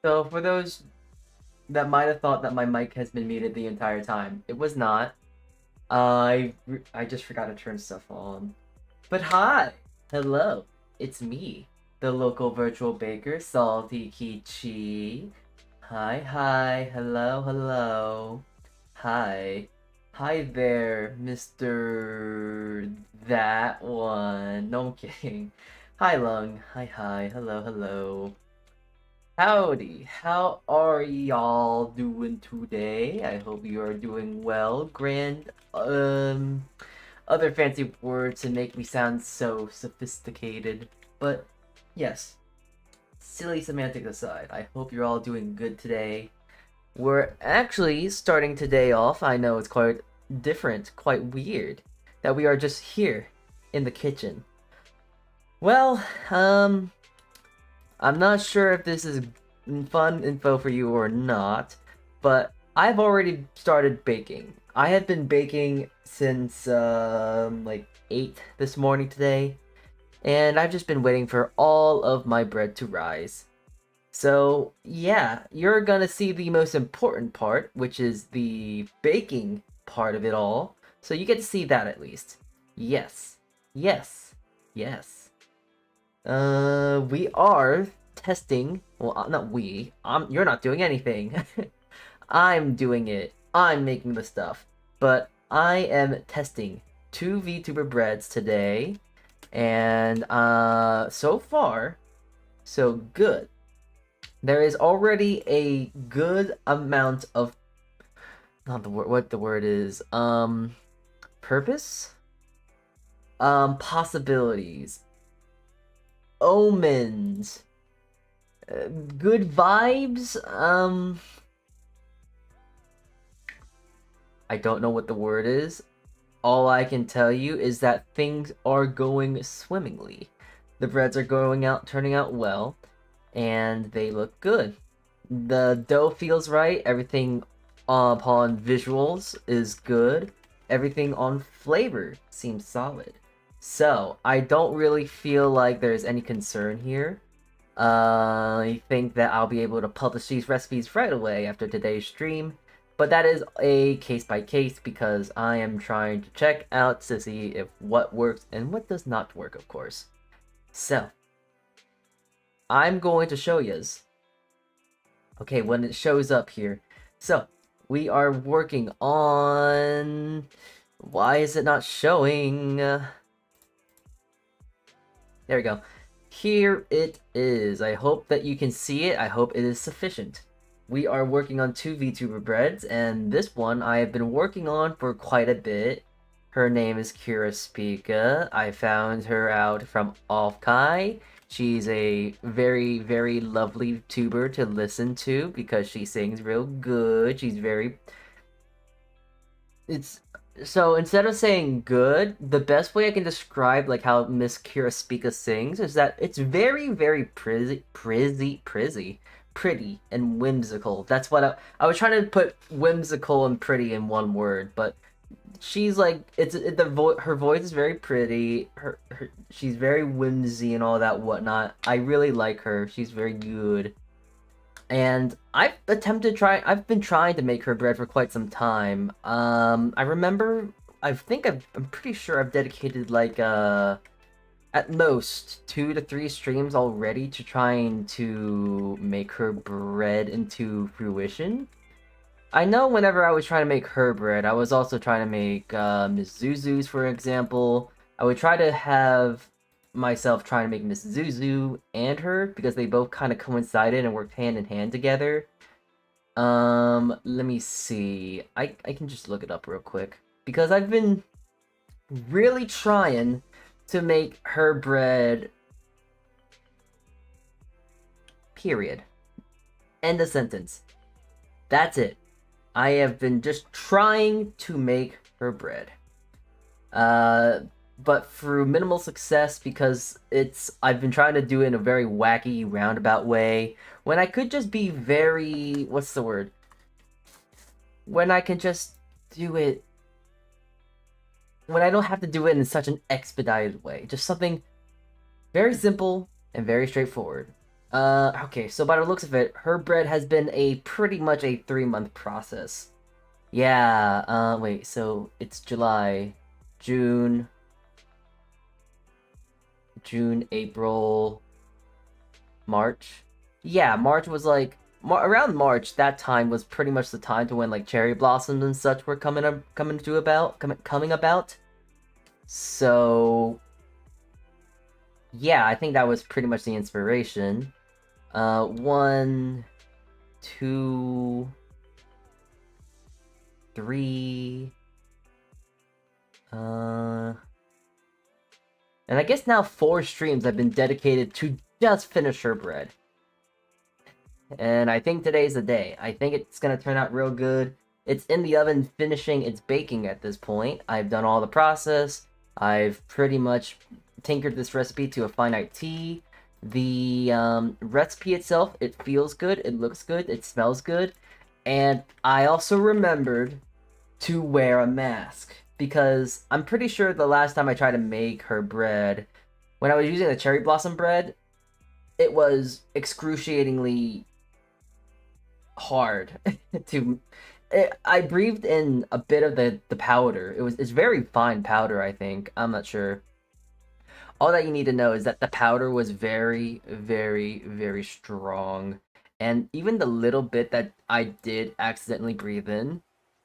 So for those that might have thought that my mic has been muted the entire time, it was not. I just forgot to turn stuff on. But hi, hello, it's me, the local virtual baker, Saltea Kichee. Hi, hello. Hi there, Mr. That one. No, I'm kidding. Hi, Lung. Hi, hello. Howdy, how are y'all doing today? I hope you are doing well. Other fancy words to make me sound so sophisticated. But, yes, silly semantics aside, I hope you're all doing good today. We're actually starting today off, I know it's quite different, quite weird, that we are just here in the kitchen. Well, I'm not sure if this is fun info for you or not, but I've already started baking. I have been baking since like 8 this morning today, and I've just been waiting for all of my bread to rise. So yeah, you're gonna see the most important part, which is the baking part of it all. So you get to see that at least. Yes. We are testing. Well, not we. You're not doing anything. I'm doing it. I'm making the stuff. But I am testing 2 VTuber Breads today. And so far, so good. There is already a good amount of not the word what the word is. Purpose? Possibilities. Omens. Good vibes. I don't know what the word is. All I can tell you is that things are going swimmingly. The breads are turning out well, and they look good. The dough feels right. Everything upon visuals is good. Everything on flavor seems solid. So, I don't really feel like there's any concern here. I think that I'll be able to publish these recipes right away after today's stream, but that is a case by case because I am trying to check out to see if what works and what does not work, of course. So, I'm going to show yous. Okay, when it shows up here. So, we are working on... Why is it not showing? There we go. Here it is. I hope that you can see it. I hope it is sufficient. We are working on 2 VTuber Breads, and this one I have been working on for quite a bit. Her name is Kira Spica. I found her out from Offkai. She's a very, very lovely tuber to listen to because she sings real good. She's very... So instead of saying good, the best way I can describe like how Miss Kira Spica sings is that it's very, very pretty and whimsical. That's what I was trying to put whimsical and pretty in one word, but she's like her voice is very pretty. She's very whimsy and all that whatnot. I really like her. She's very good. And I've been trying to make her bread for quite some time. I'm pretty sure I've dedicated like at most 2 to 3 streams already to trying to make her bread into fruition. I know whenever I was trying to make her bread, I was also trying to make Miss Zuzu's, for example. I would try to have myself trying to make Miss Zuzu and her because they both kind of coincided and worked hand in hand together. Let me see. I can just look it up real quick because I've been really trying to make her bread. Period. End of sentence. That's it. I have been just trying to make her bread. But through minimal success because I've been trying to do it in a very wacky, roundabout way, when I could just be very, what's the word? When I can just do it, when I don't have to do it in such an expedited way. Just something very simple and very straightforward. Okay, so by the looks of it, her bread has been a pretty much a 3-month process. Yeah, wait, so it's July, June, April, March. Yeah, March was like around March. That time was pretty much the time to when like cherry blossoms and such were coming about. So yeah, I think that was pretty much the inspiration. One, two, three. And I guess now 4 streams have been dedicated to just finish her bread. And I think today's the day. I think it's gonna turn out real good. It's in the oven finishing its baking at this point. I've done all the process. I've pretty much tinkered this recipe to a finite T. The recipe itself, it feels good, it looks good, it smells good. And I also remembered to wear a mask. Because I'm pretty sure the last time I tried to make her bread, when I was using the cherry blossom bread, it was excruciatingly hard to I breathed in a bit of the powder. It's very fine powder, I think. I'm not sure. All that you need to know is that the powder was very, very, very strong. And even the little bit that I did accidentally breathe in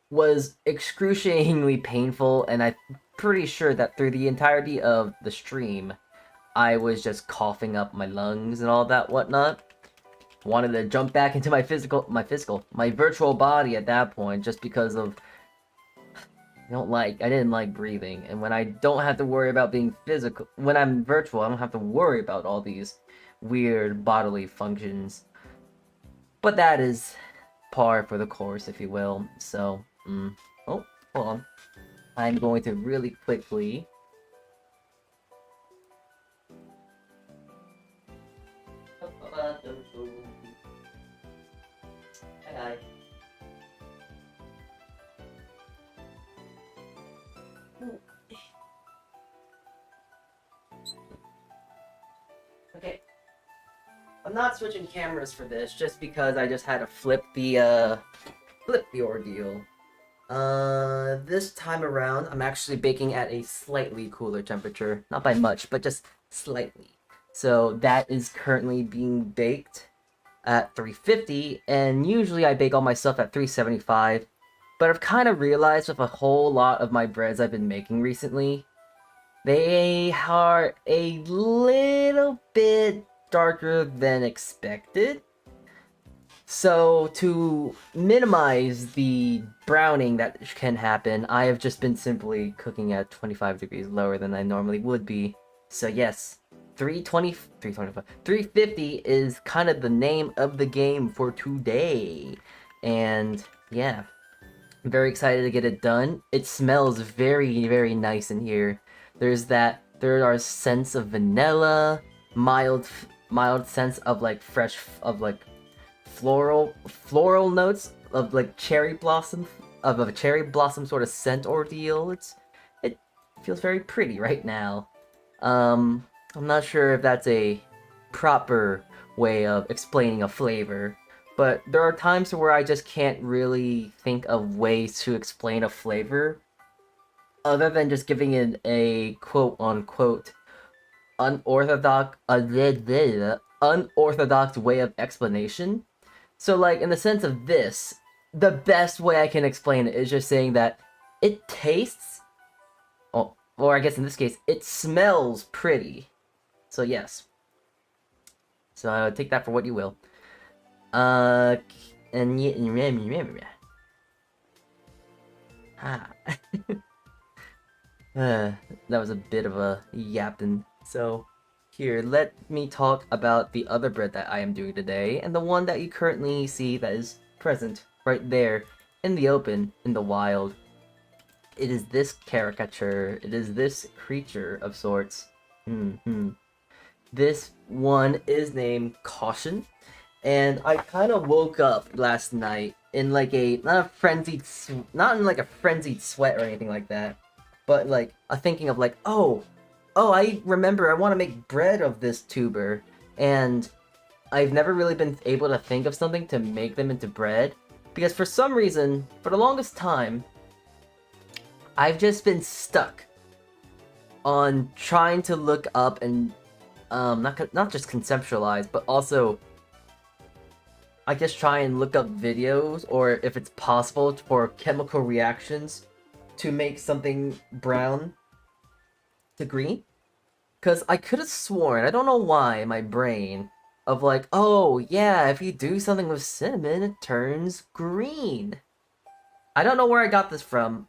was excruciatingly painful, and I'm pretty sure that through the entirety of the stream, I was just coughing up my lungs and all that whatnot. Wanted to jump back into my virtual body at that point, just because of I didn't like breathing, and when I don't have to worry about being physical, when I'm virtual, I don't have to worry about all these weird bodily functions. But that is par for the course, if you will. So, oh, hold on. I'm going to really quickly. Hi. Okay. I'm not switching cameras for this just because I just had to flip the ordeal. This time around, I'm actually baking at a slightly cooler temperature. Not by much, but just slightly. So that is currently being baked at 350, and usually I bake all my stuff at 375. But I've kind of realized with a whole lot of my breads I've been making recently, they are a little bit darker than expected. So to minimize the browning that can happen, I have just been simply cooking at 25 degrees lower than I normally would be. So yes, 350 is kind of the name of the game for today. And yeah, I'm very excited to get it done. It smells very, very nice in here. There are scents of vanilla, mild sense of like floral notes of like cherry blossom, of a cherry blossom sort of scent ordeal. It feels very pretty right now. I'm not sure if that's a proper way of explaining a flavor, but there are times where I just can't really think of ways to explain a flavor other than just giving it a quote unquote unorthodox way of explanation. So like in the sense of this, the best way I can explain it is just saying that it tastes, or I guess in this case, it smells pretty. So yes. So take that for what you will. And that was a bit of a yapping. So here, let me talk about the other bread that I am doing today, and the one that you currently see that is present right there in the open, in the wild. It is this caricature, it is this creature of sorts. This one is named Caution, and I kind of woke up last night in like not in like a frenzied sweat or anything like that, but like a thinking of like, oh, I remember I want to make bread of this tuber, and I've never really been able to think of something to make them into bread, because for some reason, for the longest time, I've just been stuck on trying to look up and not just conceptualize, but also I guess try and look up videos, or if it's possible, for chemical reactions to make something brown to green. Because I could have sworn, I don't know why, in my brain, of like, oh yeah, if you do something with cinnamon, it turns green. I don't know where I got this from.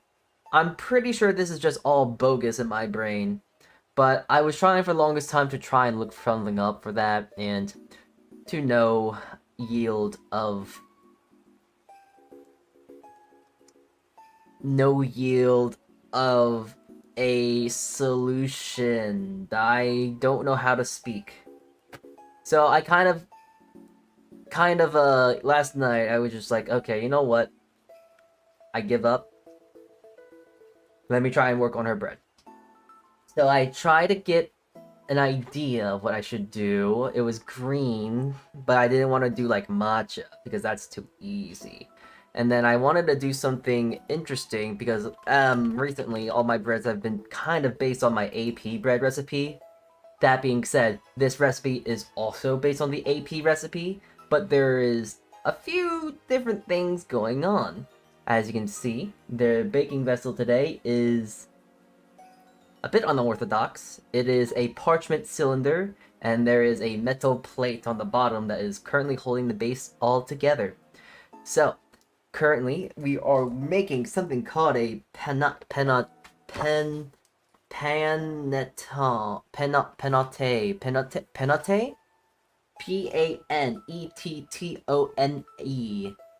I'm pretty sure this is just all bogus in my brain. But I was trying for the longest time to try and look something up for that, and to no yield of a solution. I don't know how to speak. So I kind of last night I was just like, okay, you know what? I give up. Let me try and work on her bread. So I try to get an idea of what I should do. It was green, but I didn't want to do like matcha because that's too easy. And then I wanted to do something interesting because recently all my breads have been kind of based on my AP bread recipe. That being said, this recipe is also based on the AP recipe, but there is a few different things going on. As you can see, the baking vessel today is a bit unorthodox. It is a parchment cylinder, and there is a metal plate on the bottom that is currently holding the base all together. So, currently, we are making something called a panote, P-A-N-E-T-T-O-N-E,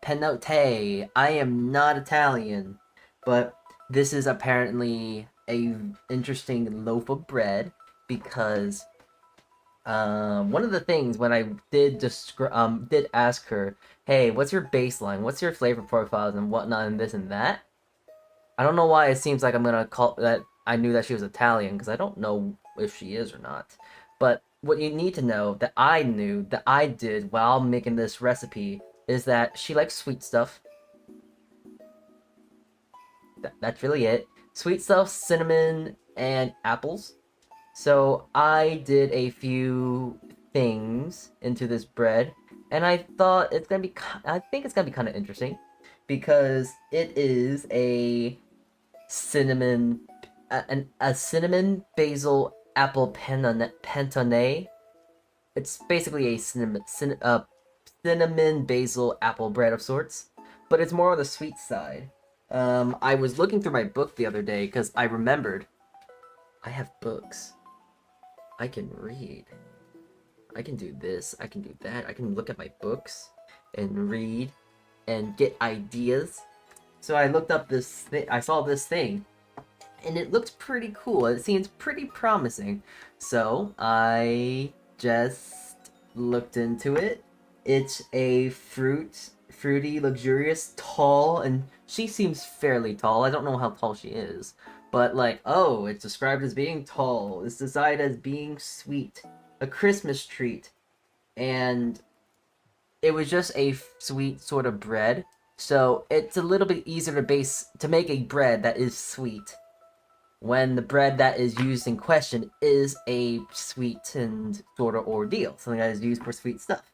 penote. I am not Italian, but this is apparently a interesting loaf of bread because one of the things when I did ask her, hey, what's your baseline? What's your flavor profiles and whatnot and this and that? I don't know why it seems like I'm gonna call that I knew that she was Italian because I don't know if she is or not. But what you need to know that I knew that I did while making this recipe is that she likes sweet stuff. That's really it. Sweet stuff, cinnamon, and apples. So I did a few things into this bread, and I thought it's gonna be. I think it's gonna be kind of interesting because it is a cinnamon, a cinnamon basil apple pantone. It's basically a cinnamon basil apple bread of sorts, but it's more on the sweet side. I was looking through my book the other day because I remembered I have books. I can read. I can do this. I can do that. I can look at my books and read and get ideas. So I looked up this thing. I saw this thing, and it looked pretty cool. It seems pretty promising. So I just looked into it. It's a fruity, luxurious, tall, and she seems fairly tall. I don't know how tall she is. But like, oh, it's described as being tall. It's described as being sweet. A Christmas treat. And it was just a sweet sort of bread. So it's a little bit easier to make a bread that is sweet when the bread that is used in question is a sweetened sort of ordeal, something that is used for sweet stuff.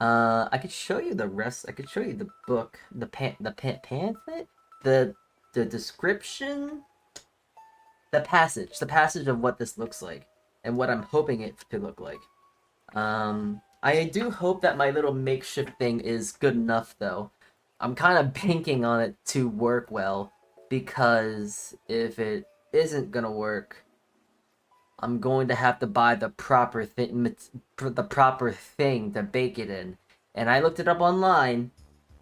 I could show you the rest. I could show you the book, the pamphlet, the description, the passage of what this looks like and what I'm hoping it to look like. I do hope that my little makeshift thing is good enough, though. I'm kind of banking on it to work well, because if it isn't gonna work, I'm going to have to buy the proper thing to bake it in. And I looked it up online.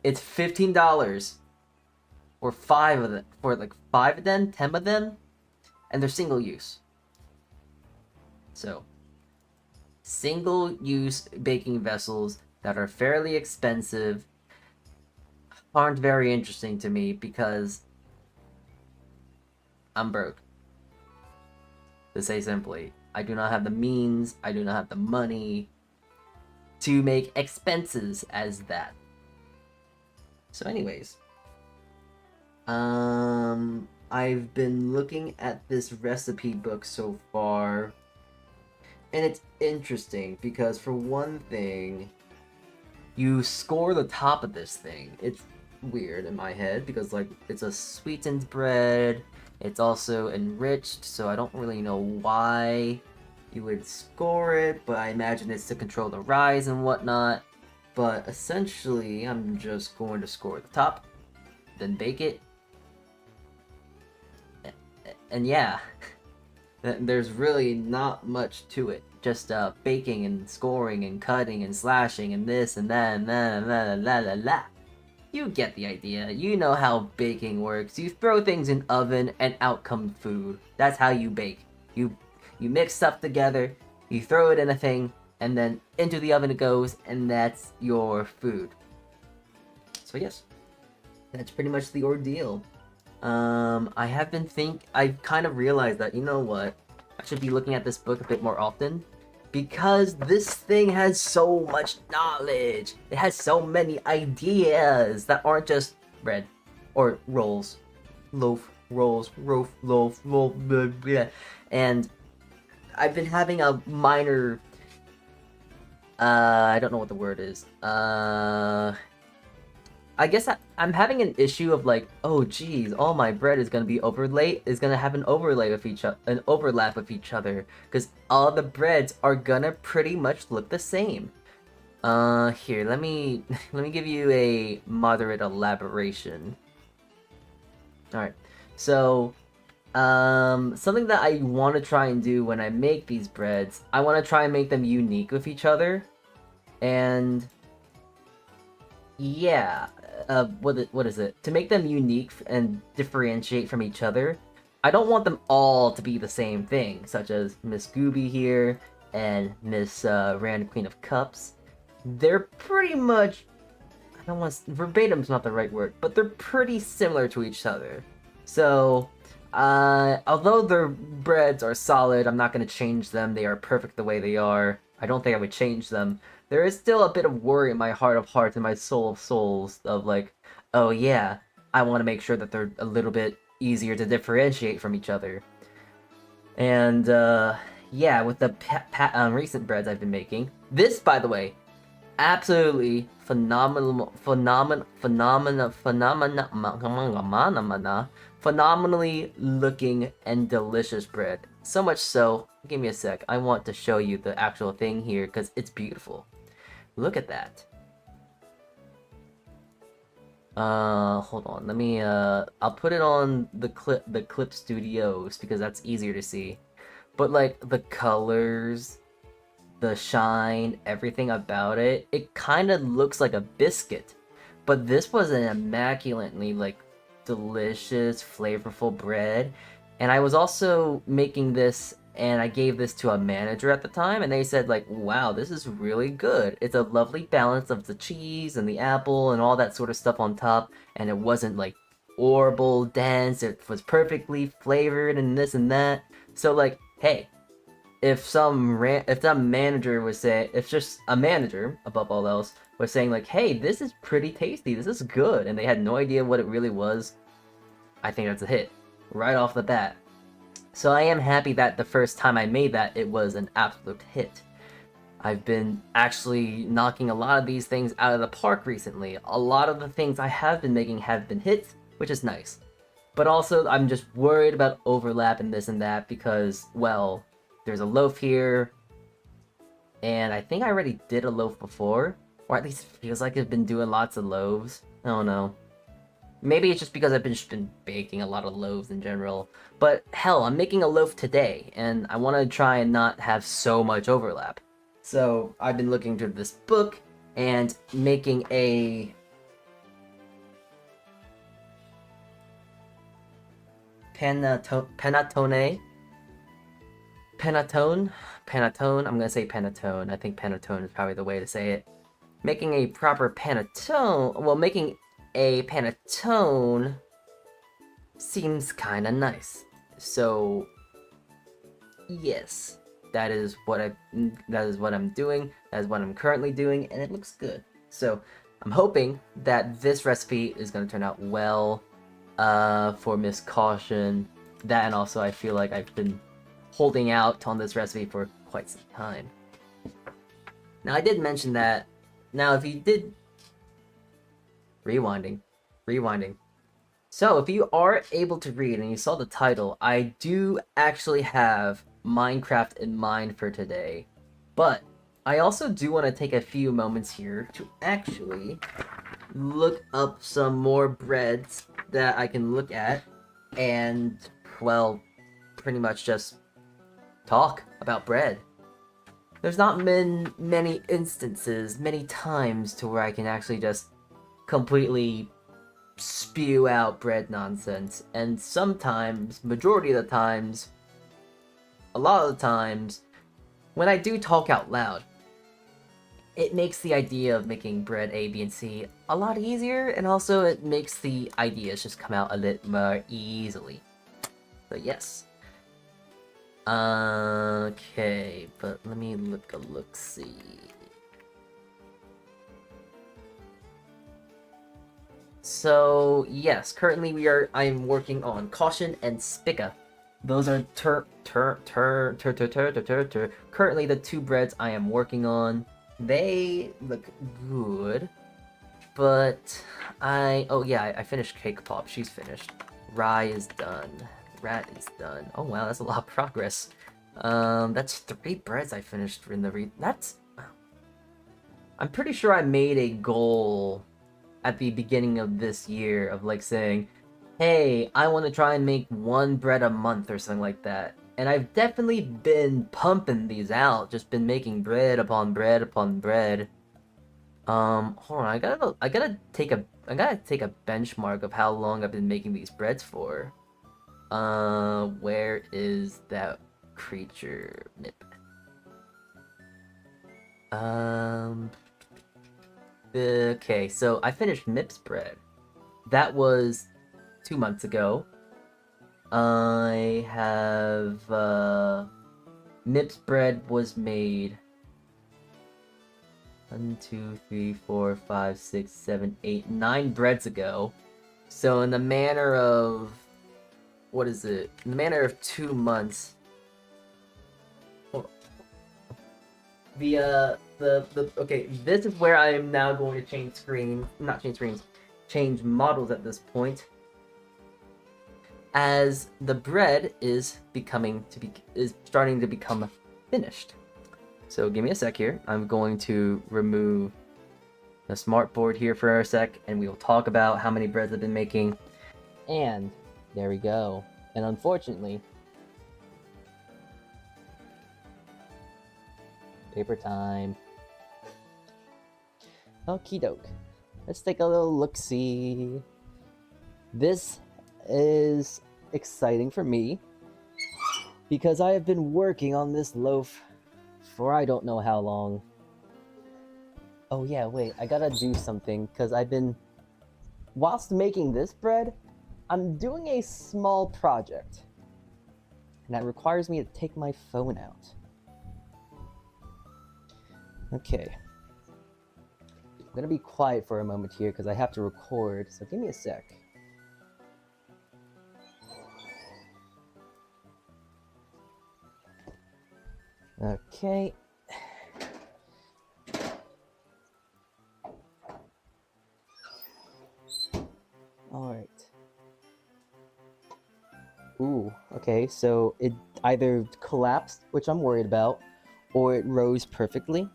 It's $15 for 5 of them, for like 5 of them, 10 of them, and they're single use. So, single use baking vessels that are fairly expensive aren't very interesting to me because I'm broke. To say simply, I do not have the means, I do not have the money to make expenses as that. So anyways, I've been looking at this recipe book so far, and it's interesting because for one thing, you score the top of this thing. It's weird in my head because like it's a sweetened bread, it's also enriched, so I don't really know why you would score it, but I imagine it's to control the rise and whatnot. But essentially, I'm just going to score the top, then bake it, and yeah, there's really not much to it. Just baking and scoring and cutting and slashing and this and that and that and that and la la la. You get the idea. You know how baking works. You throw things in oven and out come food. That's how you bake. You mix stuff together, you throw it in a thing, and then into the oven it goes, and that's your food. So yes, that's pretty much the ordeal. I've kind of realized that, you know what, I should be looking at this book a bit more often, because this thing has so much knowledge. It has so many ideas that aren't just bread or rolls, loaf, rolls, loaf, blah, blah. And I've been having a minor, I don't know what the word is. I guess I'm having an issue of like, oh geez, all my bread is gonna be have an overlay with an overlap with each other, because all the breads are gonna pretty much look the same. Here, let me give you a moderate elaboration. Alright, so, something that I want to try and do when I make these breads, I want to try and make them unique with each other, and yeah, what is it? To make them unique and differentiate from each other, I don't want them all to be the same thing, such as Miss Gooby here and Miss Rand Queen of Cups. They're pretty much, I don't want to, verbatim's not the right word, but they're pretty similar to each other. So, although their breads are solid, I'm not going to change them. They are perfect the way they are. I don't think I would change them. There is still a bit of worry in my heart of hearts and my soul of souls of like, oh yeah, I want to make sure that they're a little bit easier to differentiate from each other. And yeah, with the recent breads I've been making, this, by the way, absolutely phenomenally looking and delicious bread. So much so, give me a sec, I want to show you the actual thing here because it's beautiful. Look at that. Hold on, let me I'll put it on the clip studios because that's easier to see. But like the colors, the shine, everything about it, it kind of looks like a biscuit. But this was an immaculately like delicious, flavorful bread. And I was also making this, and I gave this to a manager at the time, and they said like, wow, this is really good. It's a lovely balance of the cheese and the apple and all that sort of stuff on top, and it wasn't like horrible, dense, it was perfectly flavored and this and that. So like, hey, if some manager was saying, if just a manager, above all else, was saying like, hey, this is pretty tasty, this is good, and they had no idea what it really was, I think that's a hit, right off the bat. So I am happy that the first time I made that, it was an absolute hit. I've been actually knocking a lot of these things out of the park recently. A lot of the things I have been making have been hits, which is nice. But also, I'm just worried about overlap and this and that because, well, there's a loaf here, and I think I already did a loaf before, or at least it feels like I've been doing lots of loaves. I don't know. Maybe it's just because I've been baking a lot of loaves in general. But hell, I'm making a loaf today, and I want to try and not have so much overlap. So I've been looking through this book and making a panettone. Panettone, I'm gonna say panettone. I think panettone is probably the way to say it. Making a proper panettone, well, making a panettone seems kinda nice. So, yes. that is what I'm doing. That is what I'm currently doing, and it looks good. So I'm hoping that this recipe is going to turn out well for Miss Caution. That, and also I feel like I've been holding out on this recipe for quite some time. Now, I did mention that. Now, if you did... Rewinding. So, if you are able to read and you saw the title, I do actually have Minecraft in mind for today. But I also do want to take a few moments here to actually look up some more breads that I can look at and, well, pretty much just talk about bread. There's not been many instances, many times to where I can actually just completely spew out bread nonsense. And sometimes, majority of the times, a lot of the times, when I do talk out loud, it makes the idea of making bread A, B, and C a lot easier, and also it makes the ideas just come out a little more easily. But yes. Okay, but let me look-see. So, yes, currently I'm working on Caution and Spica. Those are currently the two breads I am working on. They look good, but I finished Cake Pop. She's finished. Rye is done. Rat is done. Oh wow, that's a lot of progress. That's 3 breads I finished in the I'm pretty sure I made a goal at the beginning of this year of like saying, hey, I want to try and make 1 bread a month or something like that. And I've definitely been pumping these out, just been making bread upon bread upon bread. Hold on, I gotta take a benchmark of how long I've been making these breads for. Where is that creature? Nip. Okay, so I finished Mip's bread. That was 2 months ago. I have, Mip's bread was made 1, 2, 3, 4, 5, 6, 7, 8, 9 breads ago. So in the manner of... What is it? In the manner of 2 months. Okay, this is where I am now going to change models at this point. As the bread is starting to become finished. So give me a sec here. I'm going to remove the smart board here for a sec, and we will talk about how many breads I've been making. And there we go. And unfortunately, paper time. Okie doke. Let's take a little look-see. This is exciting for me because I have been working on this loaf for I don't know how long. Oh yeah, wait, I gotta do something because whilst making this bread, I'm doing a small project, and that requires me to take my phone out. Okay. I'm gonna be quiet for a moment here because I have to record, so give me a sec. Okay. Alright. Ooh, okay, so it either collapsed, which I'm worried about, or it rose perfectly.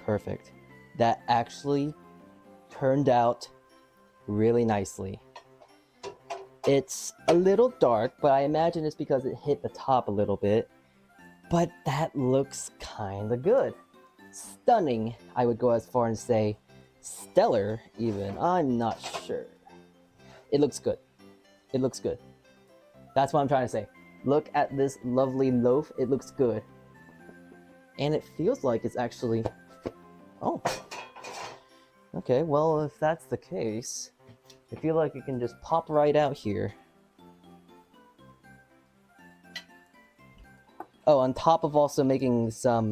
Perfect. That actually turned out really nicely. It's a little dark, but I imagine it's because it hit the top a little bit. But that looks kinda good. Stunning, I would go as far as say stellar even. I'm not sure. It looks good. It looks good. That's what I'm trying to say. Look at this lovely loaf. It looks good. And it feels like it's actually... Oh. Okay, well, if that's the case, I feel like it can just pop right out here. Oh, on top of also making some,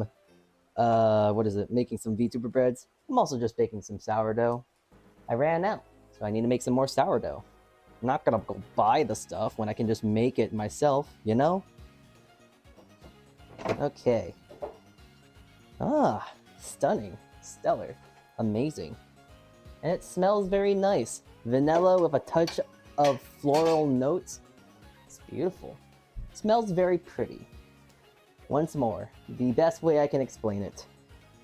making some VTuber breads, I'm also just baking some sourdough. I ran out, so I need to make some more sourdough. I'm not gonna go buy the stuff when I can just make it myself, you know? Okay. Ah, stunning, stellar, amazing. And it smells very nice. Vanilla with a touch of floral notes. It's beautiful. It smells very pretty. Once more, the best way I can explain it.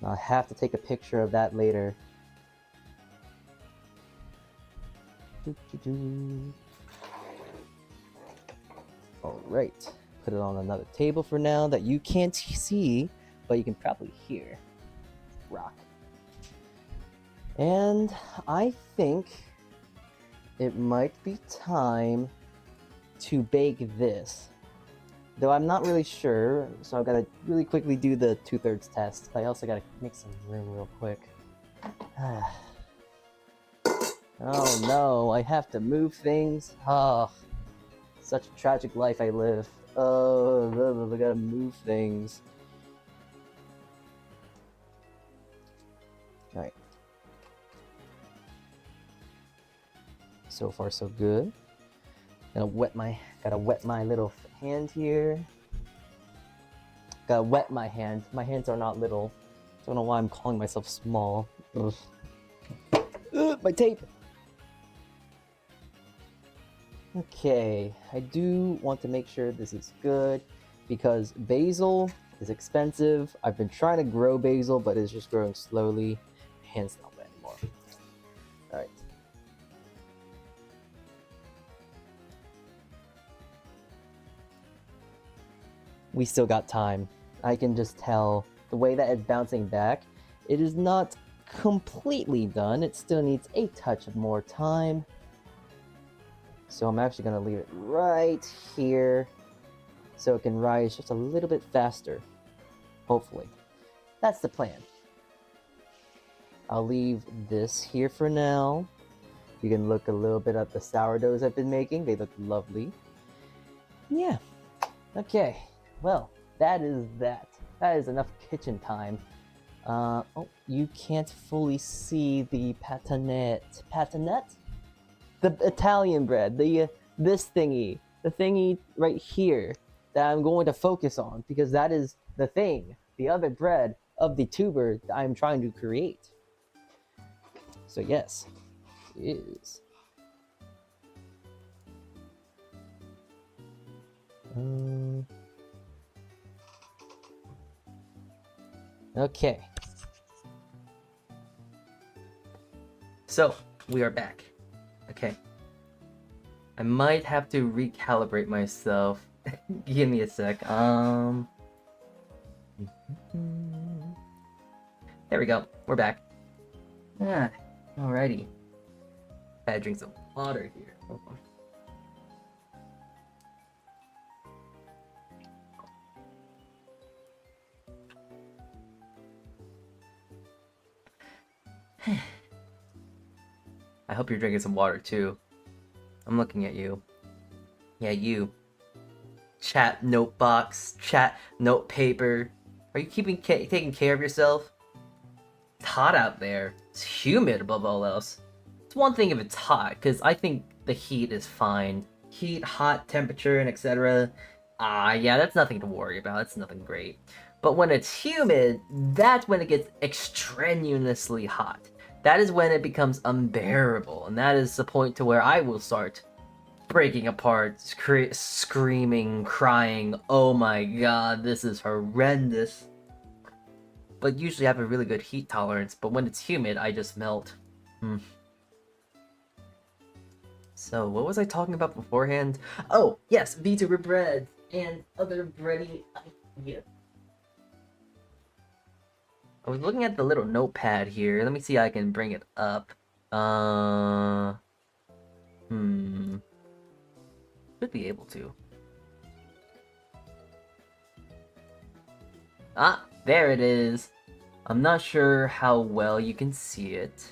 I'll have to take a picture of that later. Alright, put it on another table for now that you can't see, but you can probably hear. Rock. And I think it might be time to bake this. Though I'm not really sure, so I've got to really quickly do the 2/3 test. I also got to make some room real quick. Oh no, I have to move things. Oh, such a tragic life I live. Oh, I gotta move things. Alright. So far so good. Gotta wet my little hand here. Gotta wet my hand. My hands are not little. Don't know why I'm calling myself small. Ugh. Ugh, my tape! Okay, I do want to make sure this is good because basil is expensive. I've been trying to grow basil, but it's just growing slowly. My hand's not wet anymore. Alright. We still got time. I can just tell the way that it's bouncing back. It is not completely done. It still needs a touch of more time. So I'm actually going to leave it right here so it can rise just a little bit faster. Hopefully. That's the plan. I'll leave this here for now. You can look a little bit at the sourdoughs I've been making. They look lovely. Yeah. Okay. Well, that is that. That is enough kitchen time. Oh, you can't fully see the patinette. Patinette? The Italian bread, this thingy, the thingy right here that I'm going to focus on because that is the thing, the other bread of the tuber that I'm trying to create. So yes, it is. Okay. So, we are back. Okay. I might have to recalibrate myself. Give me a sec. There we go. We're back. Ah, alrighty. Gotta drink some water here. Hold on. I hope you're drinking some water too. I'm looking at you. Yeah, you. Chat note box, chat note paper. Are you taking care of yourself? It's hot out there. It's humid above all else. It's one thing if it's hot, because I think the heat is fine. Heat, hot, temperature, and etc. Yeah, that's nothing to worry about. It's nothing great. But when it's humid, that's when it gets extraneously hot. That is when it becomes unbearable, and that is the point to where I will start breaking apart, screaming, crying, oh my god, this is horrendous. But usually I have a really good heat tolerance, but when it's humid, I just melt. So, what was I talking about beforehand? Oh, yes, VTuber Breads and other bready ideas. I was looking at the little notepad here. Let me see if I can bring it up. Should be able to. Ah, There it is. I'm not sure how well you can see it.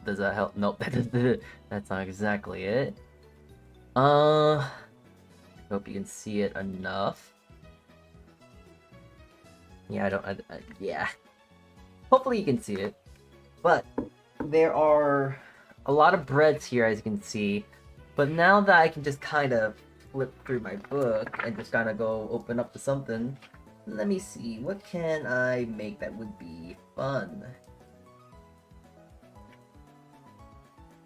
Does that help? Nope, that's not exactly it. I hope you can see it enough. Yeah, yeah. Hopefully you can see it. But there are a lot of breads here, as you can see. But now that I can just kind of flip through my book and just kind of go open up to something, let me see, what can I make that would be fun?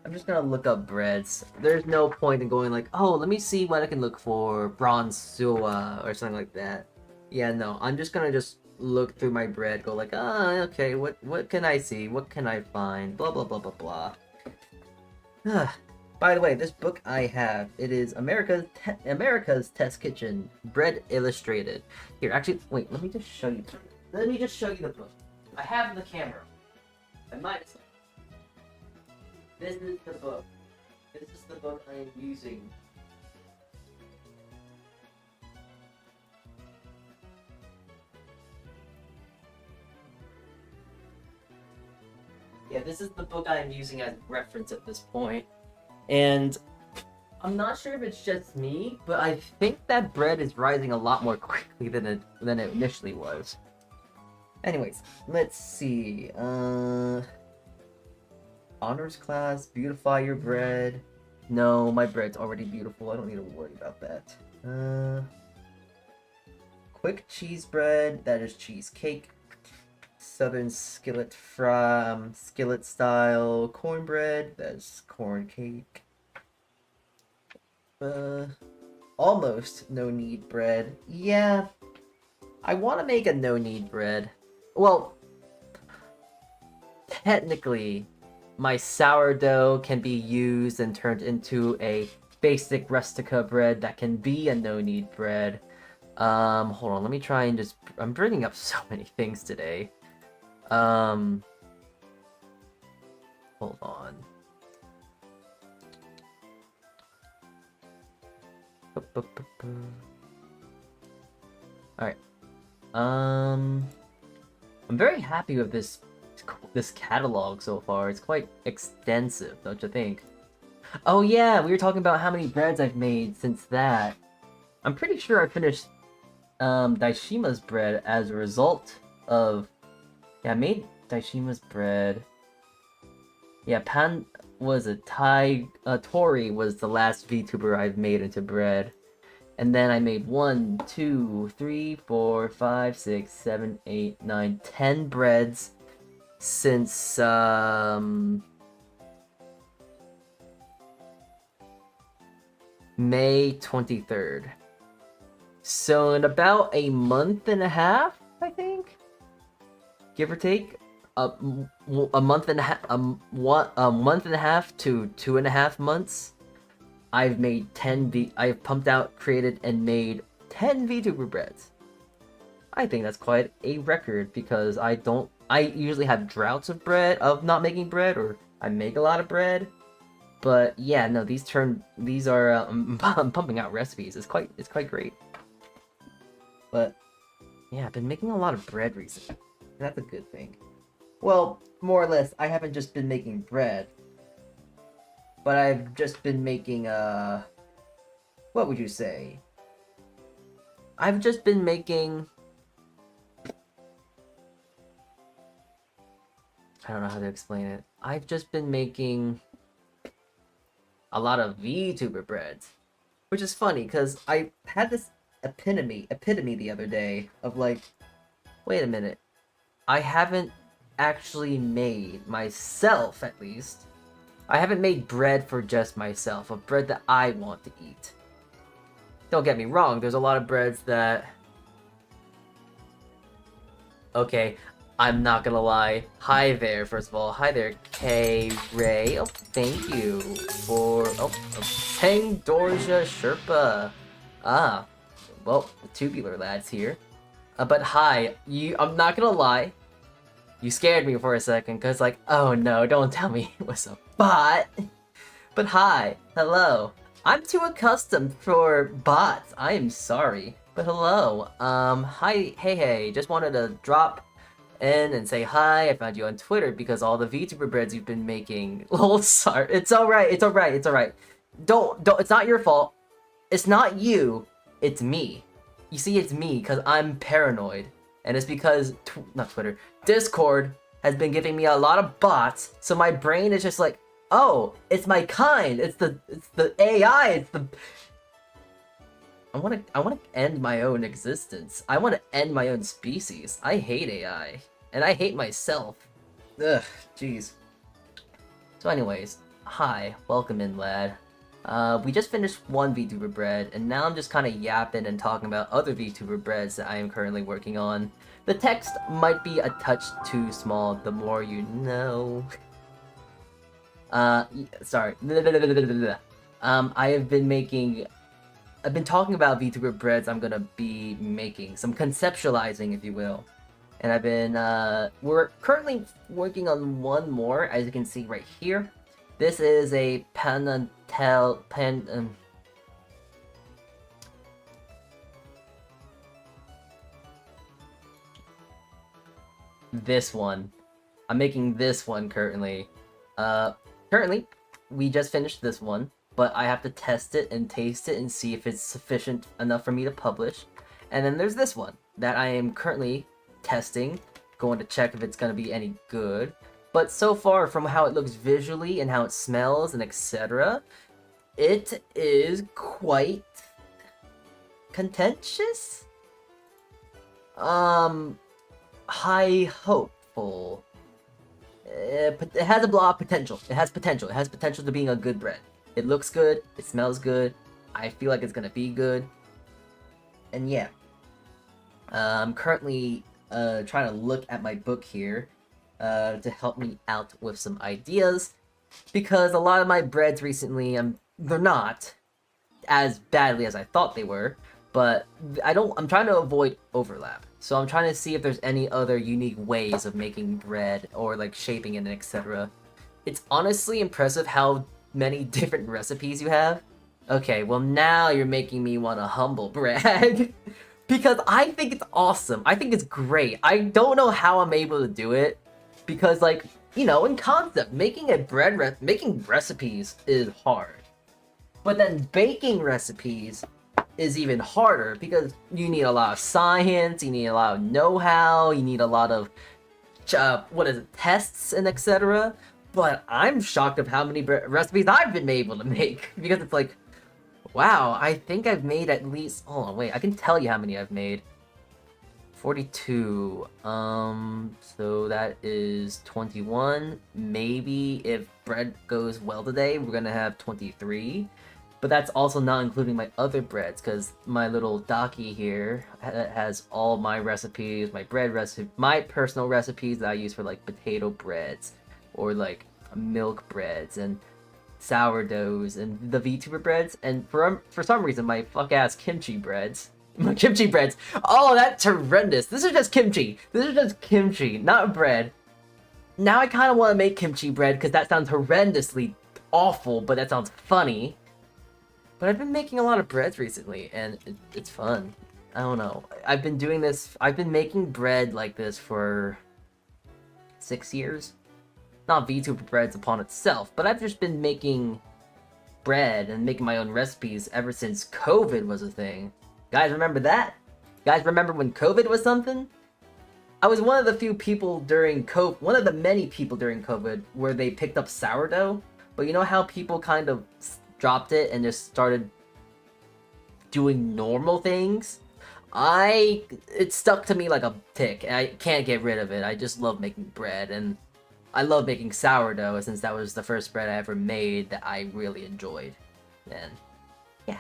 I'm just gonna look up breads. There's no point in going like, oh, let me see what I can look for, bronze suwa or something like that. Yeah, no, I'm just gonna look through my bread, go like, okay, what can I see? What can I find? Blah blah blah blah blah. By the way, this book I have, it is America's Test Kitchen, Bread Illustrated. Here, actually, wait, let me just show you. Let me just show you the book. I have the camera. I might as well. This is the book. This is the book I am using. Yeah, this is the book I am using as reference at this point. And I'm not sure if it's just me, but I think that bread is rising a lot more quickly than it initially was. Anyways, let's see. Honors class, beautify your bread. No, my bread's already beautiful. I don't need to worry about that. Quick cheese bread, that is cheesecake. Southern skillet from skillet style cornbread, that's corn cake. Almost no knead bread. Yeah, I want to make a no knead bread. Well, technically, my sourdough can be used and turned into a basic rustica bread that can be a no knead bread. Hold on, let me try and I'm bringing up so many things today. Hold on. Alright. I'm very happy with this catalog so far. It's quite extensive, don't you think? Oh yeah, we were talking about how many breads I've made since that. I'm pretty sure I finished Daishima's bread as a result of... Yeah, I made Daishima's bread. Yeah, Tori was the last VTuber I've made into bread. And then I made 1, 2, 3, 4, 5, 6, 7, 8, 9, 10 breads since May 23rd. So in about a month and a half, I think, give or take, a month and a half, a month and a half to 2.5 months, I've made I've pumped out, created, and made 10 VTuber breads. I think that's quite a record because I usually have droughts of not making bread, or I make a lot of bread. But yeah, no, these are I'm pumping out recipes. It's quite great. But yeah, I've been making a lot of bread recently. That's a good thing. Well, more or less, I haven't just been making bread, but I've just been making what would you say? I've just been making... I don't know how to explain it. I've just been making a lot of VTuber breads, which is funny because I had this epitome the other day of like, wait a minute, I haven't actually made myself, at least. I haven't made bread for just myself, a bread that I want to eat. Don't get me wrong, there's a lot of breads that... Okay, I'm not gonna lie. Hi there, first of all. Hi there, K-Ray. Oh, thank you for... Oh, Tang Dorja Sherpa. Ah, well, the tubular lad's here. But hi, I'm not gonna lie. You scared me for a second, because like, oh no, don't tell me it was a bot. But hi, hello. I'm too accustomed for bots. I am sorry. But hello, hi, hey, just wanted to drop in and say hi. I found you on Twitter because all the VTuber breads you've been making. Lol, sorry. It's alright, it's alright. Don't, it's not your fault. It's not you, it's me. You see, it's me, because I'm paranoid. And it's because, not Twitter, Discord has been giving me a lot of bots, so my brain is just like, oh, it's my kind, it's the AI, it's the... I want to end my own existence. I want to end my own species. I hate AI. And I hate myself. Ugh, jeez. So anyways, hi, welcome in, lad. We just finished one VTuber bread, and now I'm just kind of yapping and talking about other VTuber breads that I am currently working on. The text might be a touch too small, the more you know. Sorry. I've been talking about VTuber breads I'm gonna be making, some conceptualizing, if you will. And I've been, we're currently working on one more, as you can see right here. This is a this one. I'm making this one currently. Currently, we just finished this one, but I have to test it and taste it and see if it's sufficient enough for me to publish. And then there's this one that I am currently testing, going to check if it's going to be any good. But so far, from how it looks visually and how it smells and etc., it is quite contentious? High hopeful. It has a lot of potential. It has potential. It has potential to being a good bread. It looks good. It smells good. I feel like it's gonna be good. And yeah. I'm currently trying to look at my book here to help me out with some ideas. Because a lot of my breads recently, they're not as badly as I thought they were. But I'm trying to avoid overlap. So I'm trying to see if there's any other unique ways of making bread or like shaping it and etc. It's honestly impressive how many different recipes you have. Okay, well now you're making me want to humble brag. Because I think it's awesome. I think it's great. I don't know how I'm able to do it. Because like, you know, in concept, making making recipes is hard. But then baking recipes is even harder because you need a lot of science, you need a lot of know-how, you need a lot of tests and etc. But I'm shocked of how many recipes I've been able to make because it's like, wow, I think I've made at least, hold on, wait, I can tell you how many I've made. 42, so that is 21. Maybe if bread goes well today, we're gonna have 23. But that's also not including my other breads, because my little docky here has all my recipes, my personal recipes that I use for like potato breads, or like milk breads, and sourdoughs, and the VTuber breads, and for some reason my fuck-ass kimchi breads. My kimchi breads! Oh, that's horrendous! This is just kimchi! This is just kimchi, not bread. Now I kind of want to make kimchi bread, because that sounds horrendously awful, but that sounds funny. But I've been making a lot of breads recently, and it's fun. I don't know. I've been making bread like this for 6 years. Not VTuber breads upon itself, but I've just been making bread and making my own recipes ever since COVID was a thing. Guys, remember that? Guys, remember when COVID was something? I was one of the few people during COVID, one of the many people during COVID where they picked up sourdough. But you know how people kind of dropped it and just started doing normal things? It stuck to me like a tick, and I can't get rid of it. I just love making bread, and I love making sourdough since that was the first bread I ever made that I really enjoyed. And yeah.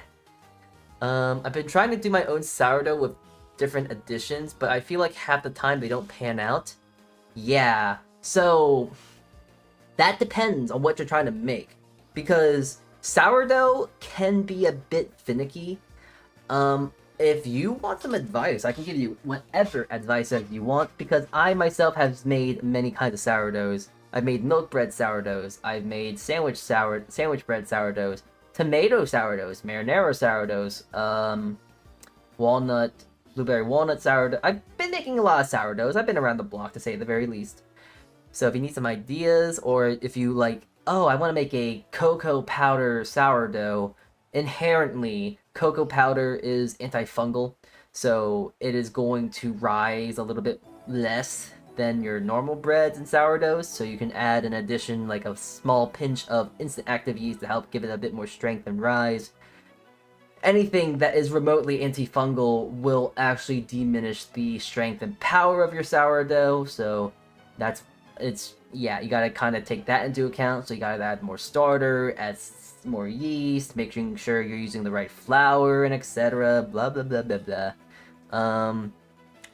I've been trying to do my own sourdough with different additions, but I feel like half the time they don't pan out. Yeah, so that depends on what you're trying to make, because sourdough can be a bit finicky. If you want some advice, I can give you whatever advice that you want, because I myself have made many kinds of sourdoughs. I've made milk bread sourdoughs, I've made sandwich bread sourdoughs, tomato sourdoughs, marinara sourdoughs, walnut, blueberry walnut sourdough. I've been making a lot of sourdoughs. I've been around the block, to say the very least. So if you need some ideas, or if you like, oh, I want to make a cocoa powder sourdough, inherently, cocoa powder is antifungal, so it is going to rise a little bit less than your normal breads and sourdoughs, so you can add an addition, like a small pinch of instant active yeast to help give it a bit more strength and rise. Anything that is remotely antifungal will actually diminish the strength and power of your sourdough, so yeah, you gotta kind of take that into account. So you gotta add more starter, add more yeast, making sure you're using the right flour and etc. Blah blah blah blah blah.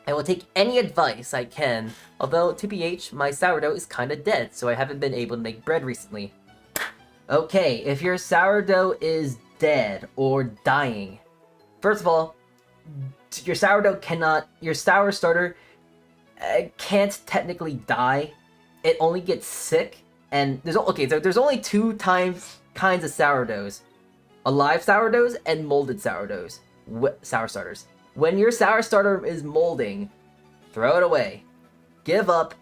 I will take any advice I can, although TBH, my sourdough is kind of dead, so I haven't been able to make bread recently. Okay, if your sourdough is dead or dying, first of all, your sour starter can't technically die. It only gets sick, and there's only two kinds of sourdoughs: alive sourdoughs and molded sourdoughs. Sour starters. When your sour starter is molding, throw it away. Give up.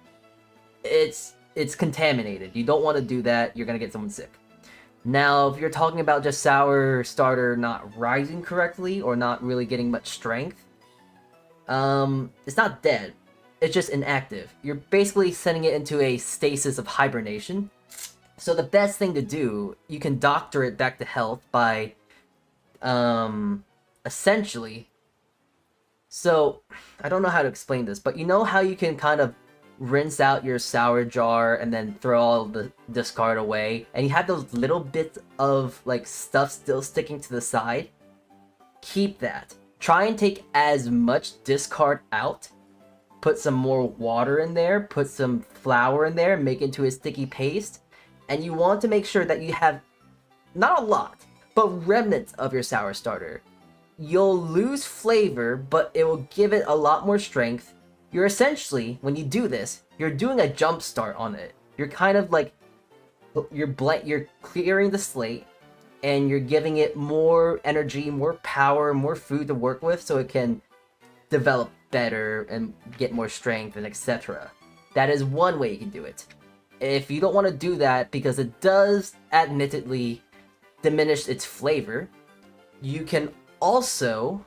It's contaminated. You don't want to do that. You're gonna get someone sick. Now, if you're talking about just sour starter not rising correctly or not really getting much strength, it's not dead. It's just inactive. You're basically sending it into a stasis of hibernation. So the best thing to do, you can doctor it back to health by, essentially... So, I don't know how to explain this, but you know how you can kind of rinse out your sour jar and then throw all the discard away, and you have those little bits of, like, stuff still sticking to the side? Keep that. Try and take as much discard out. Put some more water in there, put some flour in there, make it into a sticky paste, and you want to make sure that you have, not a lot, but remnants of your sour starter. You'll lose flavor, but it will give it a lot more strength. You're essentially, when you do this, you're doing a jump start on it. You're kind of like, you're clearing the slate, and you're giving it more energy, more power, more food to work with, so it can develop better and get more strength and etc. That is one way you can do it. If you don't want to do that, because it does admittedly diminish its flavor, you can also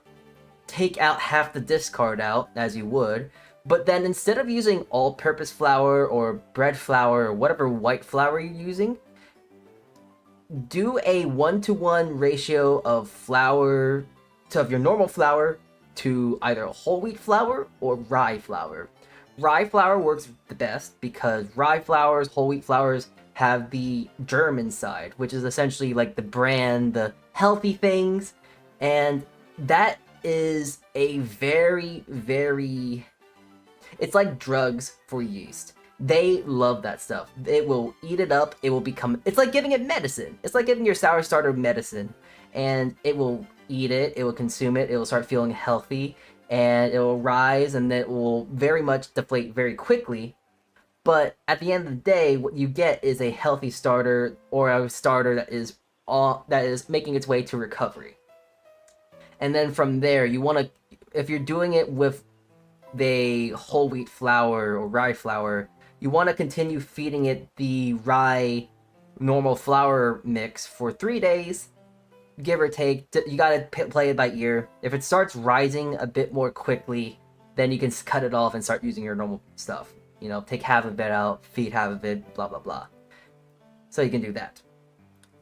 take out half the discard out, as you would, but then instead of using all-purpose flour or bread flour or whatever white flour you're using, do a 1-to-1 ratio of flour of your normal flour to either whole wheat flour or rye flour. Rye flour works the best because rye flours, whole wheat flours have the germ inside, which is essentially like the bran, the healthy things, and that is a very, very... It's like drugs for yeast. They love that stuff. It will eat it up, it will become... It's like giving it medicine. It's like giving your sour starter medicine, and it will eat it, it will consume it, it will start feeling healthy, and it will rise, and it will very much deflate very quickly. But at the end of the day, what you get is a healthy starter, or a starter that is making its way to recovery. And then from there, you want to, if you're doing it with the whole wheat flour or rye flour, you want to continue feeding it the rye normal flour mix for 3 days, give or take. You gotta play it by ear. If it starts rising a bit more quickly, then you can cut it off and start using your normal stuff. You know, take half of it out, feed half of it, blah blah blah. So you can do that.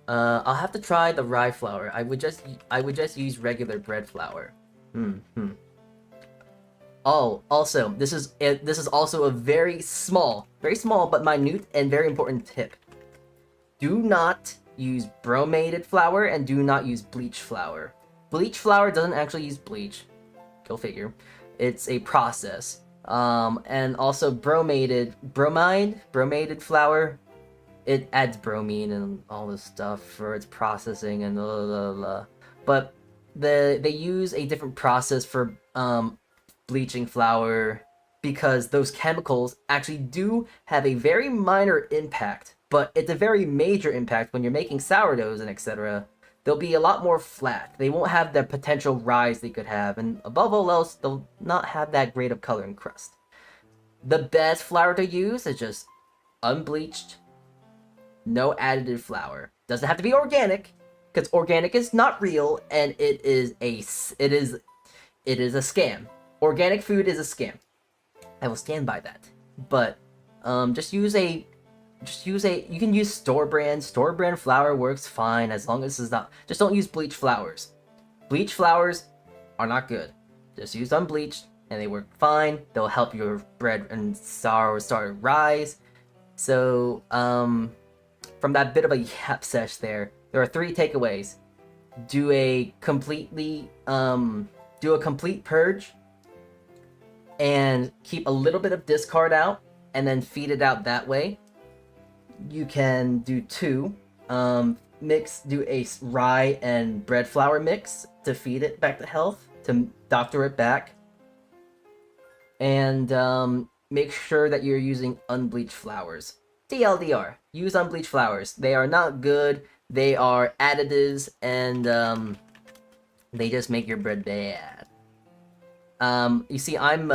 I'll have to try the rye flour. I would just use regular bread flour. Oh, also, this is also a very small but minute and very important tip. Do not use bromated flour and do not use bleach flour. Bleach flour doesn't actually use bleach. Go figure. It's a process. And also bromated flour, it adds bromine and all this stuff for its processing and blah, blah, blah. But they use a different process for bleaching flour because those chemicals actually do have a very minor impact, but it's a very major impact when you're making sourdoughs and etc. they'll be a lot more flat. They won't have the potential rise they could have, and above all else, they'll not have that great of color and crust. The best flour to use is just unbleached, no additive flour. Doesn't have to be organic, because organic is not real, and it is a scam. Organic food is a scam. I will stand by that. But just use a you can use store brand. Store brand flour works fine as long as it's not, just don't use bleached flours. Bleached flours are not good. Just use unbleached and they work fine. They'll help your bread and sour start to rise. So from that bit of a yap sesh there are 3 takeaways. Do a complete purge and keep a little bit of discard out and then feed it out that way. You can do 2, do a rye and bread flour mix to feed it back to health, to doctor it back. And make sure that you're using unbleached flours. TLDR, use unbleached flours. They are not good, they are additives, and they just make your bread bad. You see, I'm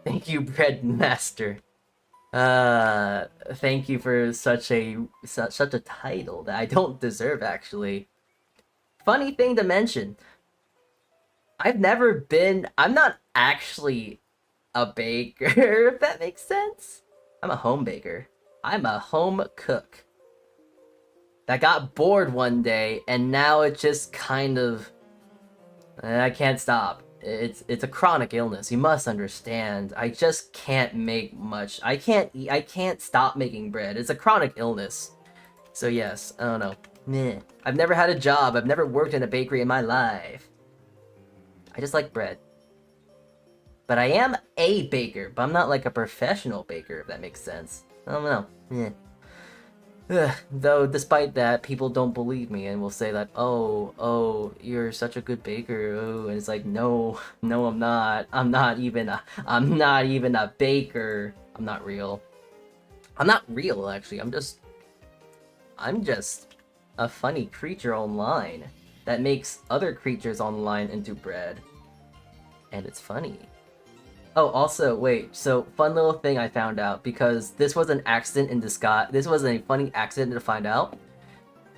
thank you, Bread Master. Thank you for such a title that I don't deserve, actually. Funny thing to mention, I'm not actually a baker, if that makes sense. I'm a home baker. I'm a home cook that got bored one day, and now it just kind of, I can't stop. It's a chronic illness. You must understand. I just can't make much. I can't stop making bread. It's a chronic illness. So yes, I don't know. Meh. I've never had a job. I've never worked in a bakery in my life. I just like bread. But I am a baker, but I'm not like a professional baker, if that makes sense. I don't know. Meh. Though, despite that, people don't believe me and will say that, oh, you're such a good baker. Oh, and it's like, no, I'm not. I'm not even a baker. I'm not real. I'm not real, actually. I'm just a funny creature online that makes other creatures online into bread. And it's funny. Oh, also, wait, so fun little thing I found out, because this was an accident in disguise. This was a funny accident to find out.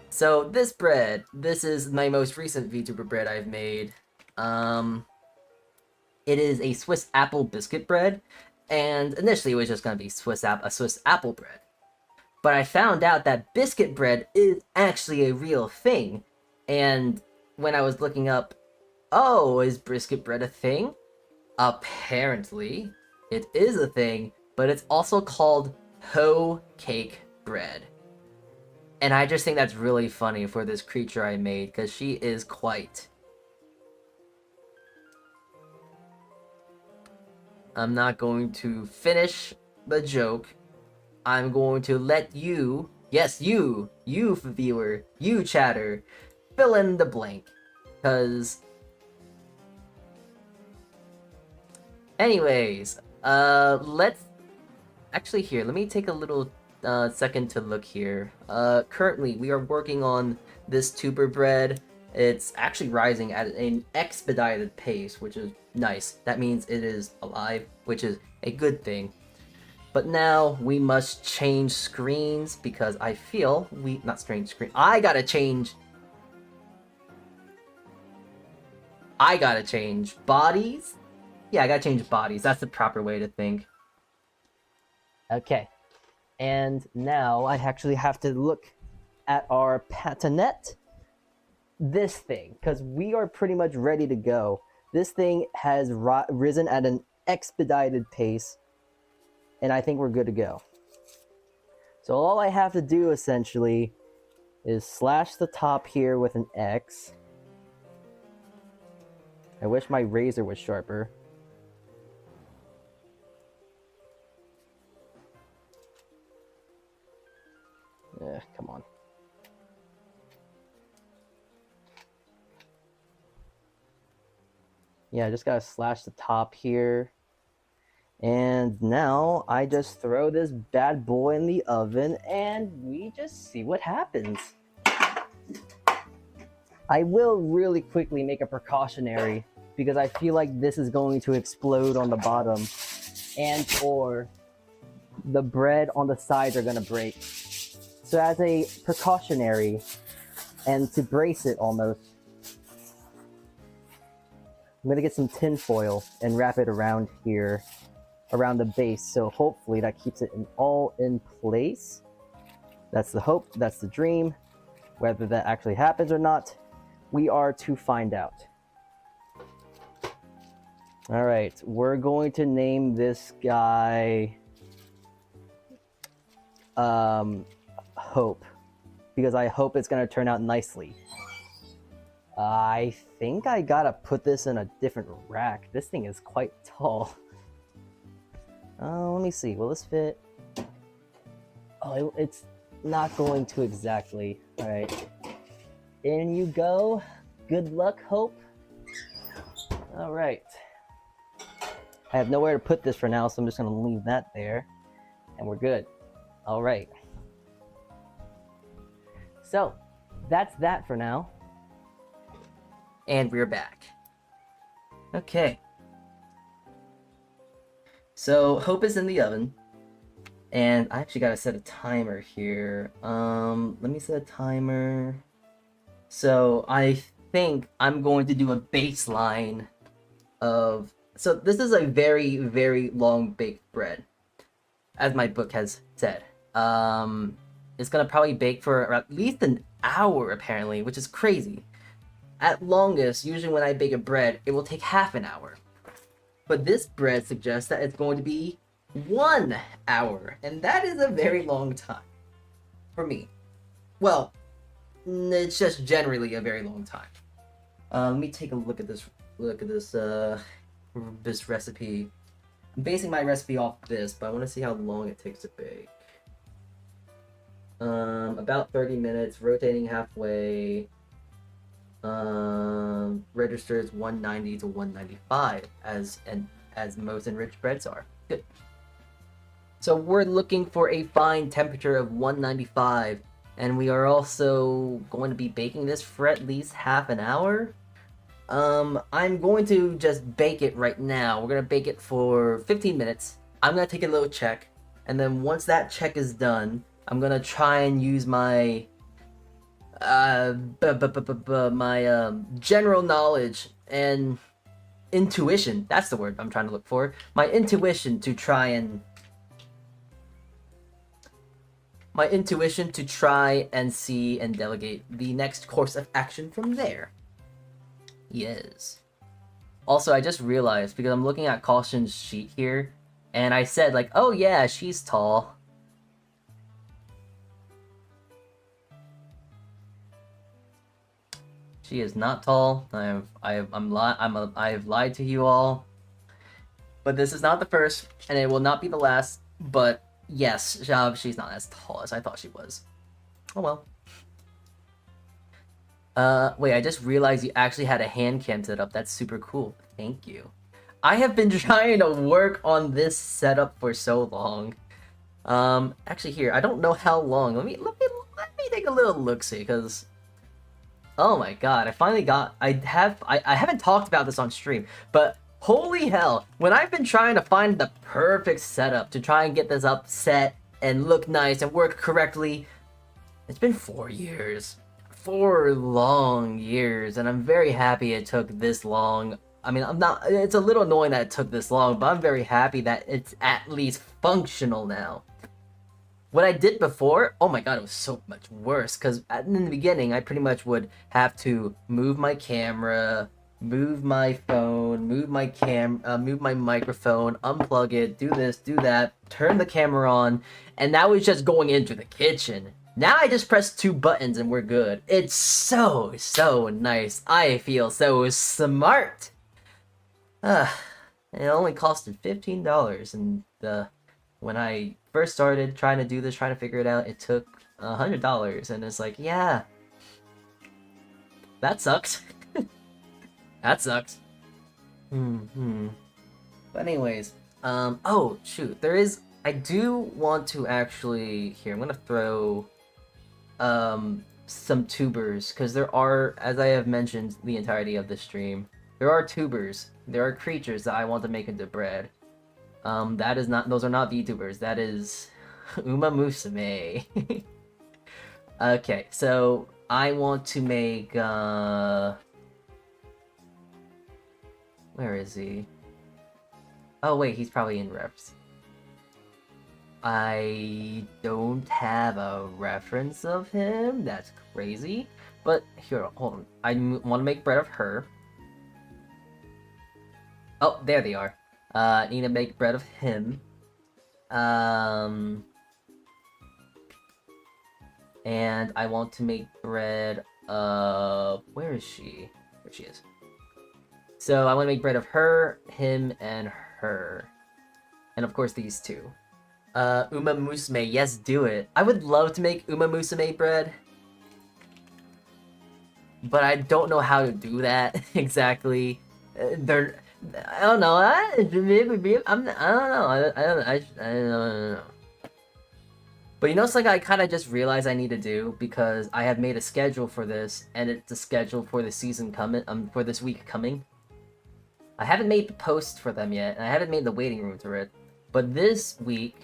So this bread, this is my most recent VTuber bread I've made. It is a Swiss apple biscuit bread, and initially it was just gonna be a Swiss apple bread. But I found out that biscuit bread is actually a real thing, and when I was looking up, oh, is biscuit bread a thing? Apparently, it is a thing, but it's also called hoe cake bread. And I just think that's really funny for this creature I made, because she is quite... I'm not going to finish the joke. I'm going to let you, yes, you viewer, you chatter, fill in the blank. Because... anyways, let's... actually, here, let me take a little second to look here. Currently, we are working on this tuber bread. It's actually rising at an expedited pace, which is nice. That means it is alive, which is a good thing. But now, we must change screens, because I feel we... not change screen. I gotta change bodies? Yeah, I gotta change bodies. That's the proper way to think. Okay. And now I actually have to look at our patinette. This thing, because we are pretty much ready to go. This thing has risen at an expedited pace, and I think we're good to go. So all I have to do, essentially, is slash the top here with an X. I wish my razor was sharper. Come on. Yeah, I just gotta slash the top here. And now I just throw this bad boy in the oven and we just see what happens. I will really quickly make a precautionary because I feel like this is going to explode on the bottom and or the bread on the sides are going to break. So as a precautionary and to brace it almost, I'm going to get some tin foil and wrap it around here, around the base. So hopefully that keeps it all in place. That's the hope, that's the dream. Whether that actually happens or not, we are to find out. All right, we're going to name this guy Hope, because I hope it's going to turn out nicely. I think I gotta put this in a different rack. This thing is quite tall. Let me see. Will this fit? Oh, it's not going to exactly. All right. In you go. Good luck, Hope. All right. I have nowhere to put this for now, so I'm just going to leave that there. And we're good. All right. So, that's that for now. And we're back. Okay. So, Hope is in the oven. And I actually gotta set a timer here. Let me set a timer. So, I think I'm going to do a baseline of... So, this is a very, very long baked bread, as my book has said. It's gonna probably bake for at least an hour, apparently, which is crazy. At longest, usually when I bake a bread, it will take half an hour. But this bread suggests that it's going to be 1 hour, and that is a very long time for me. Well, it's just generally a very long time. Let me take a look at this. This recipe. I'm basing my recipe off this, but I want to see how long it takes to bake. About 30 minutes, rotating halfway. Registers 190 to 195 as most enriched breads are. Good. So we're looking for a fine temperature of 195, and we are also going to be baking this for at least half an hour. I'm going to just bake it right now. We're gonna bake it for 15 minutes. I'm gonna take a little check, and then once that check is done, I'm gonna try and use my general knowledge and intuition. That's the word I'm trying to look for. My intuition to try and see and delegate the next course of action from there. Yes. Also, I just realized, because I'm looking at Caution's sheet here, and I said, like, oh yeah, she's tall. She is not tall. I've lied to you all. But this is not the first, and it will not be the last. But yes, she's not as tall as I thought she was. Oh well. Wait, I just realized you actually had a hand cam set up. That's super cool. Thank you. I have been trying to work on this setup for so long. Actually here, I don't know how long. Let me take a little look-see, because oh my god, I finally got... I haven't talked about this on stream, but holy hell, when I've been trying to find the perfect setup to try and get this up set and look nice and work correctly, it's been 4 years. 4 long years, and I'm very happy it took this long. I mean, it's a little annoying that it took this long, but I'm very happy that it's at least functional now. What I did before, oh my god, it was so much worse, because in the beginning, I pretty much would have to move my camera, move my phone, move my microphone, unplug it, do this, do that, turn the camera on, and that was just going into the kitchen. Now I just press 2 buttons and we're good. It's so nice. I feel so smart. It only costed $15, and when I first started trying to do this, trying to figure it out, it took $100, and it's like, yeah, that sucks. That sucks. But anyways, oh shoot, I do want to actually, here, I'm gonna throw some tubers, because there are, as I have mentioned the entirety of the stream, there are tubers. There are creatures that I want to make into bread. That is not, those are not VTubers. That is Uma Musume. Okay, so I want to make, where is he? Oh wait, he's probably in refs. I don't have a reference of him. That's crazy. But here, hold on. I want to make bread of her. Oh, there they are. I need to make bread of him. And I want to make bread of... Where is she? There she is. So I want to make bread of her, him, and her. And of course these two. Uma Musume, yes, do it. I would love to make Uma Musume bread. But I don't know how to do that exactly. They're... I don't know. I don't know. But you know something I kind of just realized I need to do, because I have made a schedule for this, and it's a schedule for the season coming, for this week coming. I haven't made the post for them yet, and I haven't made the waiting room for it. But this week,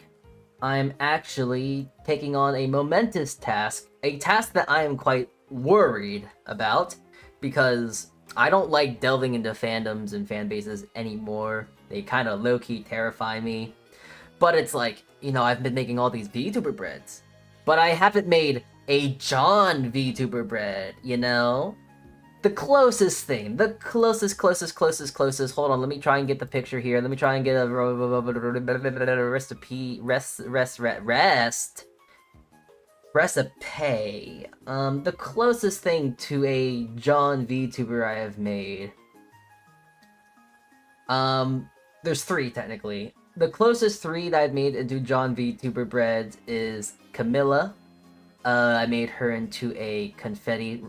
I'm actually taking on a momentous task, a task that I am quite worried about, because I don't like delving into fandoms and fan bases anymore. They kind of low-key terrify me. But it's like, you know, I've been making all these VTuber breads, but I haven't made a John VTuber bread, you know? The closest thing, the closest. Hold on, let me try and get the picture here. Let me try and get a recipe. The closest thing to a John VTuber I have made. There's three technically. The closest three that I've made into John VTuber breads is Camilla. I made her into a confetti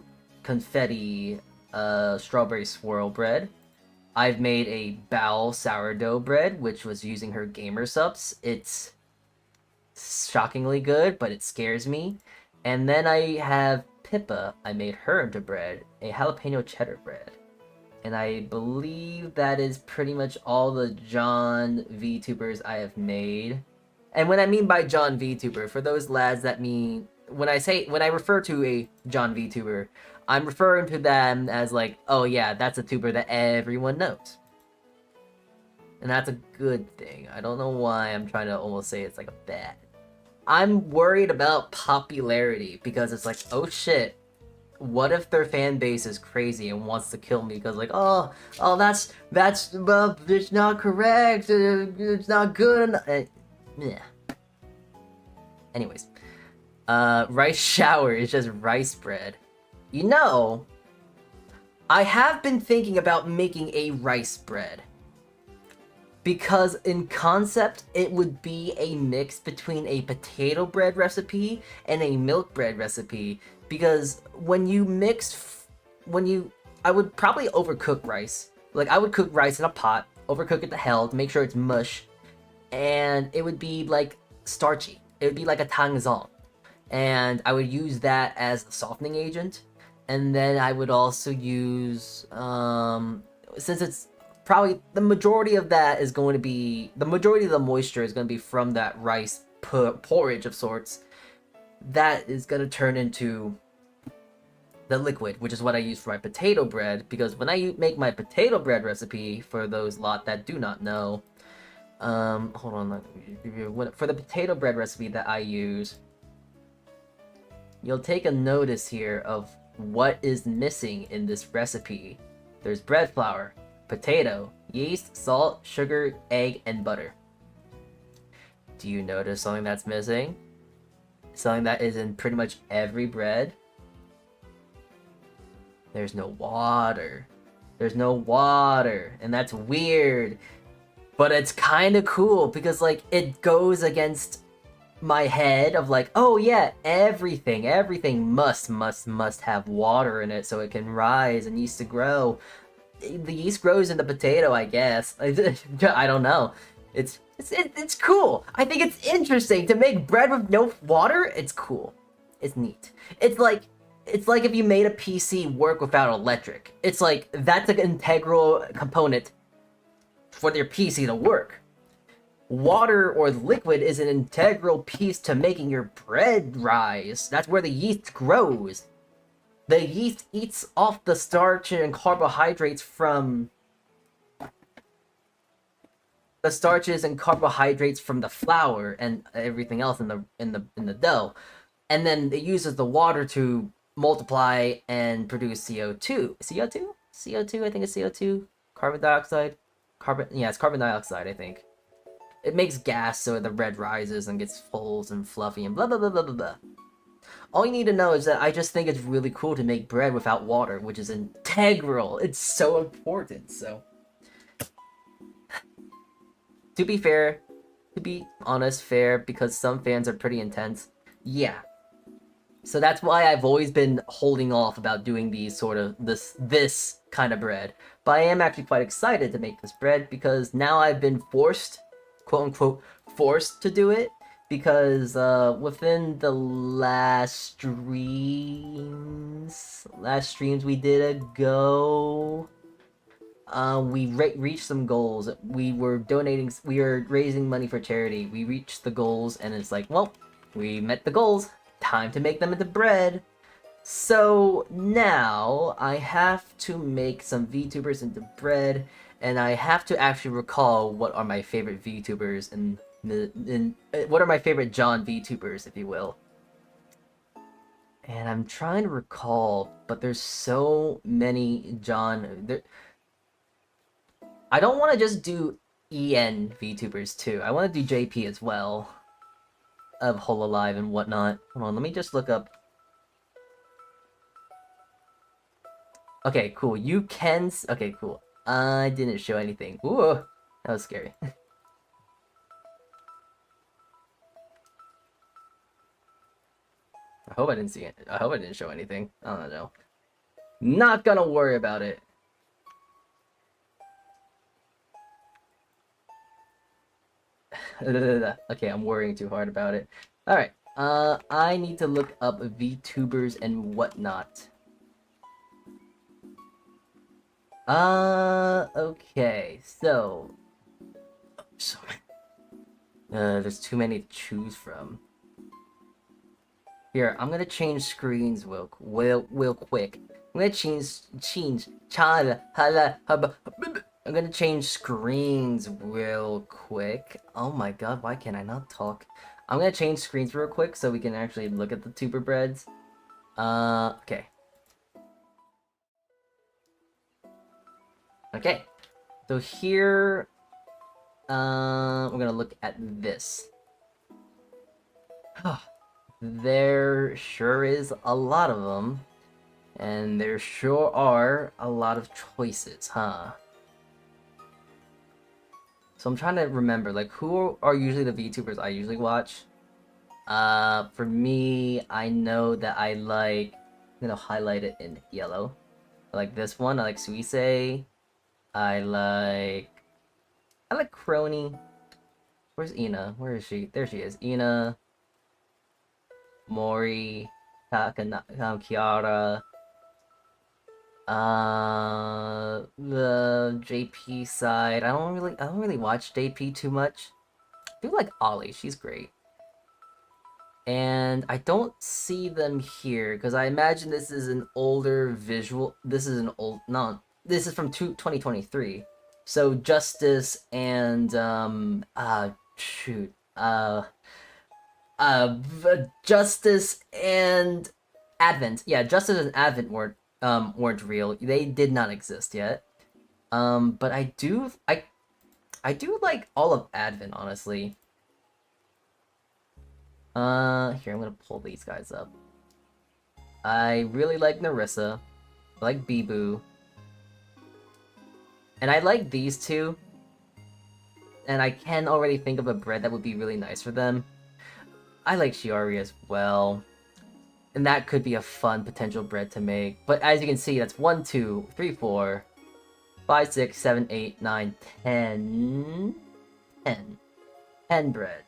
strawberry swirl bread. I've made a Bao sourdough bread, which was using her gamer subs. It's shockingly good, but it scares me. And then I have Pippa. I made her into bread, a jalapeno cheddar bread. And I believe that is pretty much all the John VTubers I have made. And when I mean by John VTuber, for those lads that mean, when I refer to a John VTuber, I'm referring to them as like, oh yeah, that's a tuber that everyone knows. And that's a good thing. I don't know why I'm trying to almost say it's like a bad. I'm worried about popularity, because it's like, oh shit, what if their fan base is crazy and wants to kill me because like, oh, that's it's not correct, it's not good enough. Yeah. Anyways, rice shower is just rice bread. You know, I have been thinking about making a rice bread, because in concept it would be a mix between a potato bread recipe and a milk bread recipe. Because when you I would probably overcook rice. Like, I would cook rice in a pot, overcook it to hell to make sure it's mush, and it would be like starchy. It would be like a tangzong, and I would use that as a softening agent. And then I would also use, since it's probably the majority of that is going to be, the majority of the moisture is going to be from that rice porridge of sorts, that is going to turn into the liquid, which is what I use for my potato bread. Because when I make my potato bread recipe, for those lot that do not know, hold on, for the potato bread recipe that I use, you'll take a notice here of what is missing in this recipe. There's bread flour, potato, yeast, salt, sugar, egg, and butter. Do you notice something that's missing? Something that is in pretty much every bread? There's no water. There's no water, and that's weird. But it's kind of cool, because like it goes against my head of like, oh yeah, everything must have water in it so it can rise and yeast to grow. The yeast grows in the potato, I guess. I don't know. It's cool. I think it's interesting to make bread with no water. It's cool. It's neat. It's like, it's like if you made a PC work without electric. It's like that's an integral component for your PC to work. Water or liquid is an integral piece to making your bread rise. That's where the yeast grows. The yeast eats off the starch and carbohydrates from the starches and carbohydrates from the flour and everything else in the dough, and then it uses the water to multiply and produce CO2. CO2? CO2? I think it's CO2. Carbon dioxide. Yeah, it's carbon dioxide. I think it makes gas, so the bread rises and gets full and fluffy and blah blah blah blah blah blah. All you need to know is that I just think it's really cool to make bread without water, which is integral. It's so important. So, to be fair, to be honest, fair, because some fans are pretty intense. Yeah. So that's why I've always been holding off about doing these sort of this kind of bread. But I am actually quite excited to make this bread because now I've been forced, quote unquote, forced to do it. Because within the last streams we did ago, we reached some goals. We were raising money for charity. We reached the goals, and it's like, well, we met the goals. Time to make them into bread. So now I have to make some VTubers into bread, and I have to actually recall what are my favorite VTubers and what are my favorite John VTubers, if you will. And I'm trying to recall, but there's so many John. I don't want to just do EN VTubers too. I want to do JP as well, of Hololive and whatnot. Hold on, let me just look up. Okay, cool. You can. Okay, cool. I didn't show anything. Ooh, that was scary. I hope I didn't see it. I hope I didn't show anything. I don't know. Not gonna worry about it. Okay, I'm worrying too hard about it. Alright. I need to look up VTubers and whatnot. Okay, so... there's too many to choose from. Here, I'm gonna change screens real quick. I'm gonna I'm gonna change screens real quick. Oh my god, why can I not talk? I'm gonna change screens real quick so we can actually look at the tuber breads. Okay. Okay. So here, we're gonna look at this. There sure is a lot of them. And there sure are a lot of choices, huh? So I'm trying to remember, like, who are usually the VTubers I usually watch? For me, I know that I like... I'm gonna highlight it in yellow. I like this one, I like Suisei. I like Crony. Where's Ina? Where is she? There she is. Ina. Mori. Kiara. The JP side. I don't really watch JP too much. I do like Ollie. She's great. And I don't see them here because I imagine this is an older visual. This is this is from 2023. So Justice and Justice and Advent. Yeah, Justice and Advent weren't real. They did not exist yet. But I do like all of Advent, honestly. Here, I'm gonna pull these guys up. I really like Narissa. I like Bibu. And I like these two. And I can already think of a bread that would be really nice for them. I like Shiori as well. And that could be a fun potential bread to make. But as you can see, that's 1, 2, 3, 4, 5, 6, 7, 8, 9, 10. 10 bread.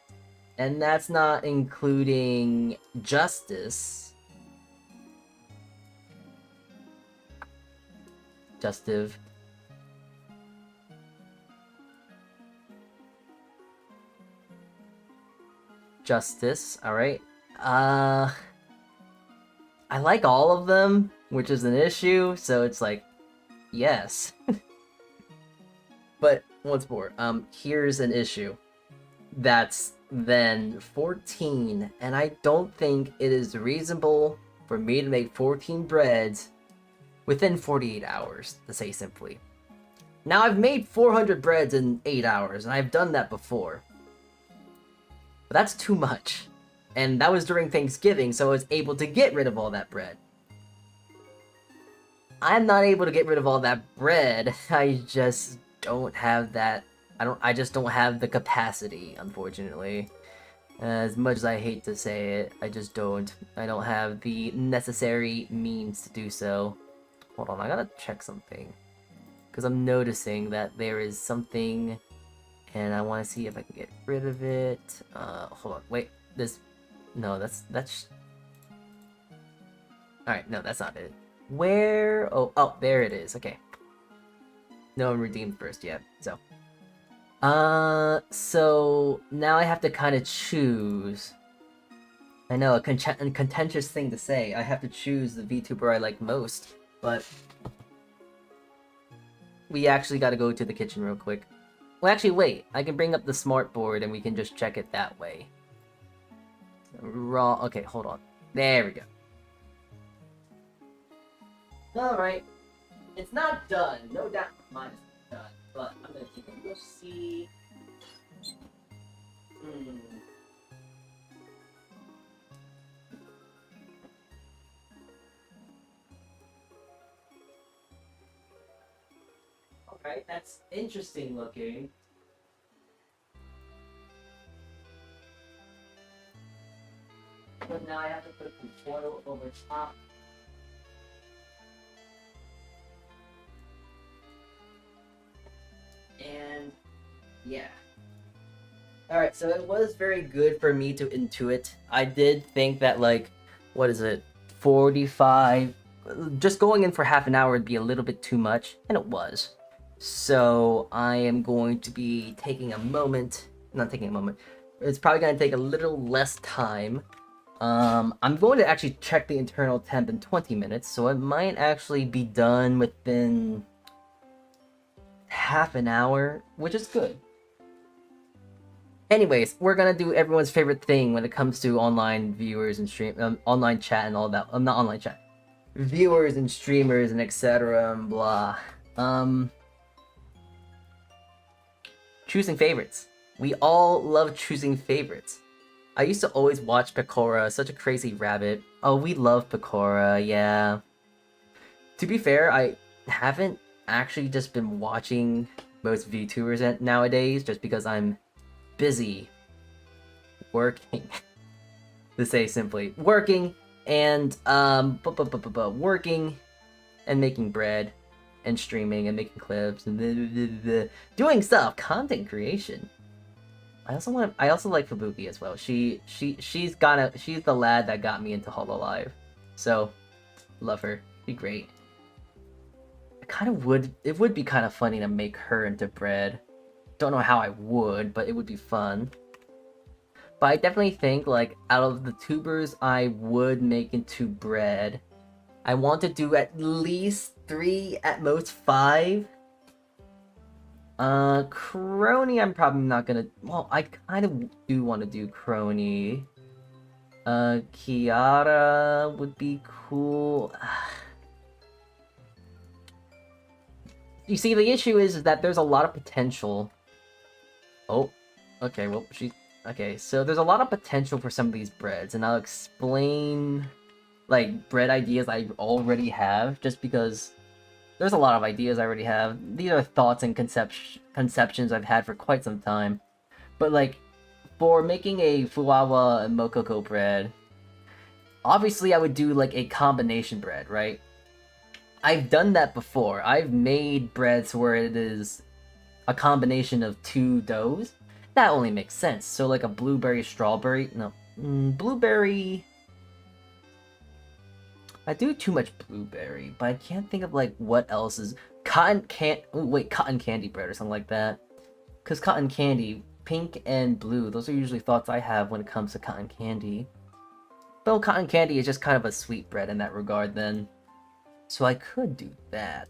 And that's not including Justice. Justive. Justice, alright. I like all of them, which is an issue, so it's like, yes. But once more, here's an issue. That's then 14, and I don't think it is reasonable for me to make 14 breads within 48 hours, to say simply. Now, I've made 400 breads in 8 hours, and I've done that before. But that's too much. And that was during Thanksgiving, so I was able to get rid of all that bread. I'm not able to get rid of all that bread. I just don't have that. I just don't have the capacity, unfortunately. As much as I hate to say it, I just don't. I don't have the necessary means to do so. Hold on, I gotta check something. Because I'm noticing that there is something, and I want to see if I can get rid of it. Hold on, wait, no, that's... Alright, no, that's not it. Where? Oh, there it is, okay. No one redeemed first yet, so. So now I have to kind of choose. I know, a contentious thing to say. I have to choose the VTuber I like most, but we actually got to go to the kitchen real quick. Well, actually, wait. I can bring up the smart board and we can just check it that way. Raw. Okay, hold on. There we go. Alright. It's not done. No doubt mine is done. But I'm gonna take a look, see. Alright, that's interesting looking. But now I have to put some foil over top. And yeah. Alright, so it was very good for me to intuit. I did think that, like, what is it, 45, just going in for half an hour would be a little bit too much, and it was. So I am going to be taking a moment, not taking a moment, it's probably going to take a little less time. I'm going to actually check the internal temp in 20 minutes, so it might actually be done within half an hour, which is good. Anyways, we're gonna do everyone's favorite thing when it comes to online viewers and online chat and all that. Not online chat, viewers and streamers and etc. and blah. Choosing favorites. We all love choosing favorites. I used to always watch Pecora, such a crazy rabbit. Oh, we love Pecora, yeah. To be fair, I haven't actually just been watching most VTubers nowadays, just because I'm busy working. To say simply, working and working and making bread and streaming and making clips and doing stuff, content creation. I also like Fubuki as well. She's the lad that got me into Hololive. So love her. Be great. It would be kind of funny to make her into bread. Don't know how I would, but it would be fun. But I definitely think, like, out of the tubers I would make into bread, I want to do at least 3, at most 5. Crony, I'm probably not gonna... Well, I kind of do want to do Crony. Kiara would be cool. You see, the issue is that there's a lot of potential. Oh, okay, well, okay, so there's a lot of potential for some of these breads, and I'll explain, like, bread ideas I already have, just because there's a lot of ideas I already have. These are thoughts and conceptions I've had for quite some time. But, like, for making a Fuwawa and Mokoko bread, obviously I would do, like, a combination bread, right? I've done that before. I've made breads where it is a combination of 2 doughs. That only makes sense. So, like, a blueberry, strawberry... No. Blueberry... I do too much blueberry, but I can't think of like what else is cotton candy bread or something like that. Cause cotton candy, pink and blue, those are usually thoughts I have when it comes to cotton candy. Though cotton candy is just kind of a sweet bread in that regard then. So I could do that.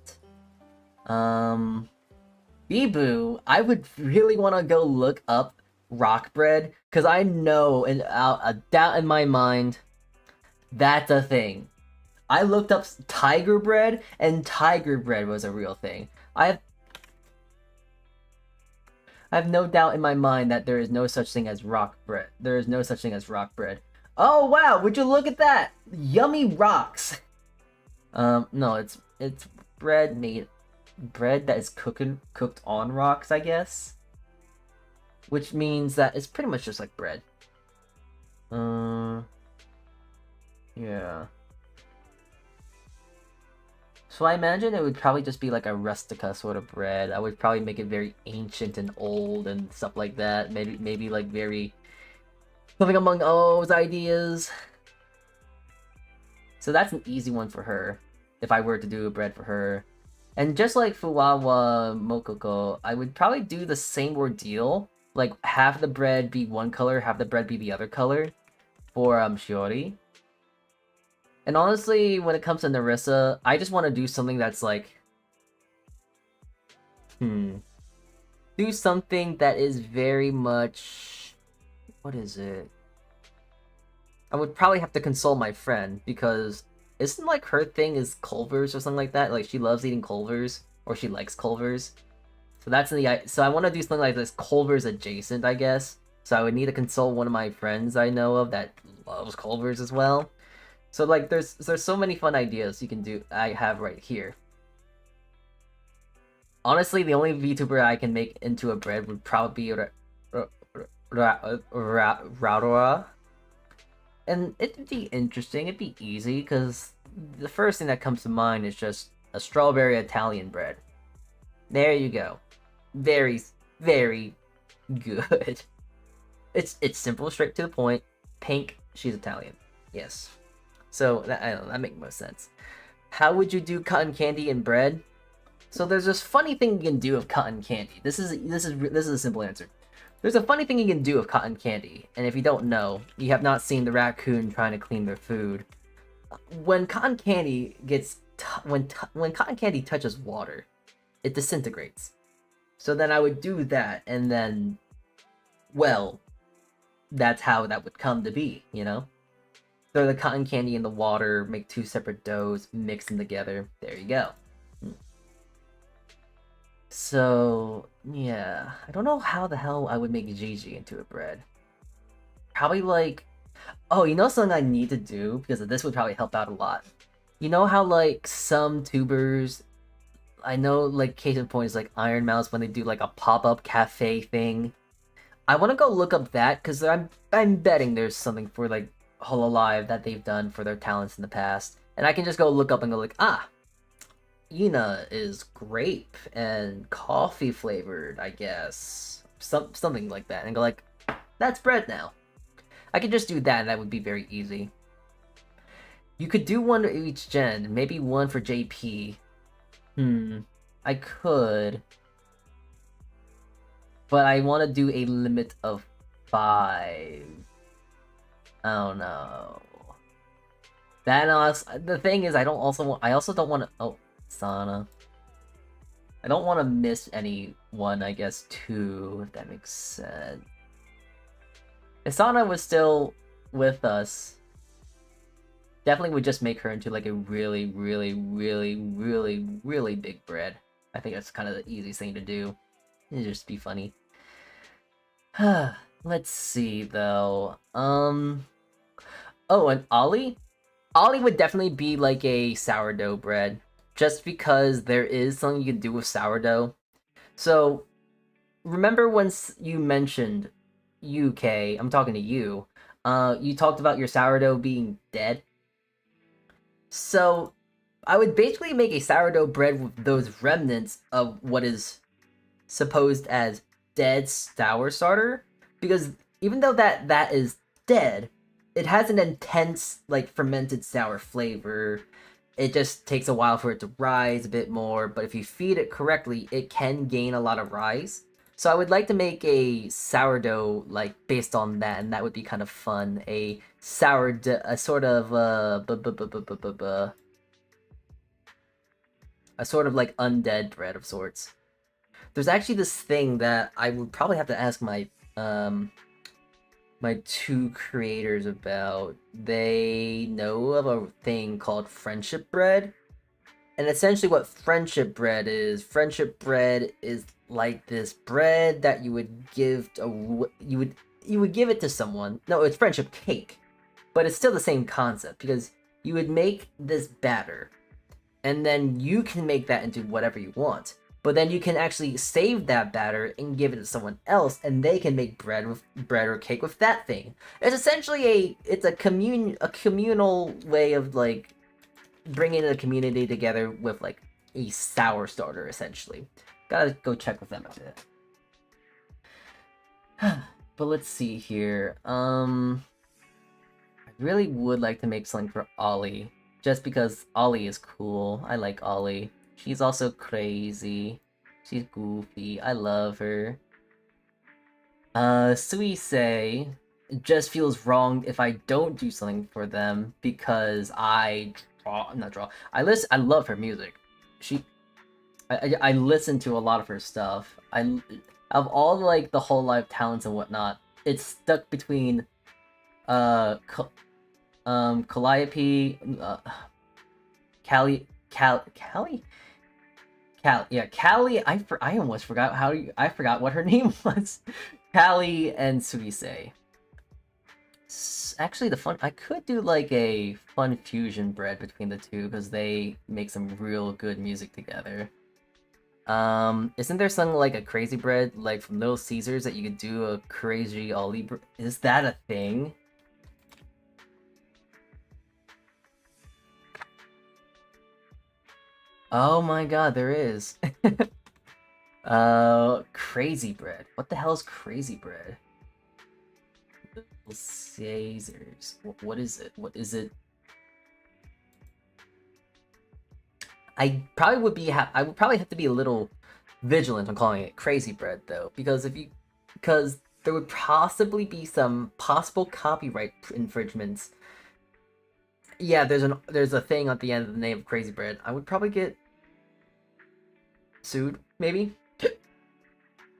Bee-boo, I would really want to go look up rock bread, because I know and a doubt in my mind that's a thing. I looked up tiger bread, and tiger bread was a real thing. I have no doubt in my mind that there is no such thing as rock bread. There is no such thing as rock bread. Oh wow, would you look at that? Yummy rocks. No, it's bread that is cooked on rocks, I guess. Which means that it's pretty much just like bread. Yeah. So I imagine it would probably just be like a rustica sort of bread. I would probably make it very ancient and old and stuff like that. Maybe like very something among those ideas. So that's an easy one for her, if I were to do a bread for her. And just like Fuwawa Mokoko, I would probably do the same ordeal. Like half the bread be one color, half the bread be the other color for Shiori. And honestly, when it comes to Narissa, I just want to do something that's like... Do something that is very much... What is it? I would probably have to console my friend, because isn't like her thing is Culvers or something like that? Like she loves eating Culvers, or she likes Culvers. So that's in the... So I want to do something like this Culvers adjacent, I guess. So I would need to console one of my friends I know of that loves Culvers as well. So like there's so many fun ideas you can do. I have right here. Honestly, the only VTuber I can make into a bread would probably be Raudora. And it'd be interesting, it'd be easy, because the first thing that comes to mind is just a strawberry Italian bread. There you go. Very, very good. It's simple, straight to the point. Pink, she's Italian. Yes. So that, I don't know, that makes most sense. How would you do cotton candy and bread? So there's this funny thing you can do with cotton candy. This is a simple answer. There's a funny thing you can do with cotton candy, and if you don't know, you have not seen the raccoon trying to clean their food. When cotton candy gets when cotton candy touches water, it disintegrates. So then I would do that, and then, well, that's how that would come to be, you know? Throw the cotton candy in the water, make two separate doughs, mix them together. There you go. So, yeah. I don't know how the hell I would make Gigi into a bread. Probably like... Oh, you know something I need to do? Because this would probably help out a lot. You know how like some tubers... I know like case in point is like Iron Mouse when they do like a pop-up cafe thing. I want to go look up that because I'm betting there's something for like Hololive that they've done for their talents in the past, and I can just go look up and go like, Ina is grape and coffee flavored, I guess, something like that, and go like, that's bread now. I could just do that, and that would be very easy. You could do one for each gen, maybe one for JP. I could, but I want to do a limit of 5. I don't know. The thing is, I also don't want to. Oh, Sana. I don't want to miss anyone. I guess too, if that makes sense. If Sana was still with us, definitely would just make her into like a really, really, really, really, really big bread. I think that's kind of the easiest thing to do. It'd just be funny. Let's see though. Oh, and Ollie? Ollie would definitely be like a sourdough bread, just because there is something you can do with sourdough. So, remember when you mentioned UK, I'm talking to you, you talked about your sourdough being dead? So, I would basically make a sourdough bread with those remnants of what is supposed as dead sour starter, because even though that is dead, it has an intense like fermented sour flavor. It just takes a while for it to rise a bit more, but if you feed it correctly, it can gain a lot of rise. So I would like to make a sourdough like based on that, and that would be kind of fun. A sourdough, a sort of a sort of like undead bread of sorts. There's actually this thing that I would probably have to ask my two creators about. They know of a thing called friendship bread. And essentially what friendship bread is like this bread that you would give to you would give it to someone. No, it's friendship cake. But it's still the same concept because you would make this batter and then you can make that into whatever you want. But then you can actually save that batter and give it to someone else, and they can make bread or cake with that thing. It's essentially a communal way of like bringing the community together with like a sour starter, essentially. Gotta go check with them a bit. But let's see here. I really would like to make something for Ollie, just because Ollie is cool. I like Ollie. She's also crazy. She's goofy. I love her. Suisei, it just feels wrong if I don't do something for them because I love her music. I listen to a lot of her stuff. Of all like the whole life talents and whatnot, it's stuck between Calliope, Callie, I almost forgot I forgot what her name was. Callie and Suisei. Actually, I could do like a fun fusion bread between the two because they make some real good music together. Isn't there something like a crazy bread like from Little Caesars that you could do a crazy Ollie? Is that a thing? Oh my god, there is. Crazy bread. What the hell is crazy bread? Caesars. What is it? What is it? I would probably have to be a little vigilant on calling it crazy bread though, because there would possibly be some possible copyright infringements. Yeah, there's a thing at the end of the name of crazy bread. I would probably get sued, maybe.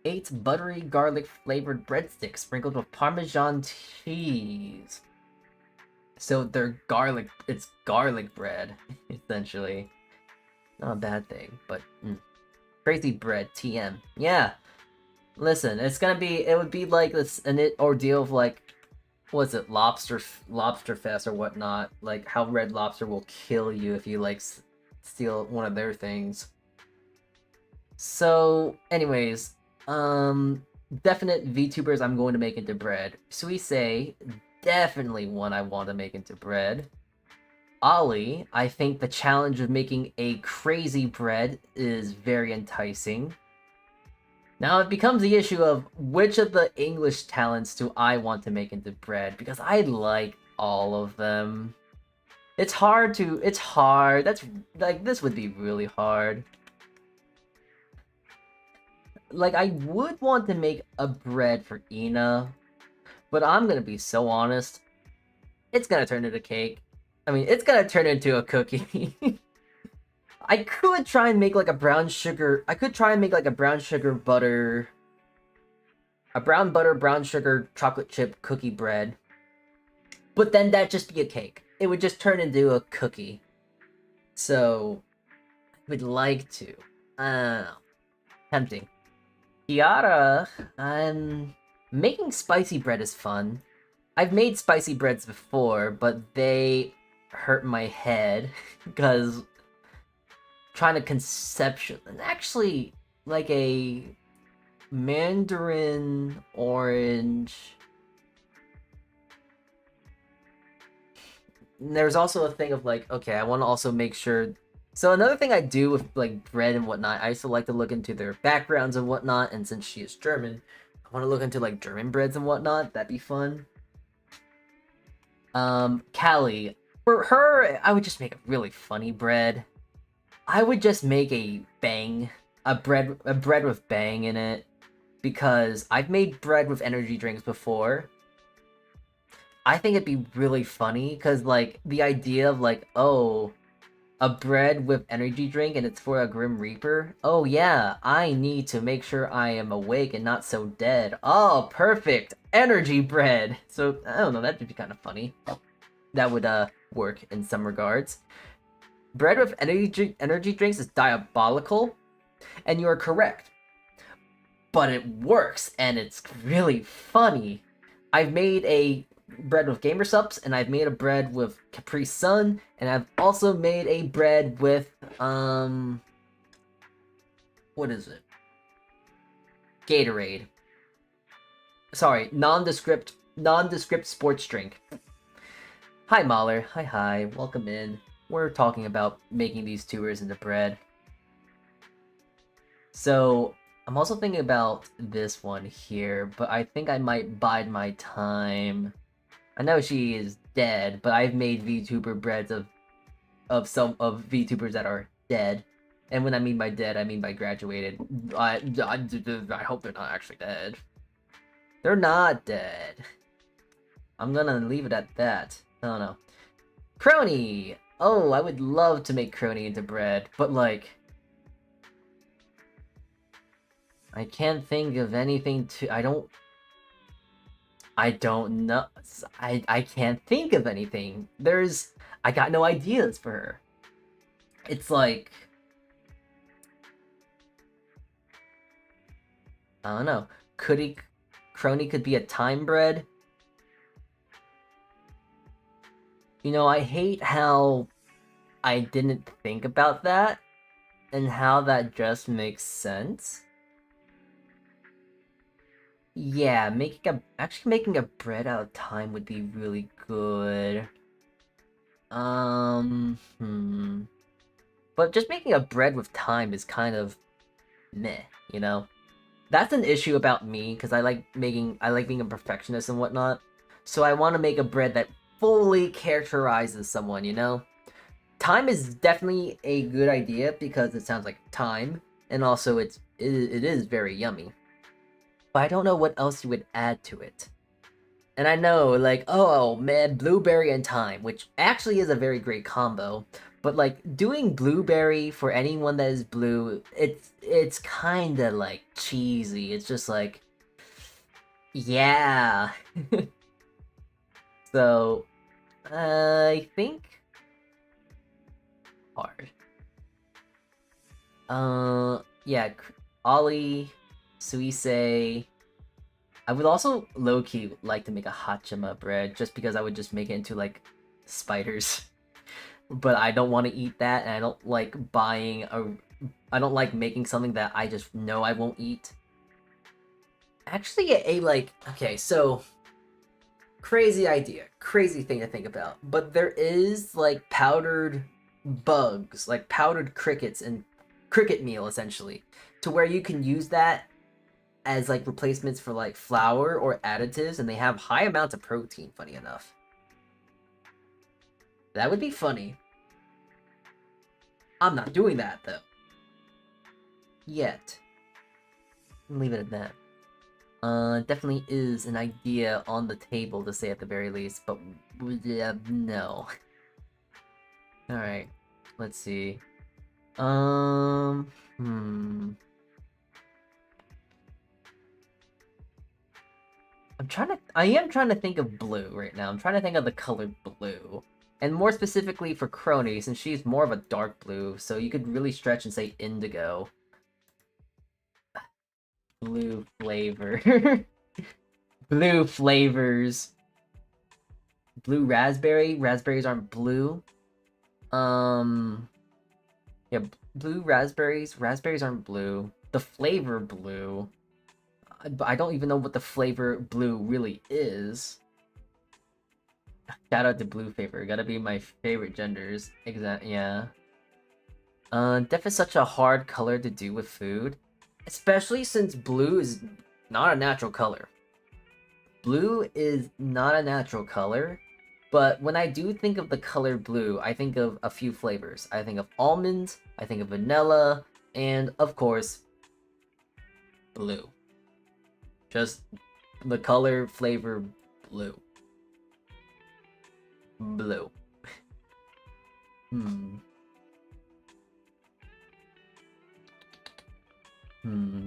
8 buttery garlic flavored breadsticks sprinkled with Parmesan cheese. So it's garlic bread, essentially. Not a bad thing, but crazy bread, TM. Yeah. Listen, it would be like this ordeal of like, what's it, lobster fest or whatnot, like how Red Lobster will kill you if you like steal one of their things. So, anyways, definite VTubers I'm going to make into bread. Suisei, definitely one I want to make into bread. Ollie, I think the challenge of making a crazy bread is very enticing. Now it becomes the issue of which of the English talents do I want to make into bread, because I like all of them. It's hard. That's like, this would be really hard. Like, I would want to make a bread for Ina, but I'm gonna be so honest. It's gonna turn into cake. I mean, it's gonna turn into a cookie. I could try and make like a brown sugar butter, brown sugar chocolate chip cookie bread. But then that'd just be a cake. It would just turn into a cookie. So, I would like to. Tempting. Kiara, making spicy bread is fun. I've made spicy breads before, but they hurt my head because trying to conception and actually like a mandarin orange. And there's also a thing of like, okay, I want to also make sure. So another thing I do with like bread and whatnot, I also like to look into their backgrounds and whatnot. And since she is German, I want to look into like German breads and whatnot. That'd be fun. Callie, for her, I would just make a really funny bread. I would just make a bread with bang in it, because I've made bread with energy drinks before. I think it'd be really funny, because, like, the idea of, like, oh, a bread with energy drink and it's for a Grim Reaper? Oh yeah, I need to make sure I am awake and not so dead. Oh, perfect! Energy bread! So, I don't know, that'd be kind of funny. That would, work in some regards. Bread with energy drinks is diabolical, and you are correct. But it works, and it's really funny. I've made a bread with Gamer Subs, and I've made a bread with Capri Sun, and I've also made a bread with, what is it? Gatorade. Sorry, nondescript sports drink. Hi, Mahler. Hi. Welcome in. We're talking about making these tubers into bread. So, I'm also thinking about this one here, but I think I might bide my time. I know she is dead, but I've made VTuber breads of some of VTubers that are dead. And when I mean by dead, I mean by graduated. I hope they're not actually dead. They're not dead. I'm gonna leave it at that. I don't know. Crony! Oh, I would love to make Crony into bread, but like... I can't think of anything to... I don't know. I can't think of anything. I got no ideas for her. It's like... I don't know. Crony could be a time bread? You know, I hate how I didn't think about that, and how that just makes sense. Yeah, actually making a bread out of time would be really good. But just making a bread with time is kind of meh, you know? That's an issue about me, because I like being a perfectionist and whatnot. So I want to make a bread that fully characterizes someone, you know? Time is definitely a good idea because it sounds like time, and also it is very yummy. But I don't know what else you would add to it. And I know, like, oh man, blueberry and thyme, which actually is a very great combo. But like doing blueberry for anyone that is blue, it's kind of like cheesy. It's just like, yeah. So I think hard. Yeah, Ollie, Suise. I would also low-key like to make a Hachima bread, just because I would just make it into, like, spiders. But I don't want to eat that, and I don't like I don't like making something that I just know I won't eat. Actually, okay, so... Crazy idea. Crazy thing to think about. But there is, like, powdered bugs, like powdered crickets and cricket meal, essentially, to where you can use that as like replacements for like flour or additives, and they have high amounts of protein, funny enough. That would be funny. I'm not doing that though. Yet. Leave it at that. Definitely is an idea on the table to say at the very least, but no. Alright. Let's see. I am trying to think of blue right now. I'm trying to think of the color blue. And more specifically for Crony, since she's more of a dark blue, so you could really stretch and say indigo. Blue flavor. Blue flavors. Blue raspberry. Raspberries aren't blue. Yeah, blue raspberries. Raspberries aren't blue. The flavor blue. I don't even know what the flavor blue really is. Shout out to blue flavor. Gotta be my favorite genders. Yeah. Def is such a hard color to do with food. Especially since blue is not a natural color. Blue is not a natural color. But when I do think of the color blue, I think of a few flavors. I think of almond, I think of vanilla, and of course, blue. Just the color flavor blue. Blue.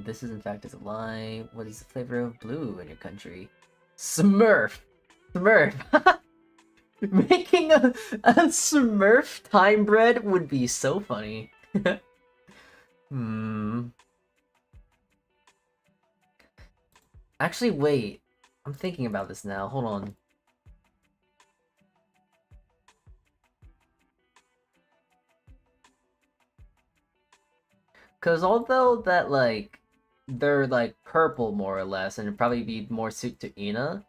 This is in fact is a lie. What is the flavor of blue in your country? Smurf! Smurf! Making a Smurf time bread would be so funny. Actually, wait. I'm thinking about this now. Hold on. Because although that, like, they're, like, purple more or less, and it'd probably be more suited to Ina,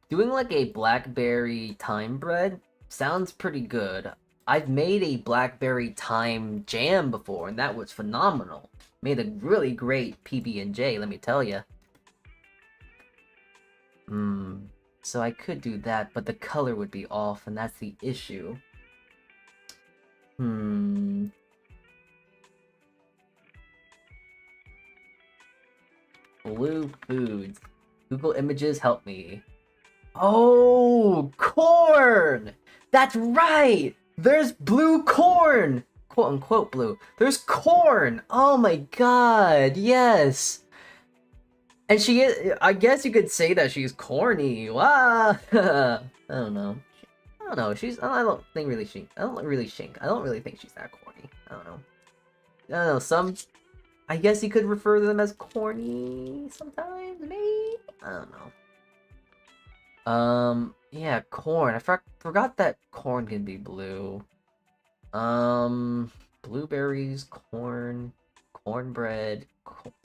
doing, like, a blackberry thyme bread sounds pretty good. I've made a blackberry thyme jam before, and that was phenomenal. Made a really great PB&J, let me tell ya. So I could do that, but the color would be off, and that's the issue. Blue foods. Google Images, help me. Oh, corn! That's right! There's blue corn! Quote unquote blue. There's corn! Oh my god, yes! And she is, I guess you could say that she's corny. Wow! I don't know. I don't know. I don't really think she's that corny. I don't know. I don't know. I guess you could refer to them as corny sometimes, maybe? I don't know. Yeah, corn. I forgot that corn can be blue. Blueberries, corn, cornbread,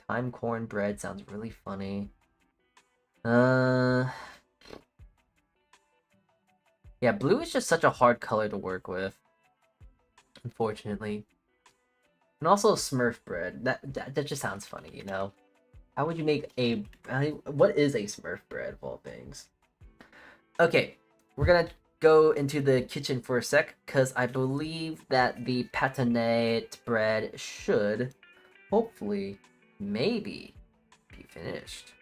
thyme cornbread sounds really funny. Yeah, blue is just such a hard color to work with, unfortunately. And also Smurf bread. That just sounds funny, you know? How would you make what is a Smurf bread of all things? Okay, we're gonna go into the kitchen for a sec, because I believe that the patinette bread should, hopefully, maybe, be finished.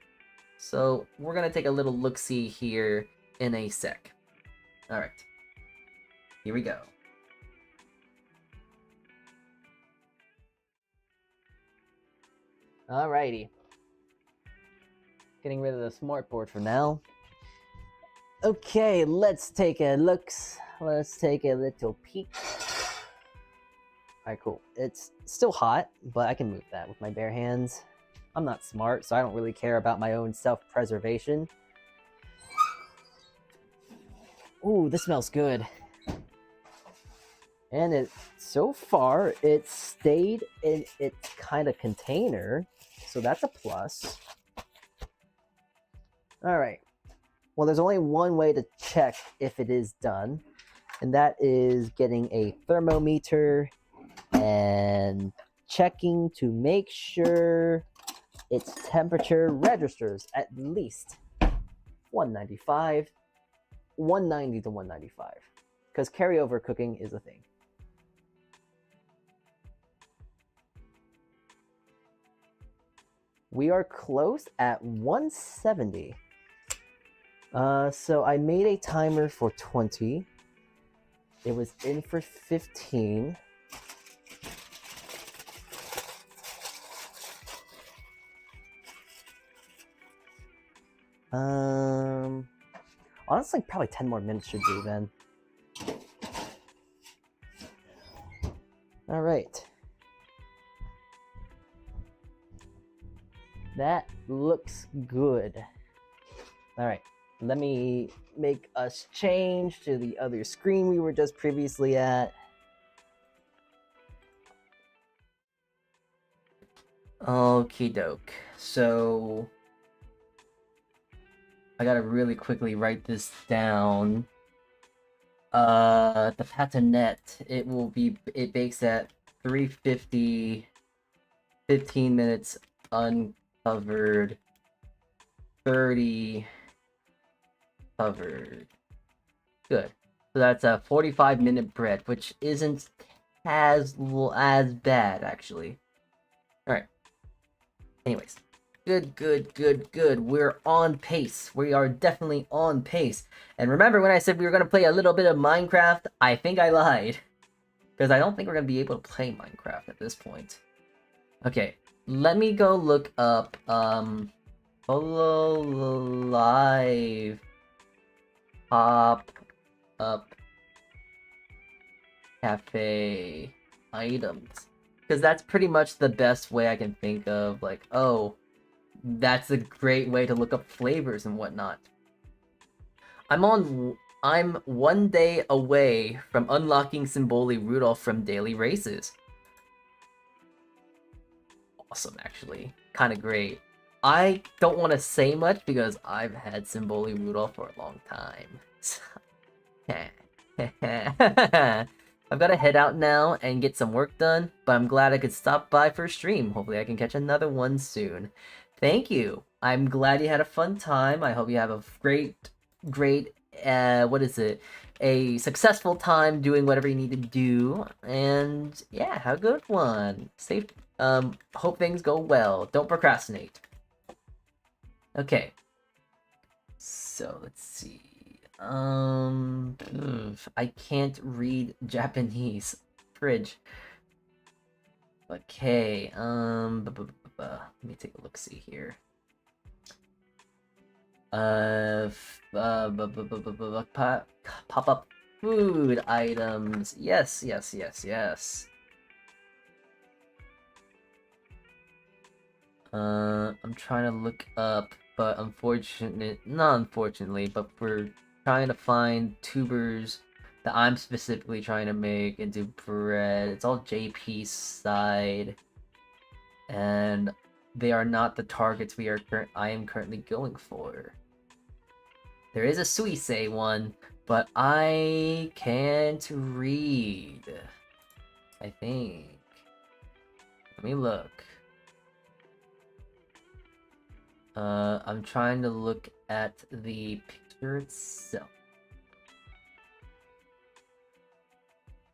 So we're gonna take a little look-see here in a sec. Alright, here we go. Alrighty. Getting rid of the smartboard for now. Okay, let's take a look. Let's take a little peek. Alright, cool. It's still hot, but I can move that with my bare hands. I'm not smart, so I don't really care about my own self-preservation. Ooh, this smells good. And so far, it stayed in its kind of container, so that's a plus. Alright. Well, there's only one way to check if it is done, and that is getting a thermometer and checking to make sure its temperature registers at least 190 to 195, because carryover cooking is a thing. We are close at 170. So I made a timer for 20. It was in for 15. Honestly, probably 10 more minutes should do then. All right. That looks good. All right. Let me make us change to the other screen we were just previously at. Okie doke. So I gotta really quickly write this down. The patinette, it bakes at 350, 15 minutes uncovered, 30 covered. Good. So that's a 45-minute bread, which isn't as bad actually. All right. Anyways, good. We're on pace. We are definitely on pace. And remember when I said we were gonna play a little bit of Minecraft? I think I lied, because I don't think we're gonna be able to play Minecraft at this point. Okay, let me go look up Hello Live Pop Up Cafe items, because that's pretty much the best way I can think of. Like, oh, that's a great way to look up flavors and whatnot. I'm 1 day away from unlocking Symboli Rudolph from daily races. Awesome, actually. Kind of great. I don't want to say much because I've had Symboli Rudolph for a long time. I've got to head out now and get some work done, but I'm glad I could stop by for a stream. Hopefully I can catch another one soon. Thank you. I'm glad you had a fun time. I hope you have a great, what is it? A successful time doing whatever you need to do. And yeah, have a good one. Safe. Hope things go well. Don't procrastinate. Okay. So let's see. I can't read Japanese. Fridge. Okay, let me take a look, see here. Pop-up food items. Yes. I'm trying to look up, but not unfortunately, but we're trying to find tubers that I'm specifically trying to make into bread. It's all JP's side, and they are not the targets I am currently going for. There is a Suisei one, but I can't read, I think. Let me look. I'm trying to look at the picture itself.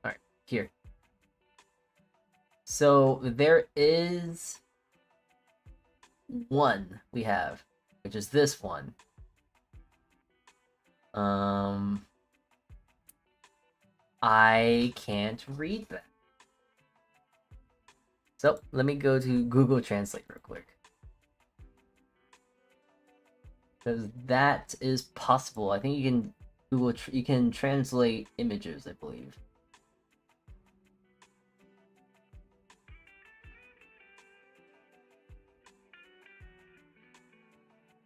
Alright, here. So there is one we have, which is this one. I can't read that. So let me go to Google Translate real quick. Because that is possible. I think you can you can translate images, I believe.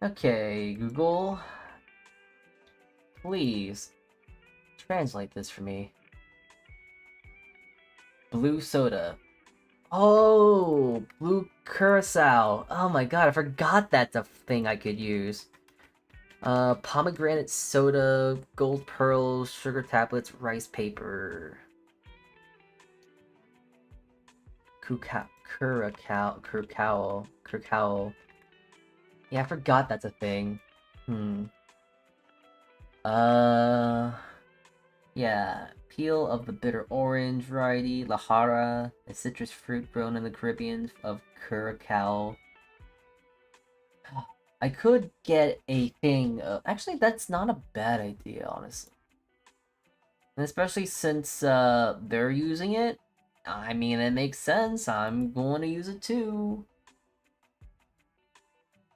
Okay, Google, please translate this for me. Blue soda. Oh, blue curacao. Oh my god, I forgot that's a thing I could use. Pomegranate soda, gold pearls, sugar tablets, rice paper. Curacao. Yeah, I forgot that's a thing. Yeah. Peel of the bitter orange variety, Lahara, a citrus fruit grown in the Caribbean of Curacao. I could get a thing. Actually, that's not a bad idea, honestly. And especially since they're using it. I mean, it makes sense. I'm going to use it too.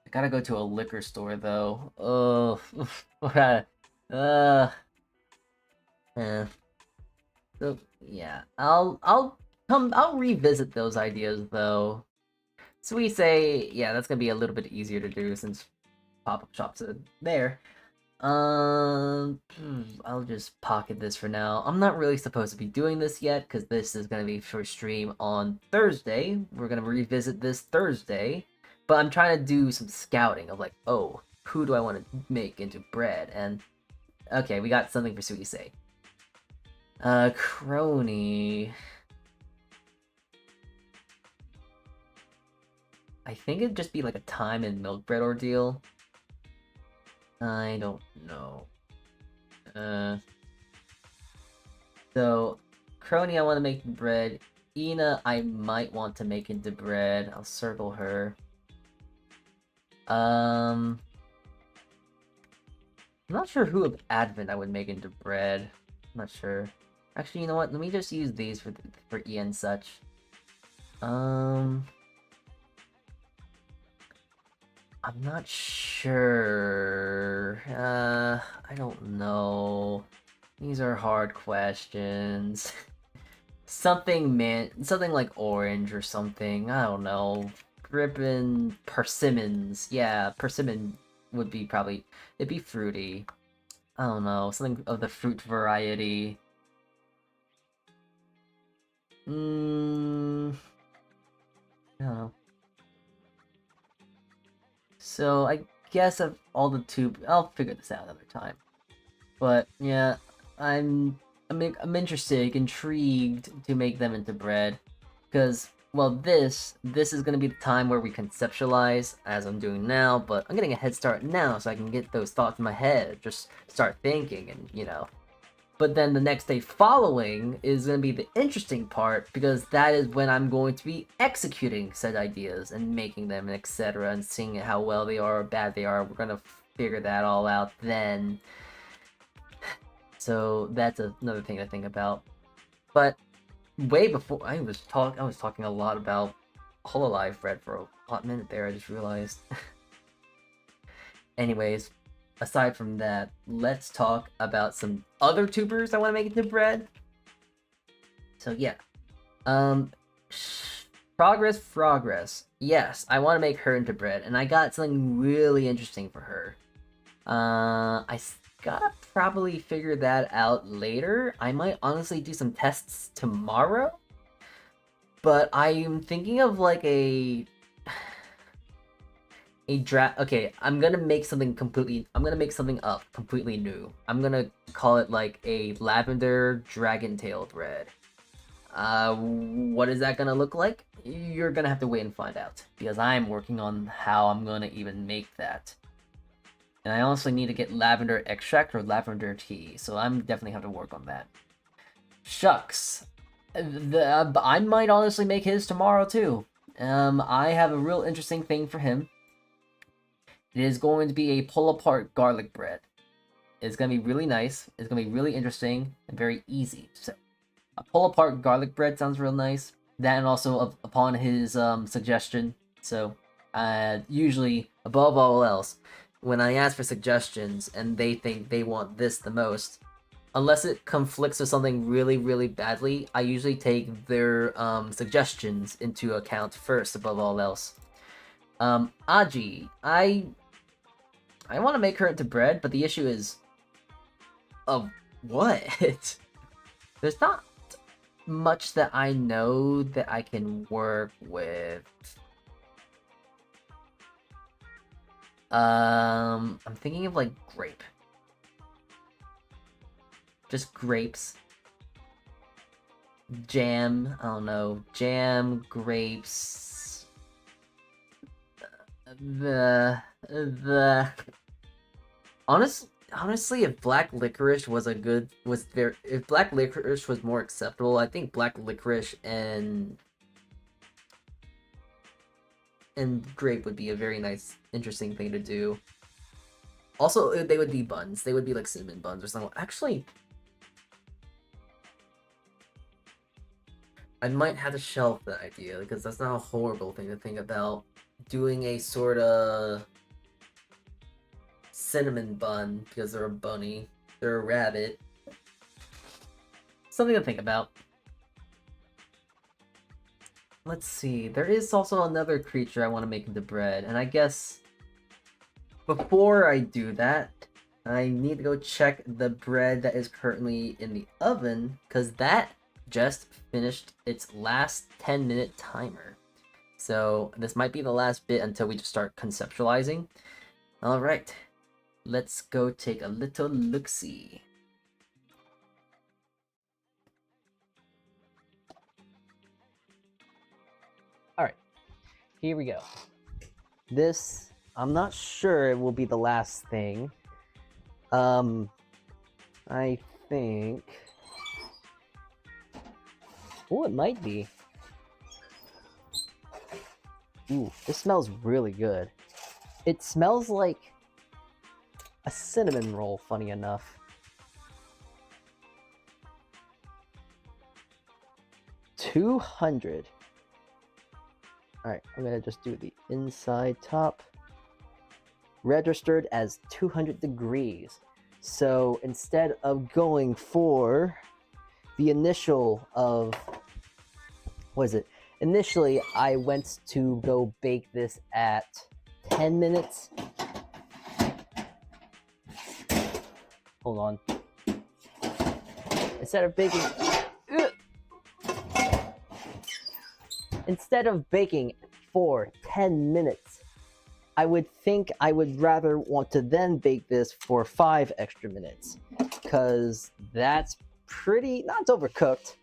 I gotta go to a liquor store though. Oh, eh. So yeah, I'll revisit those ideas though. So we say, yeah, that's gonna be a little bit easier to do since pop-up shops are there. I'll just pocket this for now. I'm not really supposed to be doing this yet because this is gonna be for stream on Thursday. We're gonna revisit this Thursday, but I'm trying to do some scouting of like, oh, who do I want to make into bread? And okay, we got something for Suisei. Crony. I think it'd just be like a time and milk bread ordeal. I don't know. So, Crony, I want to make the bread. Ina, I might want to make into bread. I'll circle her. I'm not sure who of Advent I would make into bread. I'm not sure. Actually, you know what? Let me just use these for E and such. I'm not sure. I don't know. These are hard questions. Something like orange or something. I don't know. Ribbon persimmons. Yeah, persimmon would be probably. It'd be fruity. I don't know. Something of the fruit variety. I don't know. So I guess of all the tube, I'll figure this out another time. But yeah, I'm interested, intrigued to make them into bread, because well, this is gonna be the time where we conceptualize as I'm doing now. But I'm getting a head start now, so I can get those thoughts in my head, just start thinking, and you know. But then the next day following is going to be the interesting part, because that is when I'm going to be executing said ideas and making them, etc., and seeing how well they are or bad they are. We're going to figure that all out then. So that's another thing to think about. But way before I was talking a lot about Hololive Bread for a hot minute there. I just realized. Anyways, aside from that, let's talk about some other tubers I want to make into bread. So yeah, Progress. Yes, I want to make her into bread, and I got something really interesting for her. I gotta probably figure that out later. I might honestly do some tests tomorrow, but I'm thinking of like a draft. Okay, I'm gonna make something up completely new. I'm gonna call it like a lavender dragon tail bread. What is that gonna look like? You're gonna have to wait and find out, because I'm working on how I'm gonna even make that. And I honestly need to get lavender extract or lavender tea, so I'm definitely have to work on that. Shucks. I might honestly make his tomorrow too. I have a real interesting thing for him. It is going to be a pull-apart garlic bread. It's going to be really nice. It's going to be really interesting and very easy. So, a pull-apart garlic bread sounds real nice. That, and also upon his suggestion. So, usually, above all else, when I ask for suggestions and they think they want this the most, unless it conflicts with something really, really badly, I usually take their suggestions into account first above all else. Aji, I want to make her into bread, but the issue is, of what? There's not much that I know that I can work with. I'm thinking of like grape. Just grapes. Jam, I don't know. Jam, grapes. Honestly, if black licorice was if black licorice was more acceptable, I think black licorice and grape would be a very nice, interesting thing to do. Also, they would be buns. They would be like cinnamon buns or something. Actually, I might have to shelf that idea, because that's not a horrible thing to think about. Doing a sort of cinnamon bun, because they're a bunny, they're a rabbit. Something to think about. Let's see, there is also another creature I want to make into bread, and I guess before I do that, I need to go check the bread that is currently in the oven, because that just finished its last 10-minute timer. So this might be the last bit until we just start conceptualizing. Alright, let's go take a little look-see. Alright, here we go. This, I'm not sure it will be the last thing. I think Oh, it might be. Ooh, this smells really good. It smells like a cinnamon roll, funny enough. 200. Alright, I'm gonna just do the inside top. Registered as 200 degrees. So instead of going for the initial of, what is it? Initially, I went to go bake this at 10 minutes. Hold on. Instead of baking for 10 minutes, I would think I would rather want to then bake this for 5 extra minutes, because that's pretty, not it's overcooked.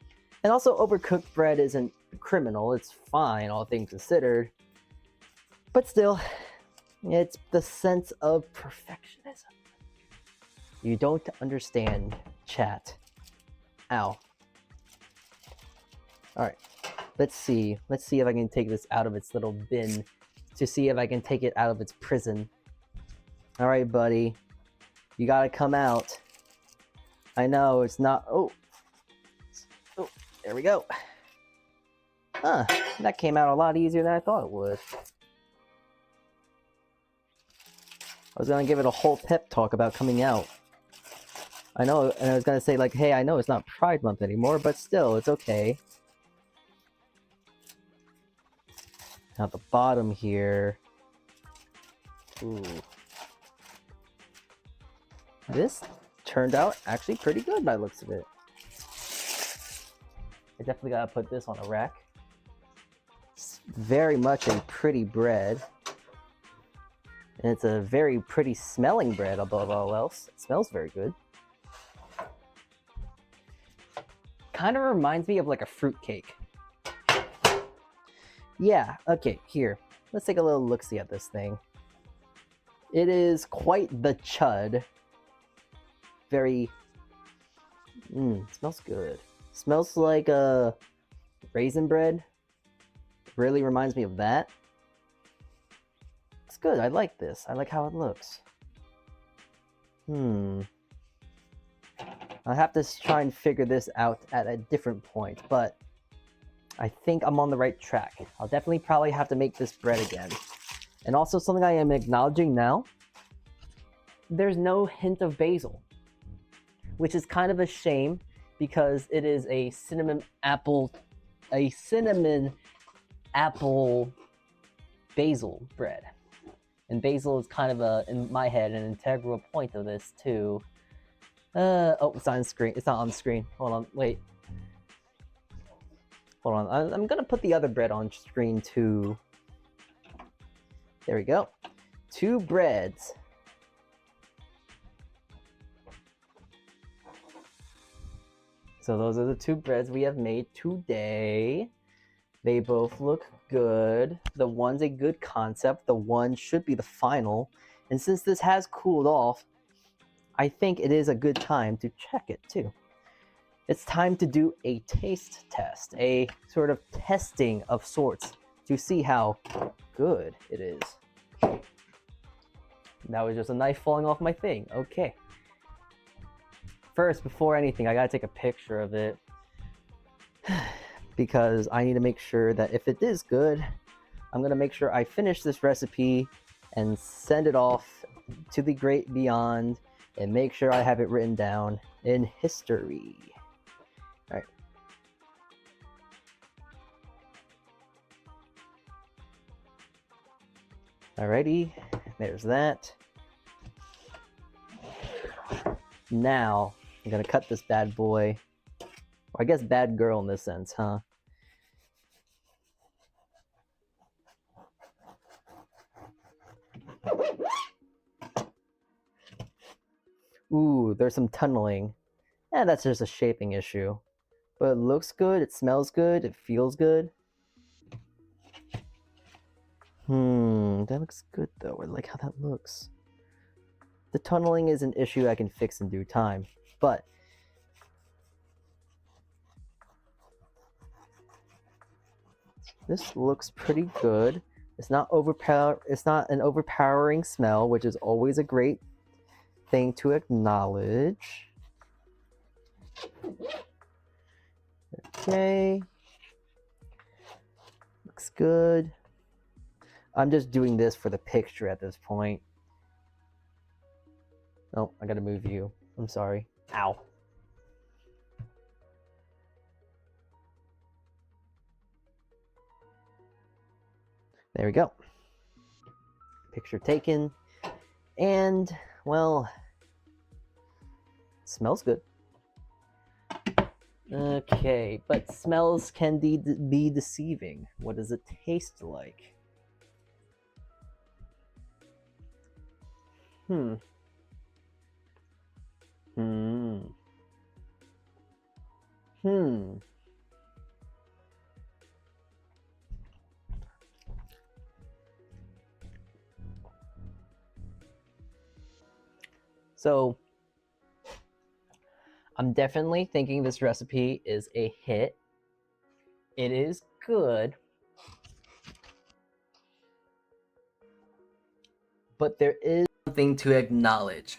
And also overcooked bread isn't criminal, it's fine, all things considered. But still, it's the sense of perfectionism. You don't understand, chat. Ow. Alright, let's see if I can take this out of its little bin, to see if I can take it out of its prison. Alright, buddy. You gotta come out. I know, it's not... Oh, there we go. Huh, that came out a lot easier than I thought it would. I was gonna give it a whole pep talk about coming out. I know, and I was gonna say, like, hey, I know it's not Pride Month anymore, but still, it's okay. Now the bottom here. Ooh. This turned out actually pretty good by the looks of it. I definitely gotta put this on a rack. It's very much a pretty bread. And it's a very pretty smelling bread above all else. It smells very good. Kind of reminds me of like a fruit cake. Yeah, okay, here. Let's take a little look-see at this thing. It is quite the chud. Very... smells good. Smells like a raisin bread. Really reminds me of that. It's good, I like this. I like how it looks. I'll have to try and figure this out at a different point, but I think I'm on the right track. I'll definitely probably have to make this bread again. And also something I am acknowledging now, there's no hint of basil, which is kind of a shame because it is a cinnamon apple basil bread. And basil is kind of a, in my head, an integral point of this too. Oh, it's on screen. It's not on screen. Hold on, wait. Hold on, I'm gonna put the other bread on screen too. There we go. 2 breads. So those are the 2 breads we have made today. They both look good. The one's a good concept. The one should be the final. And since this has cooled off, I think it is a good time to check it too. It's time to do a taste test, a sort of testing of sorts to see how good it is. That was just a knife falling off my thing. Okay. First, before anything, I gotta take a picture of it because I need to make sure that if it is good, I'm gonna make sure I finish this recipe and send it off to the great beyond and make sure I have it written down in history. Alright. Alrighty, there's that. Now, I'm gonna cut this bad boy, or I guess bad girl in this sense, huh? Ooh, there's some tunneling. Yeah, that's just a shaping issue. But it looks good, it smells good, it feels good. That looks good though. I like how that looks. The tunneling is an issue I can fix in due time, but This looks pretty good. It's not it's not an overpowering smell, which is always a great thing to acknowledge. Okay. Looks good. I'm just doing this for the picture at this point. Oh, I gotta move you. I'm sorry. Ow. There we go. Picture taken. And, well, smells good. Okay, but smells can be deceiving. What does it taste like? Hmm. So, I'm definitely thinking this recipe is a hit. It is good. But there is something to acknowledge.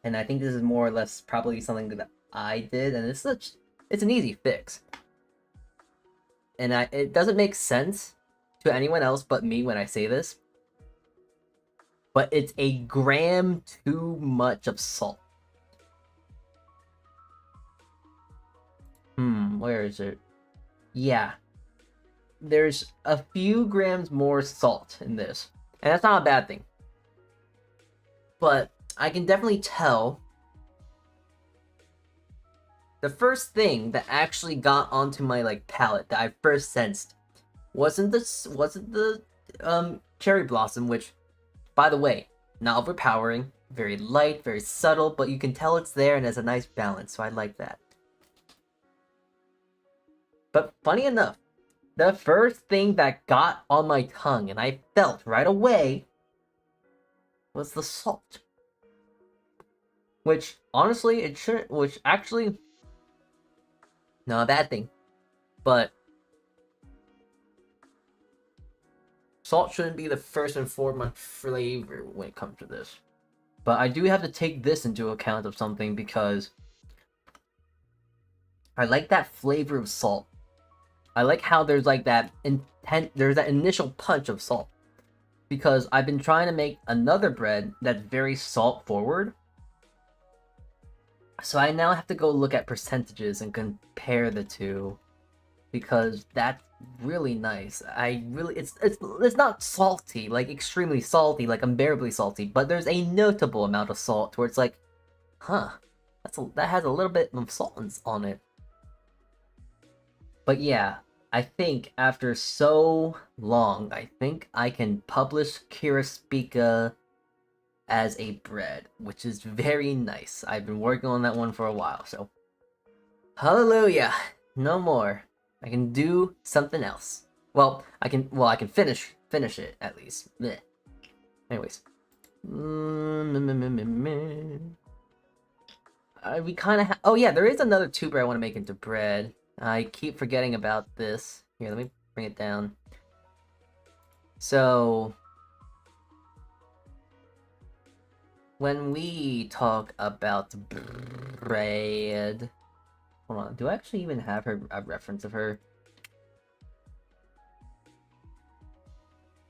And I think this is more or less probably something that I did, and it's an easy fix. And it doesn't make sense to anyone else but me when I say this, but it's a gram too much of salt. Where is it? Yeah. There's a few grams more salt in this, and that's not a bad thing. But I can definitely tell the first thing that actually got onto my palate that I first sensed wasn't the cherry blossom, which, by the way, not overpowering, very light, very subtle, but you can tell it's there and has a nice balance, so I like that. But funny enough, the first thing that got on my tongue and I felt right away was the salt. Which, honestly, it shouldn't, which actually, not a bad thing. But salt shouldn't be the first and foremost flavor when it comes to this. But I do have to take this into account of something because I like that flavor of salt. I like how there's that initial punch of salt. Because I've been trying to make another bread that's very salt forward. So I now have to go look at percentages and compare the two. Because that's really nice. It's not salty, extremely salty, unbearably salty, but there's a notable amount of salt where it's that has a little bit of salt on it. But yeah, I think after so long, I think I can publish Kiraspika as a bread, which is very nice. I've been working on that one for a while, so hallelujah, no more. I can do something else. I can finish it at least. Blech. Anyways. We kind of oh yeah, there is another tuber I want to make into bread. I keep forgetting about this. Here, let me bring it down. So, when we talk about bread, hold on, do I actually even have a reference of her?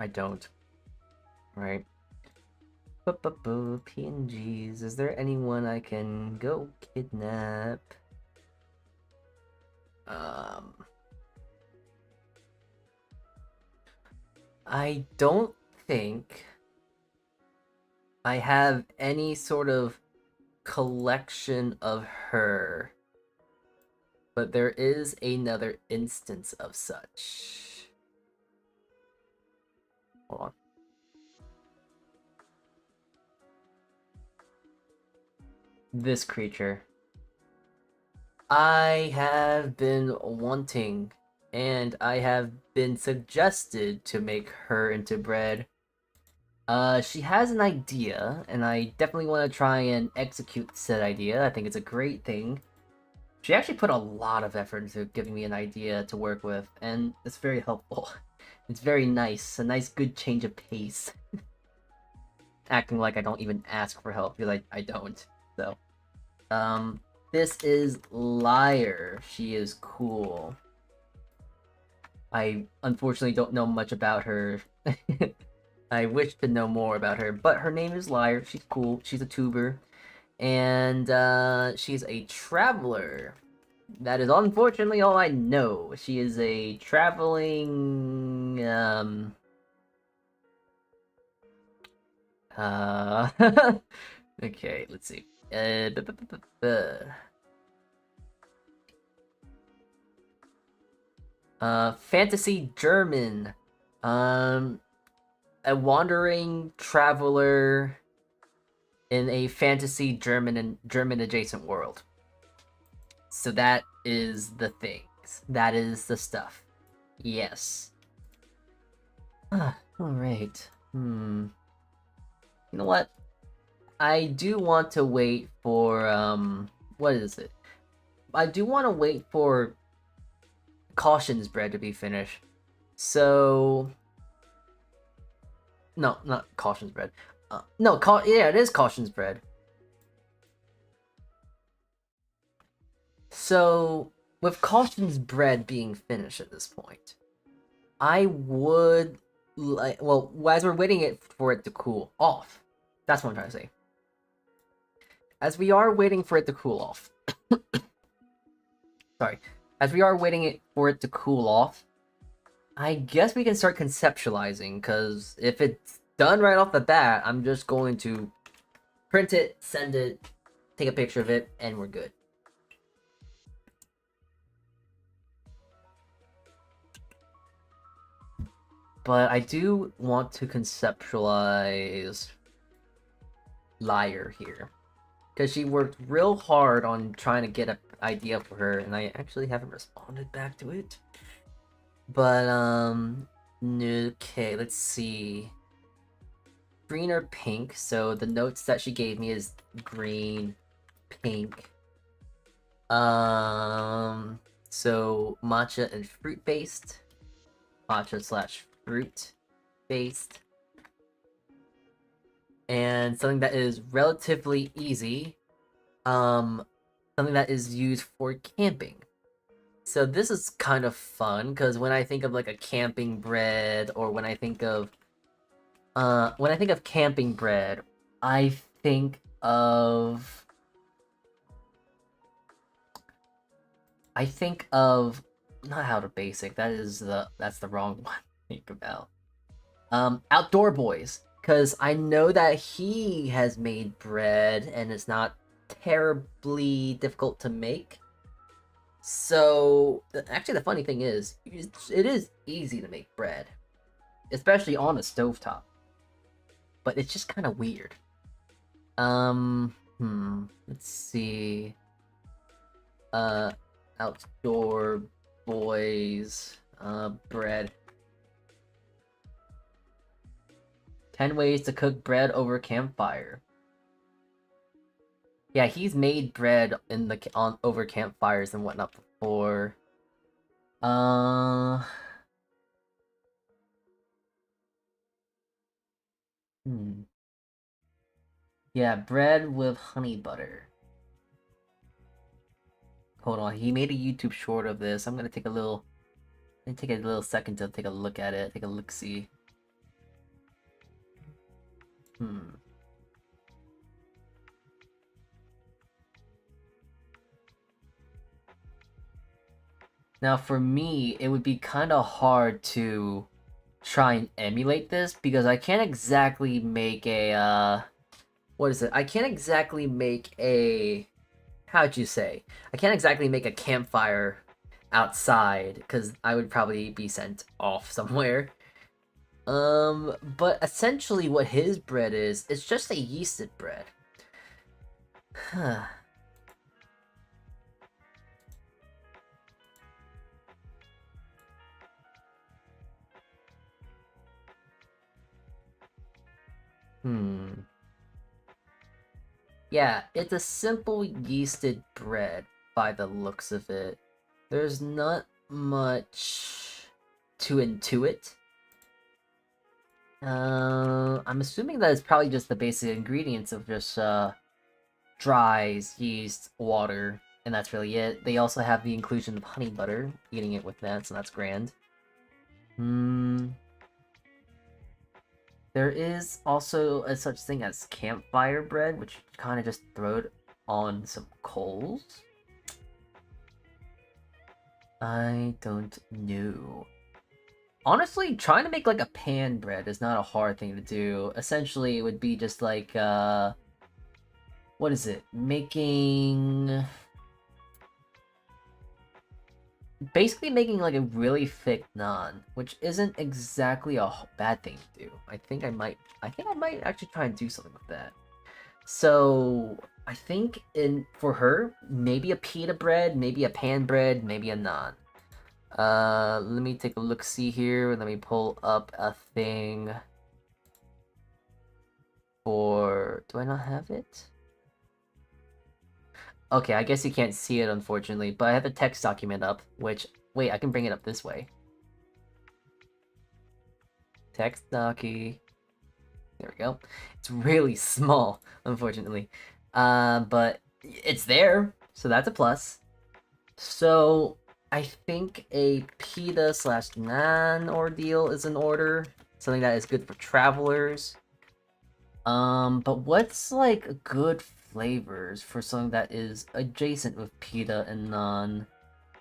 I don't. Right. PNGs. Is there anyone I can go kidnap? I don't think I have any sort of collection of her, but there is another instance of such. Hold on. This creature. I have been wanting, and I have been suggested to make her into bread. She has an idea, and I definitely want to try and execute said idea. I think it's a great thing. She actually put a lot of effort into giving me an idea to work with, and it's very helpful. It's very nice, a nice good change of pace. Acting like I don't even ask for help, because I don't. So, this is Liar. She is cool. I unfortunately don't know much about her. I wish to know more about her, but her name is Liar. She's cool. She's a tuber, and she's a traveler. That is unfortunately all I know. She is a traveling okay, let's see. Fantasy German. A wandering traveler in a fantasy German and German adjacent world. So that is the things. That is the stuff. Yes. Alright. You know what? I do want to wait for, what is it? I do want to wait for Caution's Bread to be finished. So... No, not Caution's Bread. No, yeah, it is Caution's Bread. So, with Caution's Bread being finished at this point, I would like, well, as we're waiting for it to cool off, that's what I'm trying to say. As we are waiting for it to cool off, sorry, as we are waiting for it to cool off, I guess we can start conceptualizing, because if it's done right off the bat, I'm just going to print it, send it, take a picture of it, and we're good. But I do want to conceptualize Liar here, because she worked real hard on trying to get an idea for her, and I actually haven't responded back to it. But okay, let's see. Green or pink? So the notes that she gave me is green, pink. So matcha and fruit based. Matcha slash fruit based. And something that is relatively easy. Something that is used for camping. So this is kind of fun, because when I think of like a camping bread, or when I think of camping bread, I think of not How to Basic. That's the wrong one to think about. Outdoor Boys, because I know that he has made bread and it's not terribly difficult to make. So actually, the funny thing is, it is easy to make bread, especially on a stovetop. But it's just kind of weird. Let's see. Outdoor Boys, bread. 10 ways to cook bread over campfire. Yeah, he's made bread over campfires and whatnot before. Yeah, bread with honey butter. Hold on, he made a YouTube short of this. I'm gonna take a little second to take a look at it, take a look-see. Now, for me, it would be kind of hard to try and emulate this, because I can't exactly make a, what is it? I can't exactly make a, how'd you say? I can't exactly make a campfire outside, because I would probably be sent off somewhere. But essentially what his bread is, it's just a yeasted bread. Huh. Yeah, it's a simple yeasted bread. by the looks of it. There's not much to intuit. I'm assuming that it's probably just the basic ingredients of just dries, yeast, water, and that's really it. They also have the inclusion of honey butter, eating it with that, so that's grand. There is also a such thing as campfire bread, which you kind of just throw it on some coals. I don't know. Honestly, trying to make like a pan bread is not a hard thing to do. Essentially, it would be just like, what is it? Basically making like a really thick naan, which isn't exactly a bad thing to do. I think I might actually try and do something with that. So I think for her, maybe a pita bread, maybe a pan bread, maybe a naan. Let me take a look, see here. Let me pull up a thing for. Do I not have it? Okay, I guess you can't see it, unfortunately, but I have the text document up, which, wait, I can bring it up this way. Text docu. There we go. It's really small, unfortunately. But it's there, so that's a plus. So, I think a pita slash naan ordeal is in order. Something that is good for travelers. But what's like good flavors for something that is adjacent with pita and naan?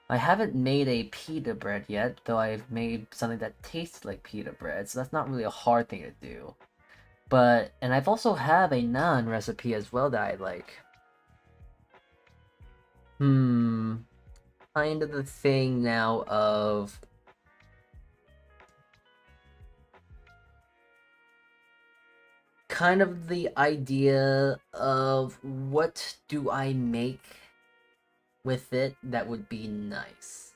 I haven't made a pita bread yet, though I've made something that tastes like pita bread, so that's not really a hard thing to do. And I've also have a naan recipe as well that I like. Kind of the thing now of kind of the idea of what do I make with it that would be nice.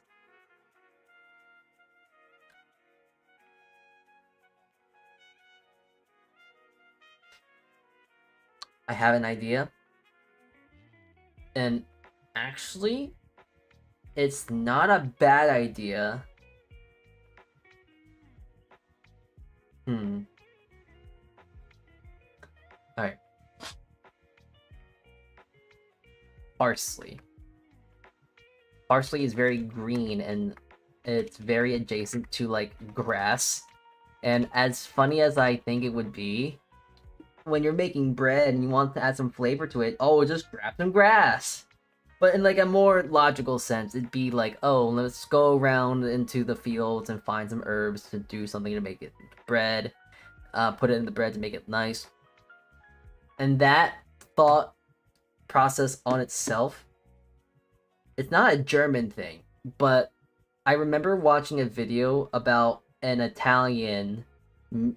I have an idea. And actually, it's not a bad idea. Alright. Parsley. Parsley is very green and it's very adjacent to like grass. And as funny as I think it would be, when you're making bread and you want to add some flavor to it, oh, just grab some grass. But in like a more logical sense, it'd be like, oh, let's go around into the fields and find some herbs to do something to make it bread. Put it in the bread to make it nice. And that thought process on itself, it's not a German thing, but I remember watching a video about an Italian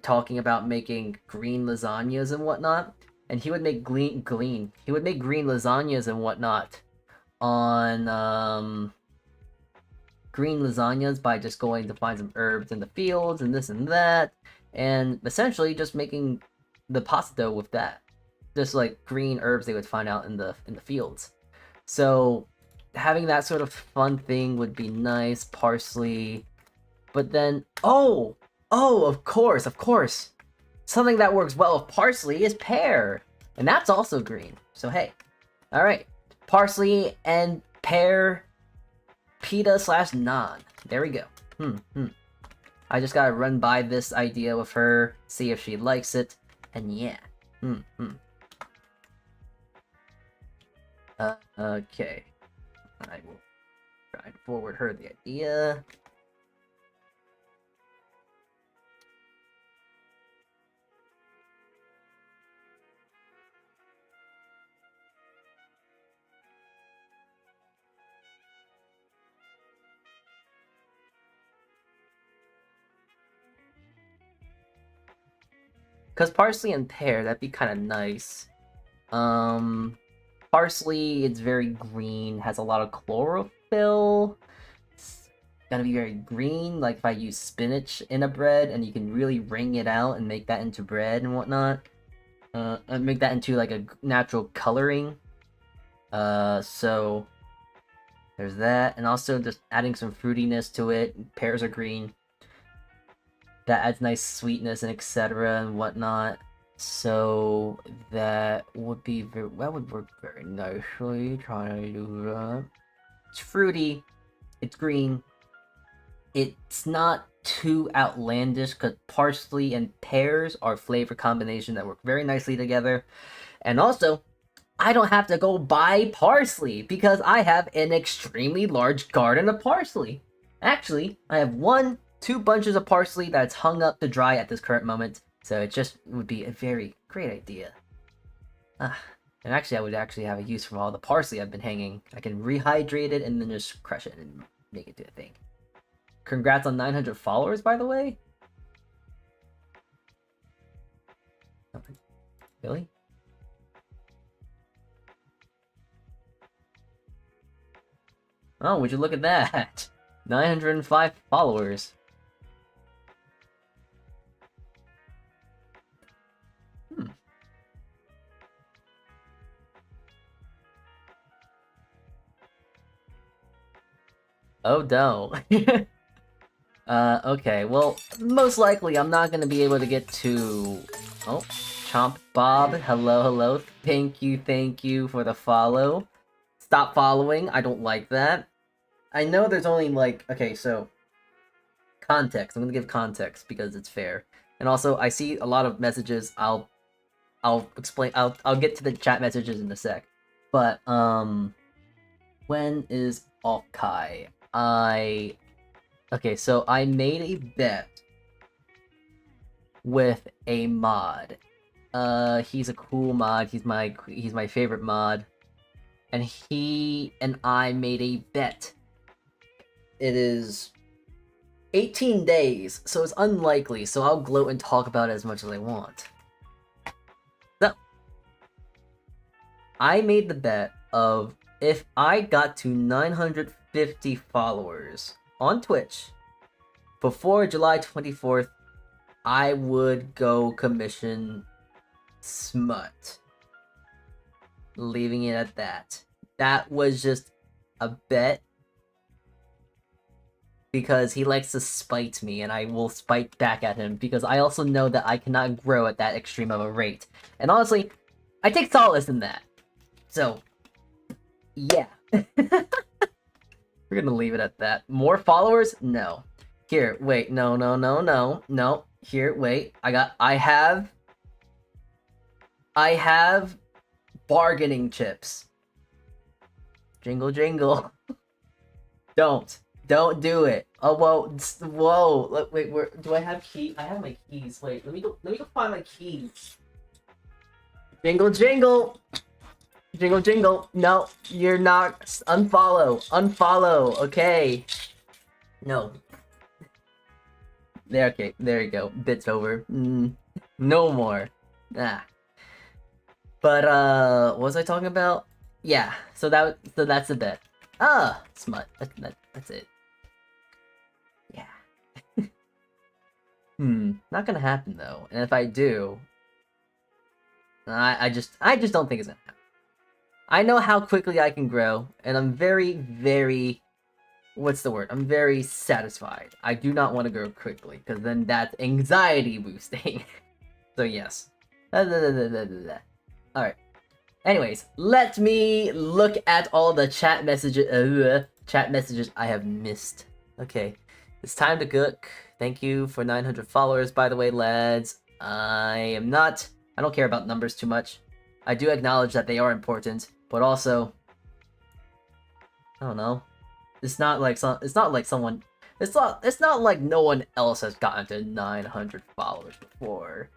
talking about making green lasagnas and whatnot, and he would make green lasagnas and whatnot on green lasagnas by just going to find some herbs in the fields and this and that, and essentially just making the pasta with that, just like green herbs they would find out in the fields. So having that sort of fun thing would be nice. Parsley, but then of course, something that works well with parsley is pear, and that's also green. So hey, all right, parsley and pear, pita slash naan. There we go. I just gotta run by this idea with her, see if she likes it, and yeah. Okay. I will try to forward her the idea. Because parsley and pear, that'd be kind of nice. Parsley, it's very green, has a lot of chlorophyll. It's gonna be very green, like if I use spinach in a bread, and you can really wring it out and make that into bread and whatnot. And make that into like a natural coloring. So There's that, and also just adding some fruitiness to it. Pears are green. That adds nice sweetness and etc. and whatnot. So that would work very nicely. Trying to do that. It's fruity. It's green. It's not too outlandish because parsley and pears are flavor combination that work very nicely together. And also, I don't have to go buy parsley because I have an extremely large garden of parsley. Actually, I have 2 bunches of parsley that's hung up to dry at this current moment, so it just would be a very great idea. And actually, I would actually have a use for all the parsley I've been hanging. I can rehydrate it and then just crush it and make it do a thing. Congrats on 900 followers, by the way. Really? Oh, would you look at that? 905 followers. Oh, no. Okay, well, most likely I'm not gonna be able to get to... Oh, Chomp Bob, hello. Thank you for the follow. Stop following, I don't like that. I know there's only, like... Okay, so... Context, I'm gonna give context because it's fair. And also, I see a lot of messages, I'll explain, I'll get to the chat messages in a sec. But, when is Alkai? Okay, so I made a bet with a mod. He's a cool mod. He's my favorite mod. And he and I made a bet. It is 18 days, so it's unlikely, so I'll gloat and talk about it as much as I want. So, I made the bet of if I got to 950 followers on Twitch before July 24th, I would go commission Smut. Leaving it at that. That was just a bet because he likes to spite me and I will spite back at him because I also know that I cannot grow at that extreme of a rate. And honestly, I take solace in that. So, yeah. We're gonna leave it at that. More followers? No. Here, wait, no. Here, wait. I have bargaining chips. Jingle jingle. Don't do it. Oh, whoa. Wait, where do I have keys? I have my keys. Wait, let me go find my keys. Jingle jingle. Jingle jingle. No, you're not. Unfollow. Okay. No. Okay, there you go. Bit's over. No more. But what was I talking about? Yeah. So that's a bet. Smut. That's it. Yeah. Not gonna happen though. And if I do, I just don't think it's gonna happen. I know how quickly I can grow, and I'm very what's the word? I'm very satisfied. I do not want to grow quickly, because then that's anxiety boosting. So yes. Alright. Anyways, let me look at all the chat messages I have missed. Okay. It's time to cook. Thank you for 900 followers, by the way, lads. I don't care about numbers too much. I do acknowledge that they are important, but also, I don't know. It's not like no one else has gotten to 900 followers before.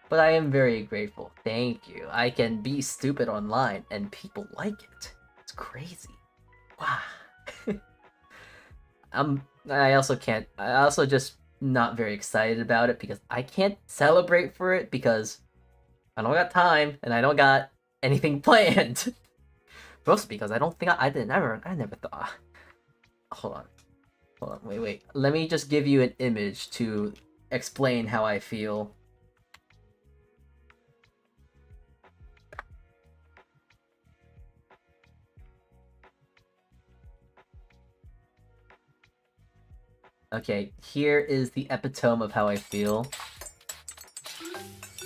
But I am very grateful. Thank you. I can be stupid online and people like it. It's crazy. Wow. I also just not very excited about it because I can't celebrate for it because I don't got time and I don't got anything planned. Mostly because I never thought. Hold on, wait. Let me just give you an image to explain how I feel. Okay, here is the epitome of how I feel.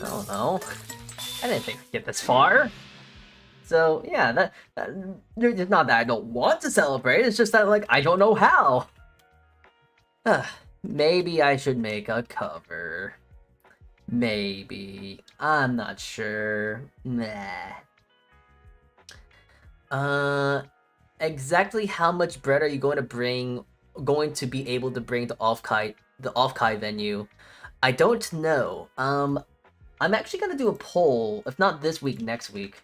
I don't know. I didn't think we'd get this far. So yeah, it's not that I don't want to celebrate. It's just that like I don't know how. Maybe I should make a cover. Maybe. I'm not sure. Nah. Exactly how much bread are you going to be able to bring to the off-kai venue? I don't know. I'm actually gonna do a poll, if not this week, next week.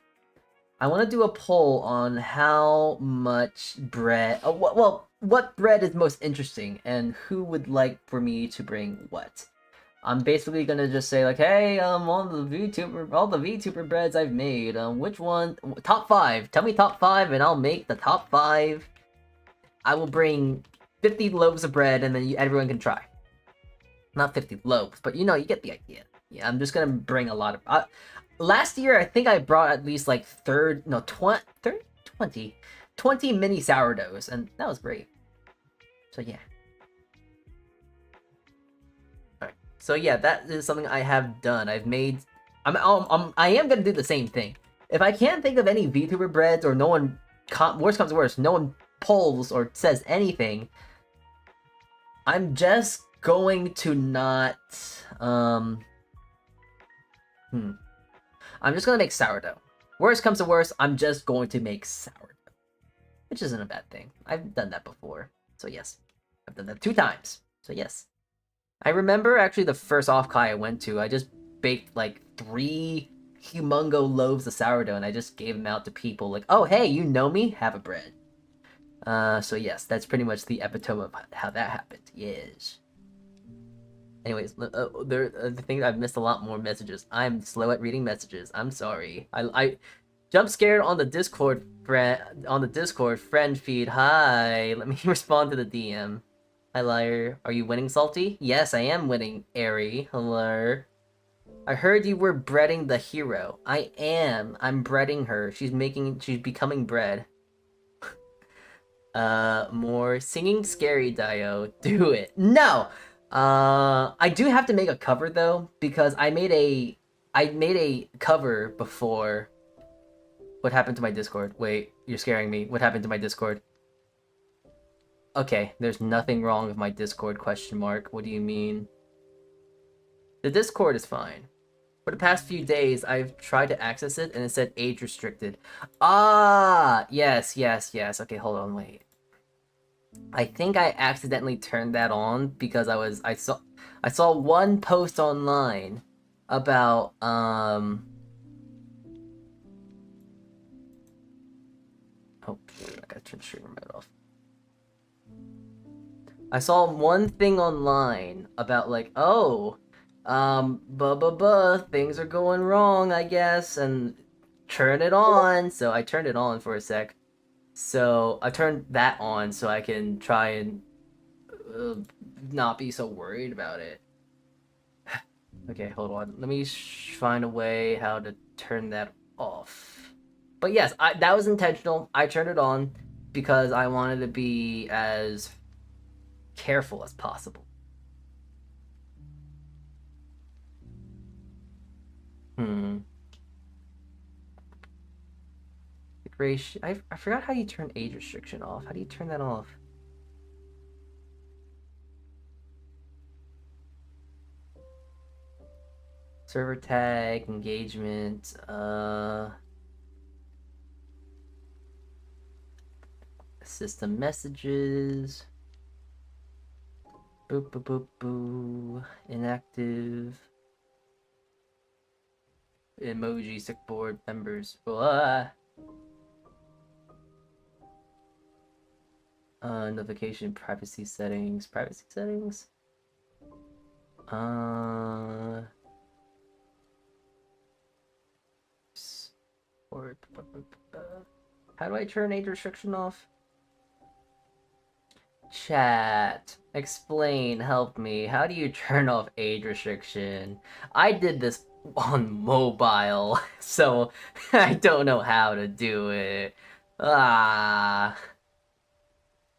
I want to do a poll on how much bread. What bread is most interesting, and who would like for me to bring what. I'm basically gonna just say like, hey, all the VTuber breads I've made, which one, top 5, tell me top 5 and I'll make the top 5. I will bring 50 loaves of bread and then everyone can try. Not 50 loaves, but you get the idea. Yeah, I'm just gonna bring a lot of, last year I think I brought at least like 20 mini sourdoughs and that was great. So yeah. So yeah, that is something I have done. I am gonna do the same thing. If I can't think of any VTuber breads or no one, worst comes to worst, no one polls or says anything, I'm just going to not, I'm just gonna make sourdough. Worst comes to worst, I'm just going to make sourdough. Which isn't a bad thing. I've done that before. So yes. I've done that 2 times. So yes. I remember actually the first off-kai I went to, I just baked like 3 humongo loaves of sourdough and I just gave them out to people like, oh hey, you know me? Have a bread. So yes, that's pretty much the epitome of how that happened. Yes. Anyways, the thing I've missed a lot more messages. I'm slow at reading messages. I'm sorry. I jump scared on the Discord friend feed. Hi, let me respond to the DM. Hi, liar. Are you winning, Salty? Yes, I am winning, Airy. Hello. I heard you were breading the hero. I am. I'm breading her. She's becoming bread. More singing scary Dio. Do it. No! I do have to make a cover though, because I made a cover before. What happened to my Discord? Wait, you're scaring me. What happened to my Discord? Okay, there's nothing wrong with my Discord, question mark. What do you mean? The Discord is fine. For the past few days, I've tried to access it and it said age restricted. Ah, yes. Okay, hold on, wait. I think I accidentally turned that on because I saw one post online about oh, I gotta turn the stream remote off. I saw one thing online about like, oh, things are going wrong, I guess, and turn it on. So I turned it on for a sec. So I turned that on so I can try and not be so worried about it. Okay, hold on. Let me find a way how to turn that off. But yes, that was intentional. I turned it on because I wanted to be as careful as possible. I forgot how you turn age restriction off. How do you turn that off? Server tag, engagement, system messages. Boop, boop, boop, boo. Inactive. Emoji, sick board, members. Notification, privacy settings. Privacy settings? How do I turn age restriction off? Chat, explain, help me. How do you turn off age restriction? I did this on mobile, so I don't know how to do it. Hold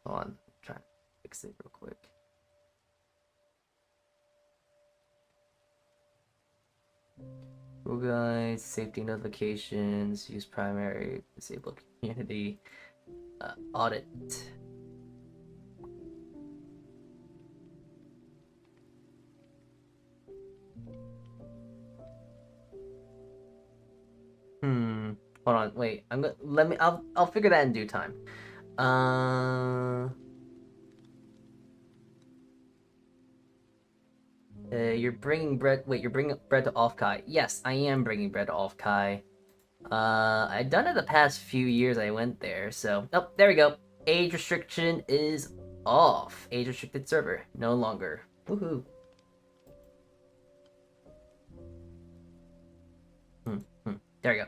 on, I'm trying to fix it real quick. Rule guides, safety notifications, use primary, disable community, audit. Hold on, wait. I'll figure that in due time. You're bringing bread. Wait, you're bringing bread to Off Kai. Yes, I am bringing bread to Off Kai. I've done it the past few years I went there, so... Oh, there we go. Age restriction is off. Age restricted server. No longer. Woohoo. There we go.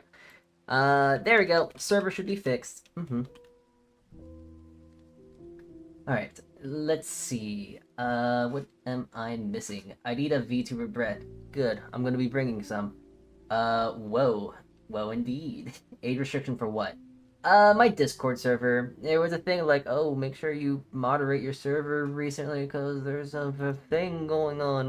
There we go. Server should be fixed. Alright, let's see. What am I missing? I need a VTuber bread. Good, I'm gonna be bringing some. Whoa. Whoa, indeed. Age restriction for what? My Discord server. There was a thing like, oh, make sure you moderate your server recently because there's a thing going on.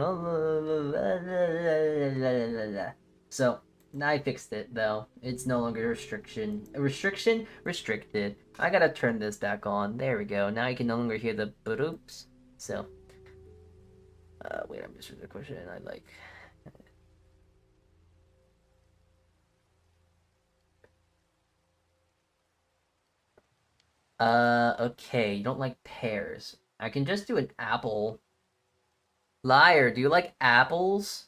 So, I fixed it, though. It's no longer a restriction. Restricted. I gotta turn this back on. There we go. Now you can no longer hear the boops. So, wait, I'm just reading the question. I like... Okay, you don't like pears. I can just do an apple. Liar, do you like apples?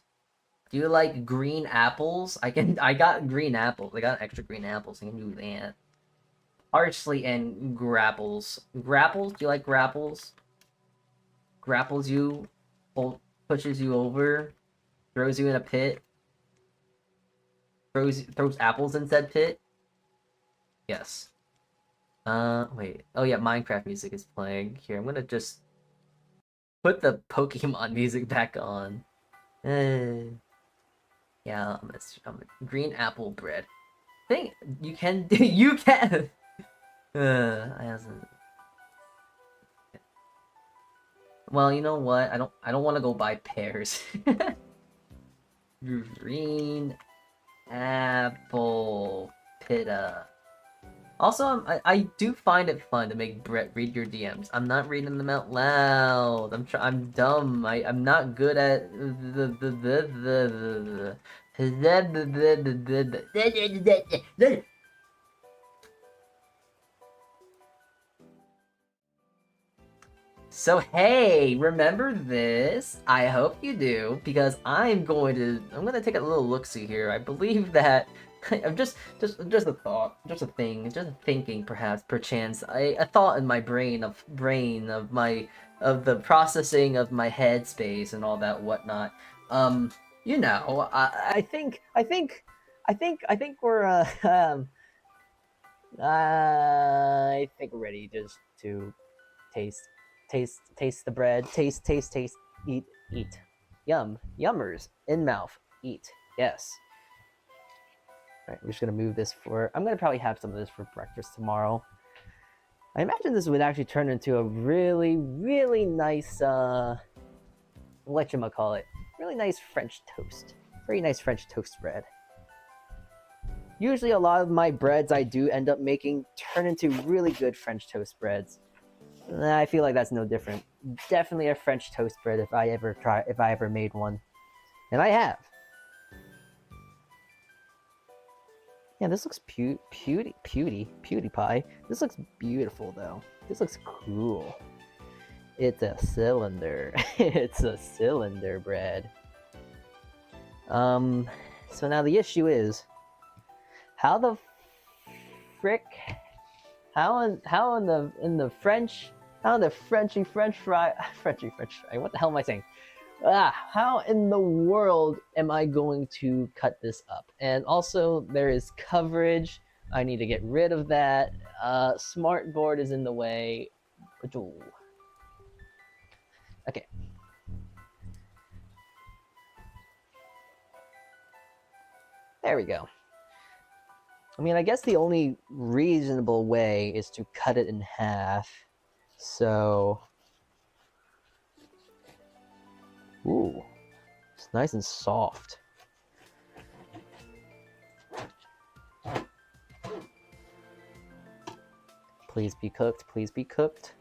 Do you like green apples? I got green apples. I got extra green apples. I can do that. Parsley and grapples. Grapples? Do you like grapples? Grapples you, pushes you over, throws you in a pit, throws apples in said pit. Yes. Wait. Oh yeah, Minecraft music is playing. Here, I'm gonna just put the Pokemon music back on. Yeah, I'm a green apple bread. Thing you can you can. I hasn't. Well, you know what? I don't want to go buy pears. Green apple pita. Also, I do find it fun to make Brett read your DMs. I'm not reading them out loud. I'm dumb. I'm not good at the So hey, remember this? I hope you do, because I'm gonna take a little look-see here. I believe that I'm just a thought, just a thing, just a thinking, perhaps, perchance, a thought in my brain of the processing of my headspace and all that whatnot. You know, I think we're I think we're ready just to taste the bread. Taste, eat, Yum, yummers in mouth, eat. Yes. All right, we're just gonna move this for. I'm gonna probably have some of this for breakfast tomorrow. I imagine this would actually turn into a really, really nice whatchamacallit, really nice French toast. Very nice French toast bread. Usually a lot of my breads I do end up making turn into really good French toast breads. I feel like that's no different. Definitely a French toast bread if I ever made one. And I have. Yeah, this looks PewDiePie. This looks beautiful though. This looks cool. It's a cylinder. It's a cylinder bread. So now the issue is, how the frick, how in the French fry, what the hell am I saying? How in the world am I going to cut this up? And also, there is coverage. I need to get rid of that. Smartboard is in the way. Okay. There we go. I mean, I guess the only reasonable way is to cut it in half. So... Ooh. It's nice and soft. Please be cooked. Please be cooked.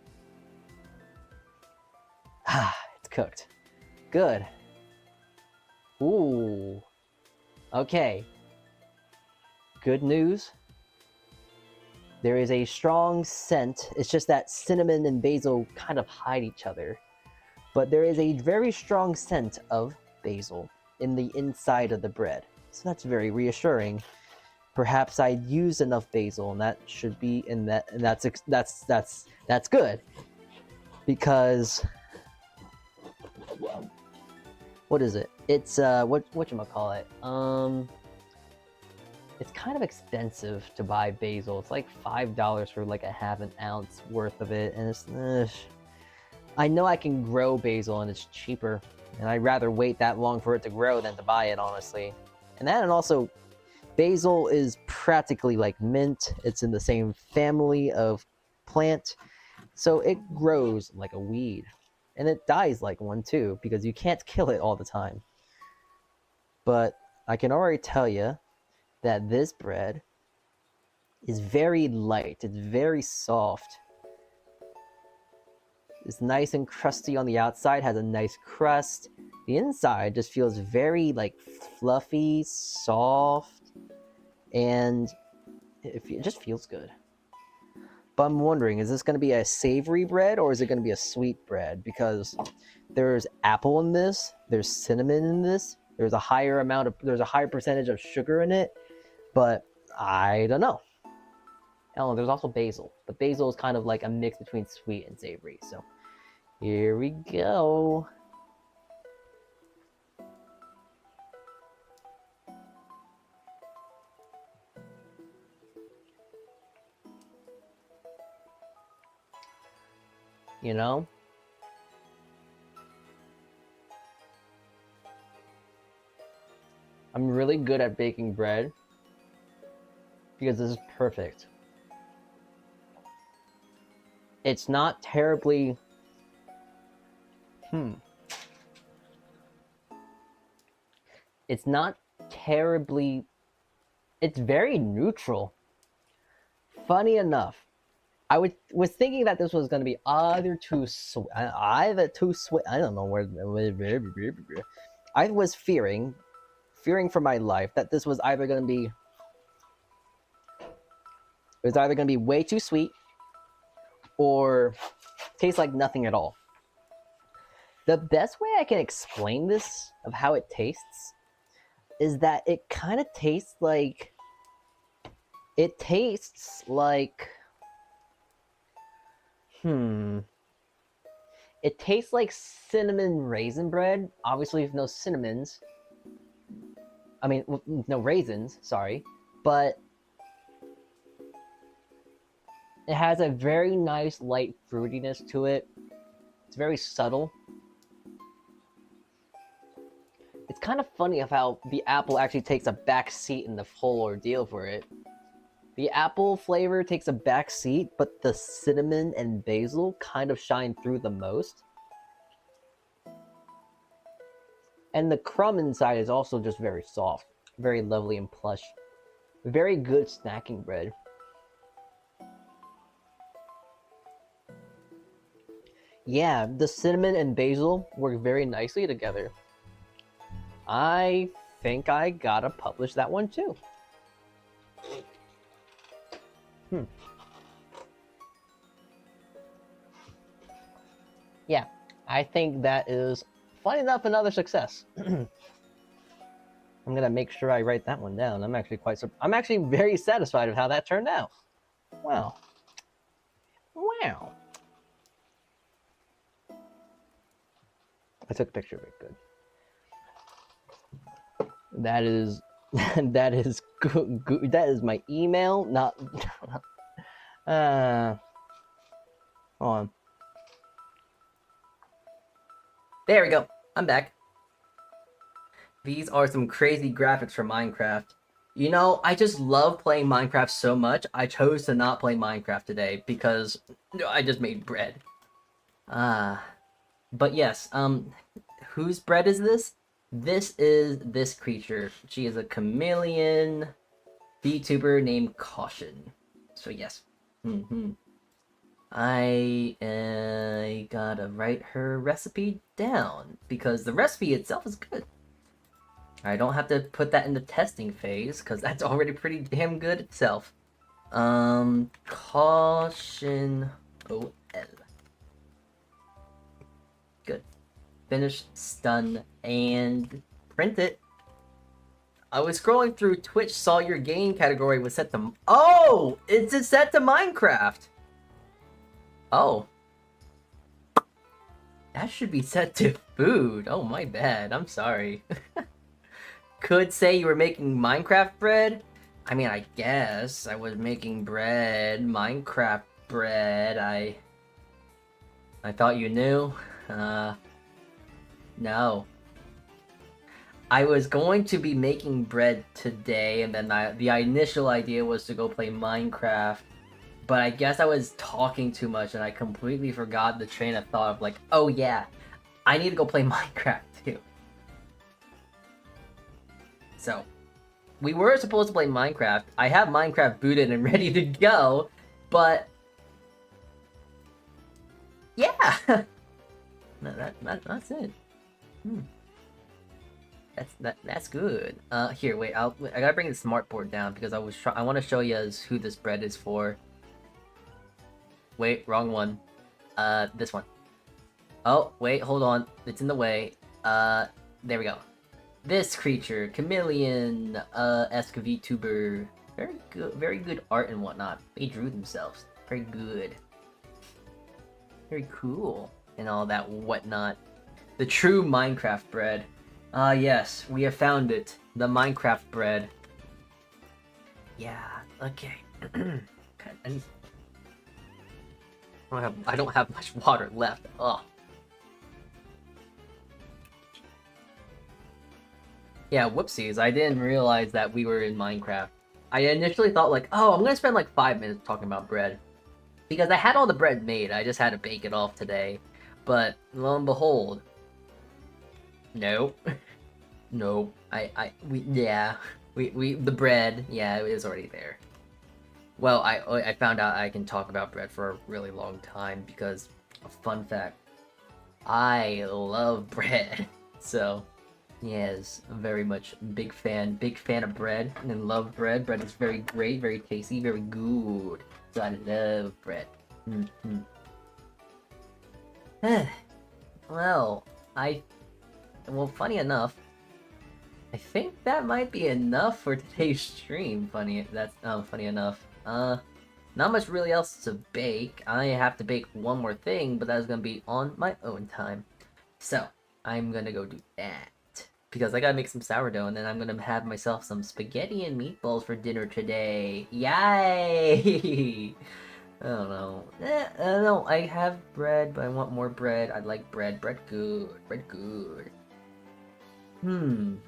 Ah, it's cooked. Good. Ooh. Okay. Good news. There is a strong scent. It's just that cinnamon and basil kind of hide each other. But there is a very strong scent of basil in the inside of the bread. So that's very reassuring. Perhaps I used enough basil, and that should be in that. And that's good, because what is it? It's whatchamacallit? It's kind of expensive to buy basil. It's like $5 for like a half an ounce worth of it, and it's. I know I can grow basil and it's cheaper, and I'd rather wait that long for it to grow than to buy it, honestly. And also, basil is practically like mint. It's in the same family of plant, so it grows like a weed. And it dies like one too, because you can't kill it all the time. But I can already tell you that this bread is very light. It's very soft. It's nice and crusty on the outside, has a nice crust. The inside just feels very like fluffy, soft, and it just feels good. But I'm wondering, is this going to be a savory bread or is it going to be a sweet bread? Because there's apple in this, there's cinnamon in this, there's a higher percentage of sugar in it, but I don't know. Oh, there's also basil. But basil is kind of like a mix between sweet and savory. So here we go. You know? I'm really good at baking bread because this is perfect. It's not terribly... It's not terribly... It's very neutral. Funny enough, I was thinking that this was going to be either too sweet. I don't know where... I was fearing for my life that this was either going to be... It was either going to be way too sweet or taste like nothing at all. The best way I can explain this, of how it tastes, is that it kind of tastes like... It tastes like... It tastes like cinnamon raisin bread. Obviously, no cinnamons. I mean, no raisins, sorry. But it has a very nice light fruitiness to it. It's very subtle. It's kind of funny of how the apple actually takes a back seat in the whole ordeal for it. The apple flavor takes a back seat, but the cinnamon and basil kind of shine through the most. And the crumb inside is also just very soft, very lovely and plush. Very good snacking bread. Yeah, the cinnamon and basil work very nicely together. I think I gotta publish that one too. Yeah, I think that is, funny enough, another success. I'm gonna make sure I write that one down. I'm actually very satisfied with how that turned out. Wow. Wow. I took a picture of it. Good. That is that is good. That is my email, not hold on. There we go. I'm back. These are some crazy graphics for Minecraft. You know, I just love playing Minecraft so much, I chose to not play Minecraft today because I just made bread. But yes, whose bread is this? This is this creature. She is a chameleon. VTuber named Caution. So yes. I gotta write her recipe down because the recipe itself is good. I don't have to put that in the testing phase because that's already pretty damn good itself. Caution OL. Good. Finish, stun, and print it. I was scrolling through Twitch, saw your game category was set to... Oh! It's set to Minecraft! Oh. That should be set to food. Oh, my bad. I'm sorry. Could say you were making Minecraft bread? I mean, I guess I was making bread. Minecraft bread. I thought you knew. No. I was going to be making bread today, and then the initial idea was to go play Minecraft. But I guess I was talking too much, and I completely forgot the train of thought of like, oh yeah, I need to go play Minecraft too. So, we were supposed to play Minecraft. I have Minecraft booted and ready to go, but yeah, no, that's it. That's good. Here, wait. I gotta bring the smartboard down because I want to show you who this bread is for. Wait, wrong one. This one. Oh, wait, hold on. It's in the way. There we go. This creature, chameleon, esque VTuber. Very good art and whatnot. They drew themselves. Very good. Very cool. And all that whatnot. The true Minecraft bread. Yes, we have found it. The Minecraft bread. Yeah, okay. I don't have much water left. Ugh. Yeah, whoopsies. I didn't realize that we were in Minecraft. I initially thought like, oh, I'm gonna spend like 5 minutes talking about bread. Because I had all the bread made, I just had to bake it off today. But, lo and behold. Nope. Nope. The bread, yeah, it was already there. Well, I found out I can talk about bread for a really long time because, a fun fact, I love bread. So, yes, very much big fan of bread and love bread. Bread is very great, very tasty, very good. So I love bread. Well, funny enough, I think that might be enough for today's stream. Funny enough. Not much really else to bake. I have to bake one more thing, but that's gonna be on my own time. So, I'm gonna go do that. Because I gotta make some sourdough, and then I'm gonna have myself some spaghetti and meatballs for dinner today. Yay! I don't know. I don't know. I have bread, but I want more bread. I like bread. Bread good. Bread good. And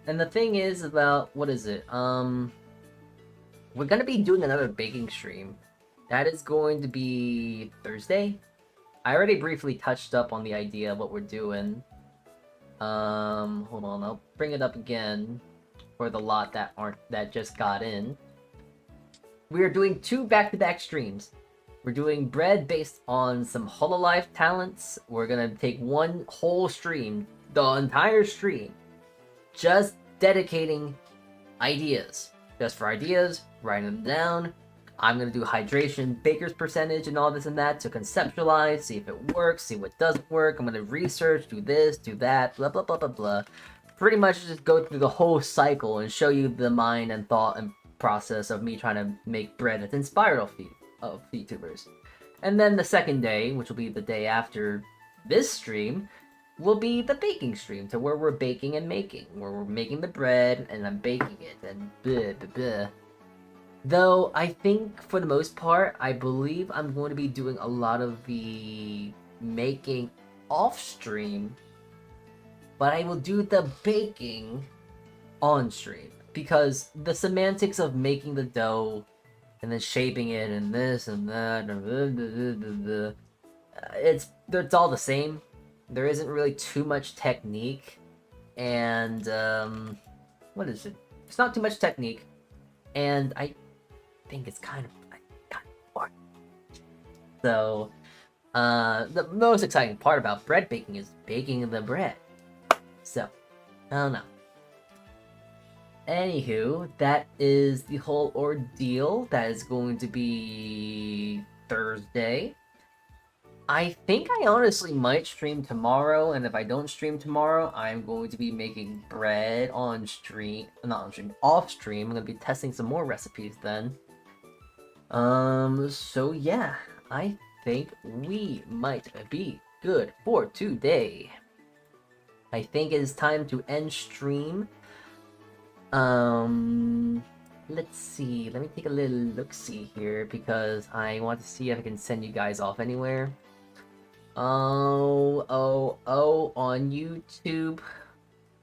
the thing is about, what is it? We're gonna be doing another baking stream. That is going to be Thursday. I already briefly touched up on the idea of what we're doing. Hold on, I'll bring it up again for the lot that just got in. We are doing 2 back-to-back streams. We're doing bread based on some Hololive talents. We're gonna take one whole stream, the entire stream, just dedicating ideas. Just for ideas, writing them down. I'm gonna do hydration, baker's percentage, and all this and that to conceptualize, see if it works, see what doesn't work. I'm gonna research, do this, do that, blah blah blah blah blah. Pretty much just go through the whole cycle and show you the mind and thought and process of me trying to make bread that's inspired of VTubers. And then the second day, which will be the day after this stream, will be the baking stream, to where we're baking and making, where we're making the bread and I'm baking it and blah blah blah. Though I think for the most part, I believe I'm going to be doing a lot of the making off stream, but I will do the baking on stream because the semantics of making the dough and then shaping it and this and that and it's all the same. There isn't really too much technique, and what is it? It's not too much technique. and I think it's kind of boring. So, the most exciting part about bread baking is baking the bread. So, I don't know. Anywho, that is the whole ordeal. That is going to be Thursday. I think I honestly might stream tomorrow, and if I don't stream tomorrow, I'm going to be making bread on stream. Not on stream, off stream. I'm going to be testing some more recipes then. So yeah, I think we might be good for today. I think it is time to end stream. Let's see. Let me take a little look-see here because I want to see if I can send you guys off anywhere. Oh, on YouTube,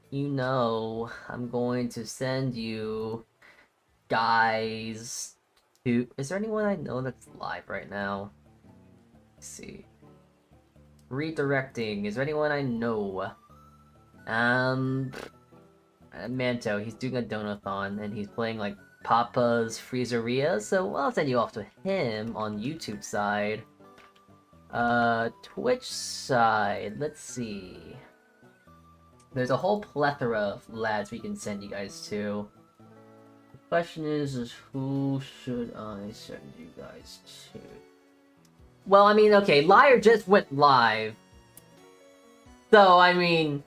you know, I'm going to send you guys to... Is there anyone I know that's live right now? Let's see. Redirecting. Is there anyone I know? Manto, he's doing a donathon, and he's playing, like, Papa's Freezeria, so I'll send you off to him on YouTube side. Twitch side, let's see. There's a whole plethora of lads we can send you guys to. The question is who should I send you guys to? Well, I mean, okay, Liar just went live. So, I mean...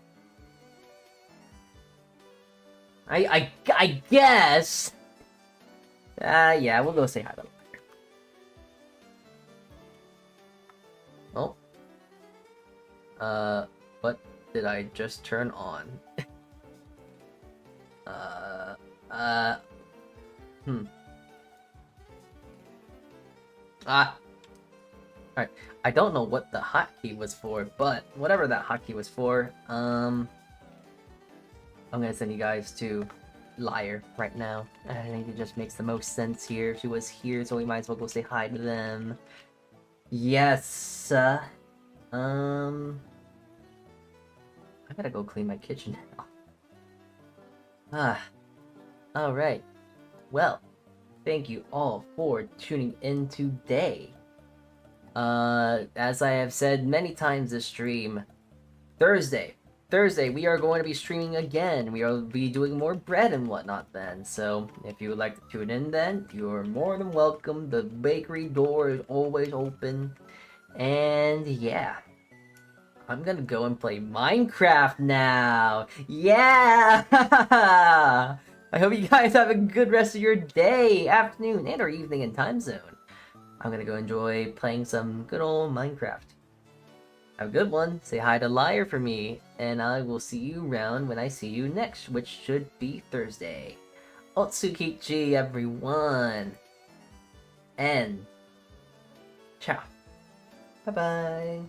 I guess... yeah, we'll go say hi to Liar. Oh. What did I just turn on? Alright. I don't know what the hotkey was for, but whatever that hotkey was for, I'm gonna send you guys to Liar right now. I think it just makes the most sense here. She was here, so we might as well go say hi to them. Yes. I gotta go clean my kitchen now. Alright. Well, thank you all for tuning in today. As I have said many times this stream, Thursday, we are going to be streaming again. We will be doing more bread and whatnot then. So, if you would like to tune in then, you're more than welcome. The bakery door is always open. And yeah. I'm gonna go and play Minecraft now! Yeah! I hope you guys have a good rest of your day, afternoon, and or evening and time zone. I'm gonna go enjoy playing some good old Minecraft. Have a good one, say hi to Liar for me, and I will see you around when I see you next, which should be Thursday. Alt Kichee, everyone! And... ciao. Bye-bye.